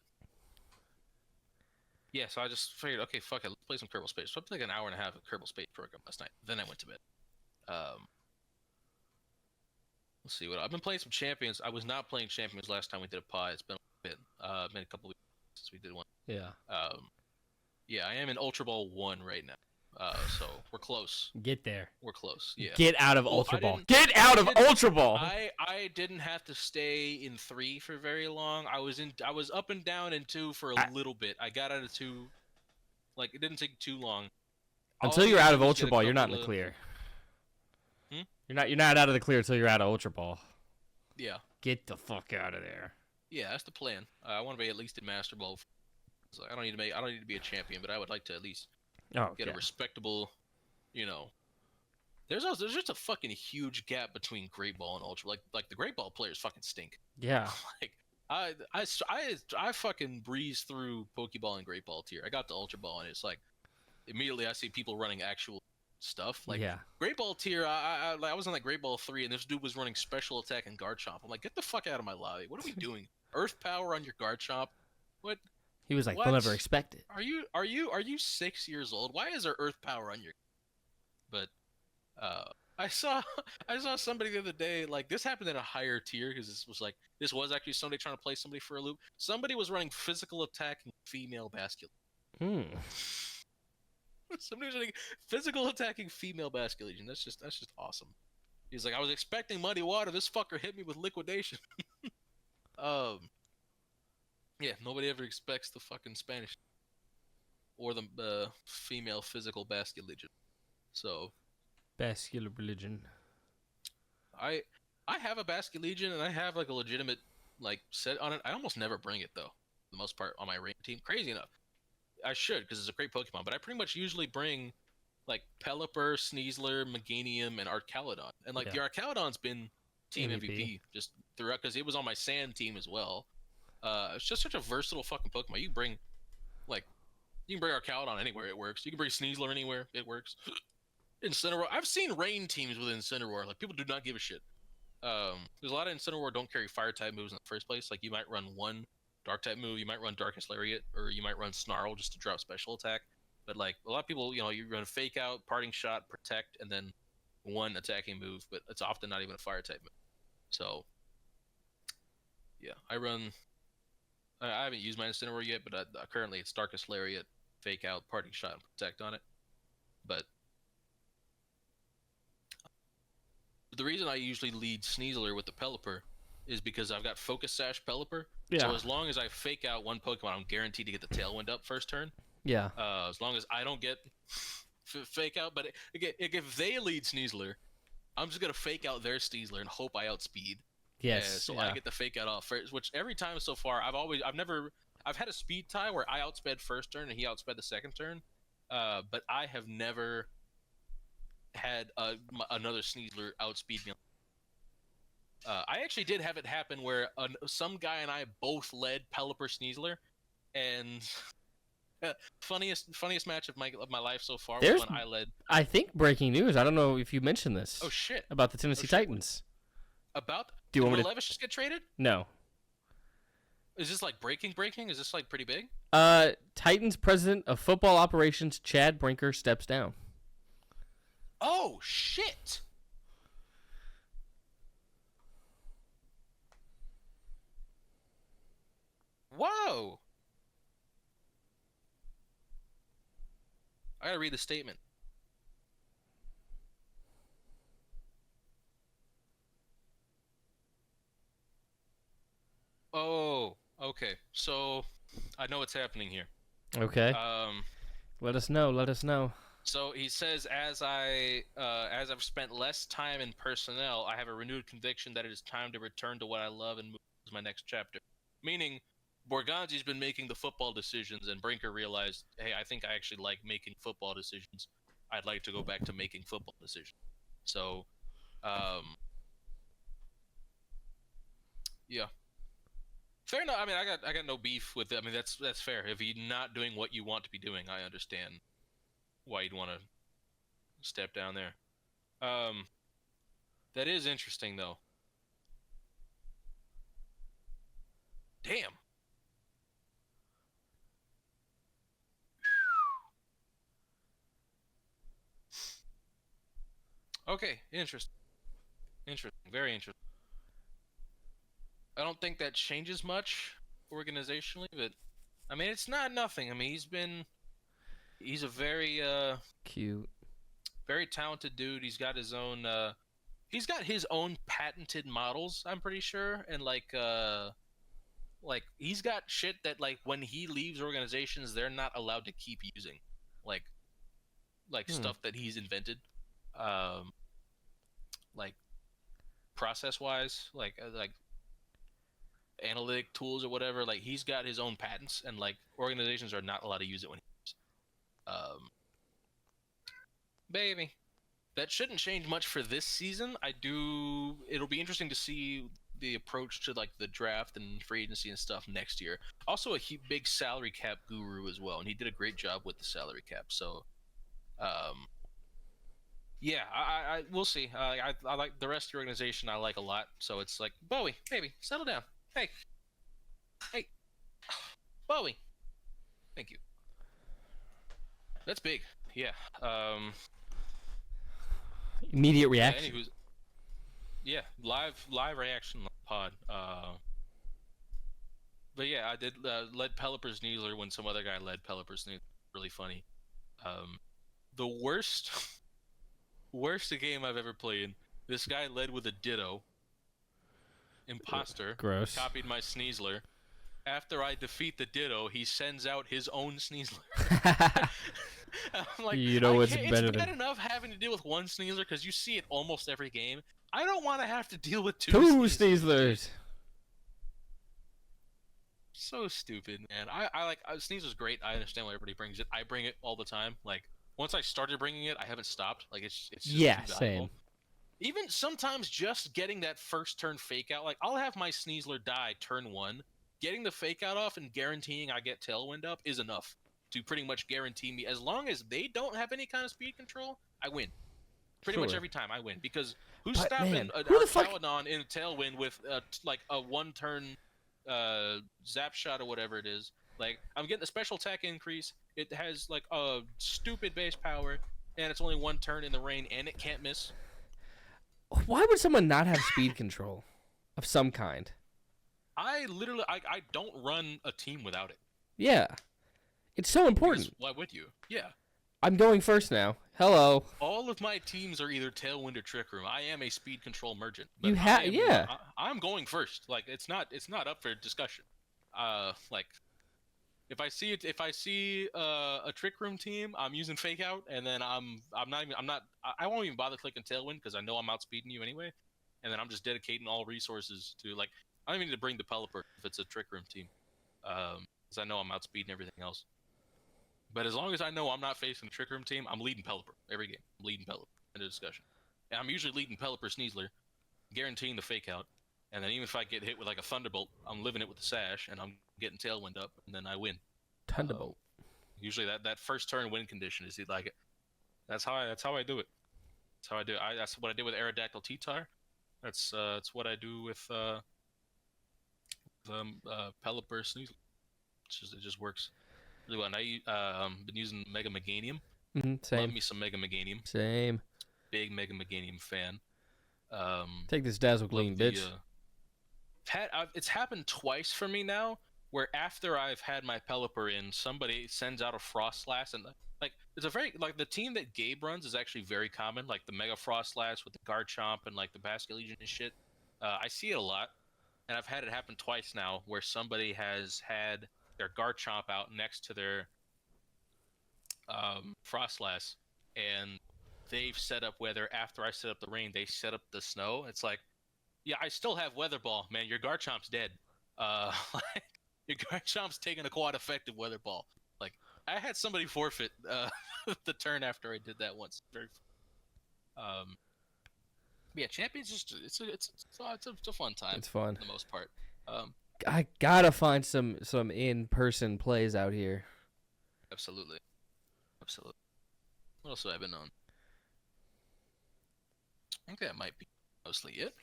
yeah, so I just figured, okay, fuck it, let's play some Kerbal Space. So I played like an hour and a half of Kerbal Space Program last night. Then I went to bed. Let's see what I've been playing some Champions. I was not playing Champions last time we did a pod. It's been a bit. Been a couple weeks since we did one. Yeah. Yeah, I am in Ultra Ball 1 right now. So we're close. Get there. We're close. Yeah. Get out of Well, Ultra I Ball. didn't- Get out of Ultra Ball. I didn't have to stay in 3 for very long. I was up and down in 2 for a little bit. I got out of 2. Like, it didn't take too long. Until All you're you out do of is Ultra get a Ball, you're not in couple the of- clear. Hmm? You're not out of the clear until you're out of Ultra Ball. Yeah. Get the fuck out of there. Yeah, that's the plan. I want to be at least in Master Ball. So I don't need to be a champion, but I would like to at least get a respectable, There's just a fucking huge gap between Great Ball and Ultra. Like the Great Ball players fucking stink. Yeah. Like I fucking breezed through Pokeball and Great Ball tier. I got to Ultra Ball, and it's like immediately I see people running actual stuff. Like yeah. Great Ball tier, I was on like Great Ball 3, and this dude was running Special Attack and Guard Chomp. I'm like, get the fuck out of my lobby. What are we doing? Earth Power on your Guard Chomp? What? He was like, What? they'll never expect it. Are you 6 years old? Why is there Earth Power on your? But I saw somebody the other day, like this happened in a higher tier, because this was actually somebody trying to play somebody for a loop. Somebody was running Physical Attack and Female Basculation. Somebody was running Physical Attacking Female Basculation. That's just awesome. He's like, I was expecting Muddy Water. This fucker hit me with Liquidation. Yeah, nobody ever expects the fucking Spanish or the female physical Basculation. So Vascular religion. I have a Basculation, and I have like a legitimate like set on it. I almost never bring it though, for the most part, on my rain team. Crazy enough, I should, because it's a great Pokemon. But I pretty much usually bring like Pelipper, Sneasler, Meganium, and Arcaludon. And like the Arcaludon's been team MVP just throughout, because it was on my Sand team as well. It's just such a versatile fucking Pokemon. You can bring Arcaludon anywhere, it works. You can bring Sneasler anywhere, it works. Incineroar, I've seen rain teams with Incineroar. Like, people do not give a shit. There's a lot of Incineroar don't carry fire type moves in the first place. Like, you might run one dark type move, you might run Darkest Lariat, or you might run Snarl just to drop special attack. But like a lot of people, you run Fake Out, Parting Shot, Protect, and then one attacking move, but it's often not even a fire type move. So yeah, I haven't used my Incineroar yet, but currently it's Darkest Lariat, Fake Out, Parting Shot, and Protect on it. But the reason I usually lead Sneasler with the Pelipper is because I've got Focus Sash Pelipper. Yeah. So as long as I Fake Out one Pokemon, I'm guaranteed to get the Tailwind up first turn. Yeah. As long as I don't get Fake Out, but if they lead Sneasler, I'm just gonna Fake Out their Sneasler and hope I outspeed. Yes. So I get the Fake Out off first, which every time so far I've had a speed tie where I outsped first turn and he outsped the second turn, but I have never had another Sneasler outspeed me. I actually did have it happen where some guy and I both led Pelipper Sneasler, and funniest match of my life so far was when I led. I think breaking news. I don't know if you mentioned this. Oh shit! About the Tennessee Titans. About? Do you want me to? Levis just get traded? No. Is this like breaking? Is this like pretty big? Titans president of football operations Chad Brinker steps down. Oh shit! Whoa! I gotta read the statement. Oh, okay. So I know what's happening here. Okay. Um, Let us know. Let us know. so he says, as I've spent less time in personnel, I have a renewed conviction that it is time to return to what I love and move to my next chapter. Meaning, Borgonzi's been making the football decisions, and Brinker realized, hey, I think I actually like making football decisions. I'd like to go back to making football decisions. So, yeah. Fair enough. I mean, I got no beef with it. I mean, that's fair. If you're not doing what you want to be doing, I understand why you'd want to step down there. That is interesting though. Damn. Okay, interesting. Interesting. Very interesting. I don't think that changes much organizationally, but I mean, it's not nothing. I mean, he's a very Cute. very talented dude. He's got his own patented models, I'm pretty sure, and like he's got shit that like when he leaves organizations, they're not allowed to keep using, like stuff that he's invented, like process wise, like analytic tools or whatever. Like he's got his own patents, and like organizations are not allowed to use it when he leaves. Baby. That shouldn't change much for this season. It'll be interesting to see the approach to like the draft and free agency and stuff next year. Also, big salary cap guru as well, and he did a great job with the salary cap. So, yeah, I we'll see. I like the rest of the organization. I like a lot. So it's like Bowie, baby, settle down. Hey, Bowie. Thank you. That's big. Yeah. Immediate reaction. Yeah, live reaction pod. But yeah, I did led Pelipper Sneasler when some other guy led Pelipper Sneasler. Really funny. The worst game I've ever played. This guy led with a Ditto. Imposter. Gross. Copied my Sneasler. After I defeat the Ditto, he sends out his own Sneasler. I'm like, you know what's better it's bad than enough having to deal with one Sneasler because you see it almost every game. I don't want to have to deal with two Sneaslers. So stupid, man. I like Sneasler's great. I understand why everybody brings it. I bring it all the time. Like once I started bringing it, I haven't stopped. Like it's just yeah, too valuable. same. Even sometimes just getting that first turn fake out, like I'll have my Sneasler die turn 1. Getting the fake out off and guaranteeing I get Tailwind up is enough to pretty much guarantee me, as long as they don't have any kind of speed control, I win. Pretty much every time I win, because who's stopping a Paladon in Tailwind with like a 1-turn zap shot or whatever it is? Like I'm getting the special attack increase. It has like a stupid base power, and it's only 1 turn in the rain, and it can't miss. Why would someone not have speed control of some kind? I don't run a team without it. Yeah. It's so important. Because why would you? Yeah. I'm going first now. Hello. All of my teams are either Tailwind or Trick Room. I am a speed control merchant. But yeah. I'm going first. Like it's not up for discussion. Like if I see a Trick Room team, I'm using Fake Out, and then I won't even bother clicking Tailwind because I know I'm outspeeding you anyway, and then I'm just dedicating all resources to like. I don't even need to bring the Pelipper if it's a Trick Room team, because I know I'm outspeeding everything else. But as long as I know I'm not facing a Trick Room team, I'm leading Pelipper every game. I'm leading Pelipper in the discussion. And I'm usually leading Pelipper Sneasler, guaranteeing the Fake Out. And then even if I get hit with like a Thunderbolt, I'm living it with the Sash, and I'm getting Tailwind up, and then I win. Thunderbolt. Usually that first turn win condition is like it. That's how I do it. That's how I do it. That's what I did with Aerodactyl T-Tar. That's what I do with Pelipper Sneasler. It just works really well. And I've been using Mega Meganium. Same. Love me some Mega Meganium. Same. Big Mega Meganium fan. Take this Dazzle Gleam, bitch. It's happened twice for me now where after I've had my Pelipper in, somebody sends out a Frostlass, and like it's a very like the team that Gabe runs is actually very common, like the Mega Frostlass with the Garchomp and like the Basculegion and shit. I see it a lot, and I've had it happen twice now, where somebody has had their Garchomp out next to their Frostlass, and they've set up weather after I set up the rain. They set up the snow. It's like, yeah, I still have Weather Ball, man. Your Garchomp's dead. Like, your Garchomp's taking a quad effective Weather Ball. Like, I had somebody forfeit the turn after I did that once. Very, yeah, Champions it's a fun time. It's fun for the most part. I gotta find some in-person plays out here. Absolutely. What else have I been on? I think that might be mostly it.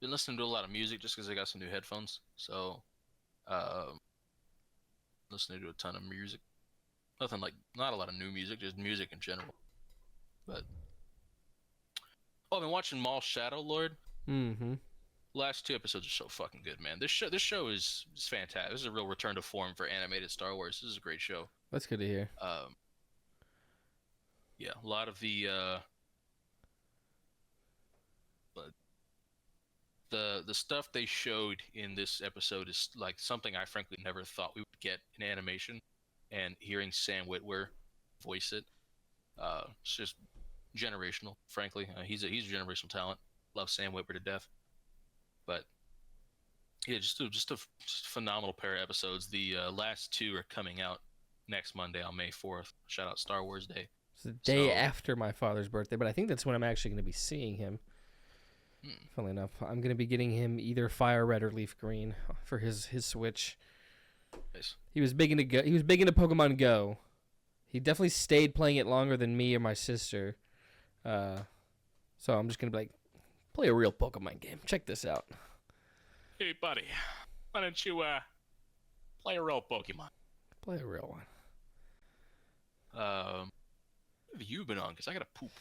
Been listening to a lot of music just because I got some new headphones. So, listening to a ton of music. Not a lot of new music, just music in general. But, I've been watching Mall Shadow Lord. Mm-hmm. Last 2 episodes are so fucking good, man. This show is fantastic. This is a real return to form for animated Star Wars. This is a great show. That's good to hear. Yeah, a lot of the stuff they showed in this episode is like something I frankly never thought we would get in animation, and hearing Sam Witwer voice it, it's just generational. Frankly, he's a generational talent. Love Sam Witwer to death. But yeah, just a phenomenal pair of episodes. The last 2 are coming out next Monday on May 4th. Shout out Star Wars Day. It's the day after my father's birthday, but I think that's when I'm actually going to be seeing him. Funnily enough, I'm going to be getting him either Fire Red or Leaf Green for his Switch. Nice. He was big into Pokemon Go. He definitely stayed playing it longer than me or my sister. So I'm just going to be like, play a real Pokemon game. Check this out. Hey, buddy. Why don't you play a real Pokemon? Play a real one. What have you been on? Because I got to poop.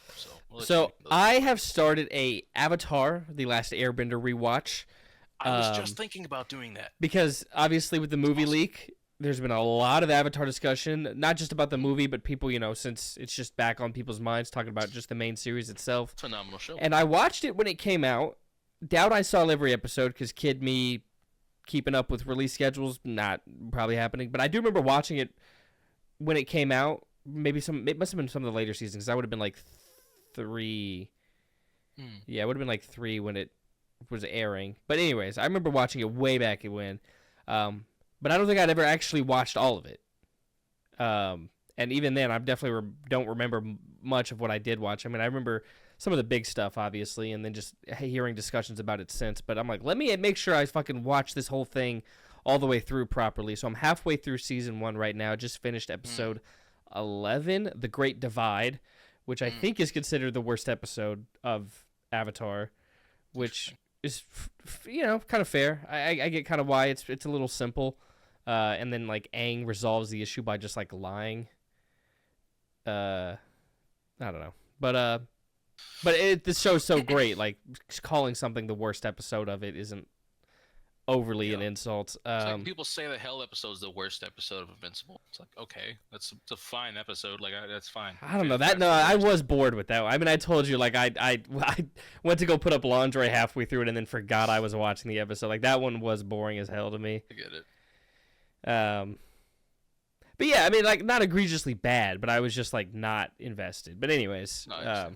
So I have started a Avatar: The Last Airbender rewatch. I was just thinking about doing that. Because obviously with the movie leak, there's been a lot of Avatar discussion, not just about the movie, but people, since it's just back on people's minds, talking about just the main series itself. Phenomenal show. And I watched it when it came out. Doubt I saw every episode because kid me keeping up with release schedules, not probably happening. But I do remember watching it when it came out. It must have been some of the later seasons because I would have been like 3. Yeah, it would have been like 3 when it was airing. But anyways, I remember watching it way back when. But I don't think I'd ever actually watched all of it. And even then, I definitely don't remember much of what I did watch. I mean, I remember some of the big stuff, obviously, and then just hearing discussions about it since. But I'm like, let me make sure I fucking watch this whole thing all the way through properly. So I'm halfway through season 1 right now. Just finished episode 11, The Great Divide, which I think is considered the worst episode of Avatar, which is, kind of fair. I get kind of why it's a little simple. And then, like, Aang resolves the issue by just, like, lying. I don't know. But this show's so great. Like, calling something the worst episode of it isn't overly an insult. It's like people say the Hell episode is the worst episode of Invincible. It's like, okay, it's a fine episode. Like, that's fine. I don't know. I was bored with that. I mean, I told you, like, I went to go put up laundry halfway through it and then forgot I was watching the episode. Like, that one was boring as hell to me. I get it. But yeah, I mean, like, not egregiously bad, but I was just, like, not invested. But anyways, but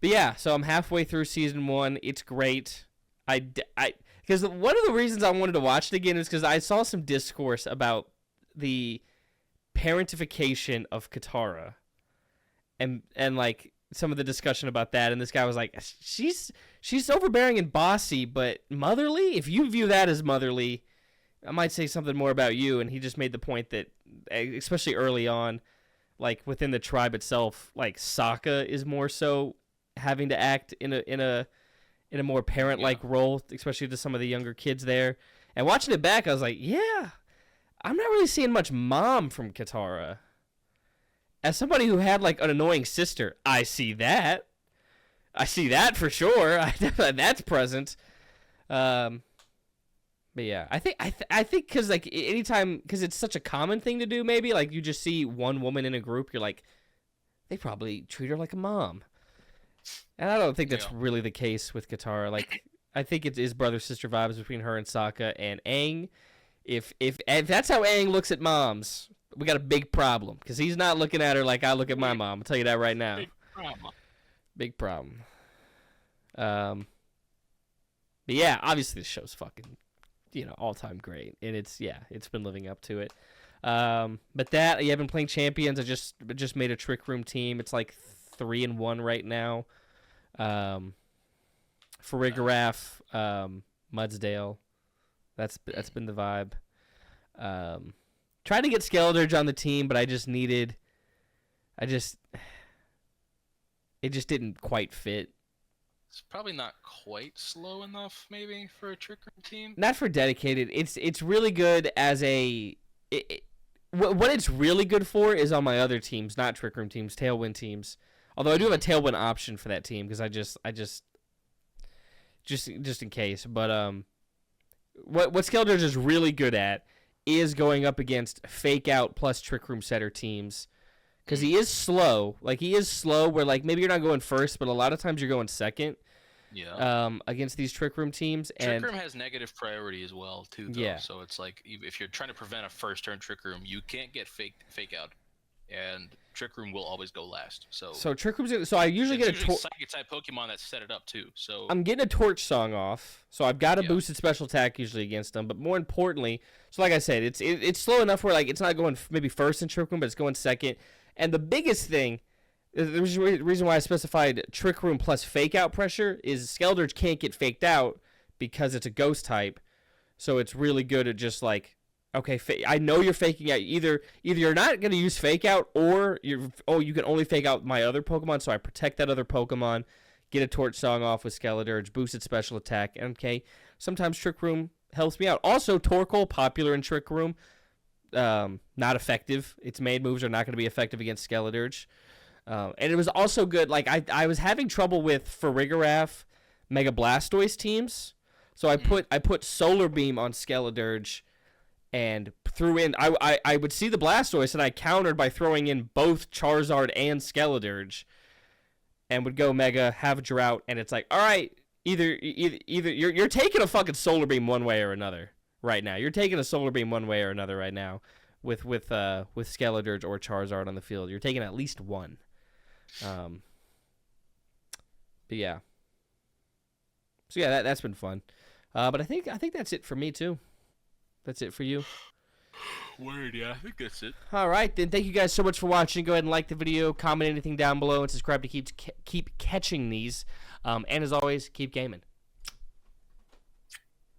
yeah, so I'm halfway through season 1. It's great. Because one of the reasons I wanted to watch it again is because I saw some discourse about the parentification of Katara, and like some of the discussion about that. And this guy was like, she's overbearing and bossy, but motherly. If you view that as motherly, I might say something more about you. And he just made the point that, especially early on, like within the tribe itself, like Sokka is more so having to act in a more parent-like role, especially to some of the younger kids there. And watching it back, I was like, yeah, I'm not really seeing much mom from Katara. As somebody who had, like, an annoying sister, I see that. I see that for sure. That's present. But yeah, I think because like anytime, because it's such a common thing to do, maybe like you just see one woman in a group, you're like, they probably treat her like a mom, and I don't think that's really the case with Katara. Like, I think it is brother sister vibes between her and Sokka and Aang. If that's how Aang looks at moms, we got a big problem because he's not looking at her like I look at my mom. I'll tell you that right now. Big problem. But yeah, obviously the show's fucking, all time great, and it's been living up to it. But that I've been playing Champions. I just made a Trick Room team. It's like 3-1 right now. For Riggeraff, Mudsdale. That's been the vibe. Tried to get Skeledirge on the team, but it just didn't quite fit. It's probably not quite slow enough, maybe, for a Trick Room team. Not for dedicated. It's really good as what it's really good for is on my other teams, not Trick Room teams, Tailwind teams. Although I do have a Tailwind option for that team because I just in case. But what Skeledirge is really good at is going up against Fake Out plus Trick Room setter teams. Because he is slow. Like, he is slow where, like, maybe you're not going first, but a lot of times you're going second. Yeah. Against these Trick Room teams. Trick Room has negative priority as well, too, though. Yeah. So it's like, if you're trying to prevent a first-turn Trick Room, you can't get fake out. And Trick Room will always go last. So Trick Room's... So I usually get a... Psychic-type Pokemon that set it up, too. So I'm getting a Torch Song off. So I've got a boosted special attack usually against them. But more importantly... So like I said, it's slow enough where, like, it's not going maybe first in Trick Room, but it's going second. And the biggest thing, the reason why I specified Trick Room plus Fake Out pressure is Skeledirge can't get faked out because it's a ghost type. So it's really good at just like, okay, I know you're faking out. Either you're not going to use Fake Out or you can only fake out my other Pokemon, so I protect that other Pokemon, get a Torch Song off with Skeledirge, boosted special attack. And okay, sometimes Trick Room helps me out. Also, Torkoal, popular in Trick Room. Not effective. Its main moves are not going to be effective against Skeledirge. And it was also good. Like I was having trouble with Farigiraf, Mega Blastoise teams, so I put Solar Beam on Skeledirge, and threw in. I would see the Blastoise, and I countered by throwing in both Charizard and Skeledirge, and would go Mega, have a drought, and it's like, all right, either you're taking a fucking Solar Beam one way or another. Right now, you're taking a Solar Beam one way or another. Right now, with Skeledirge or Charizard on the field, you're taking at least one. But yeah. So yeah, that's been fun. But I think that's it for me too. That's it for you. Word, yeah, I think that's it. All right, then. Thank you guys so much for watching. Go ahead and like the video, comment anything down below, and subscribe to keep catching these. And as always, keep gaming.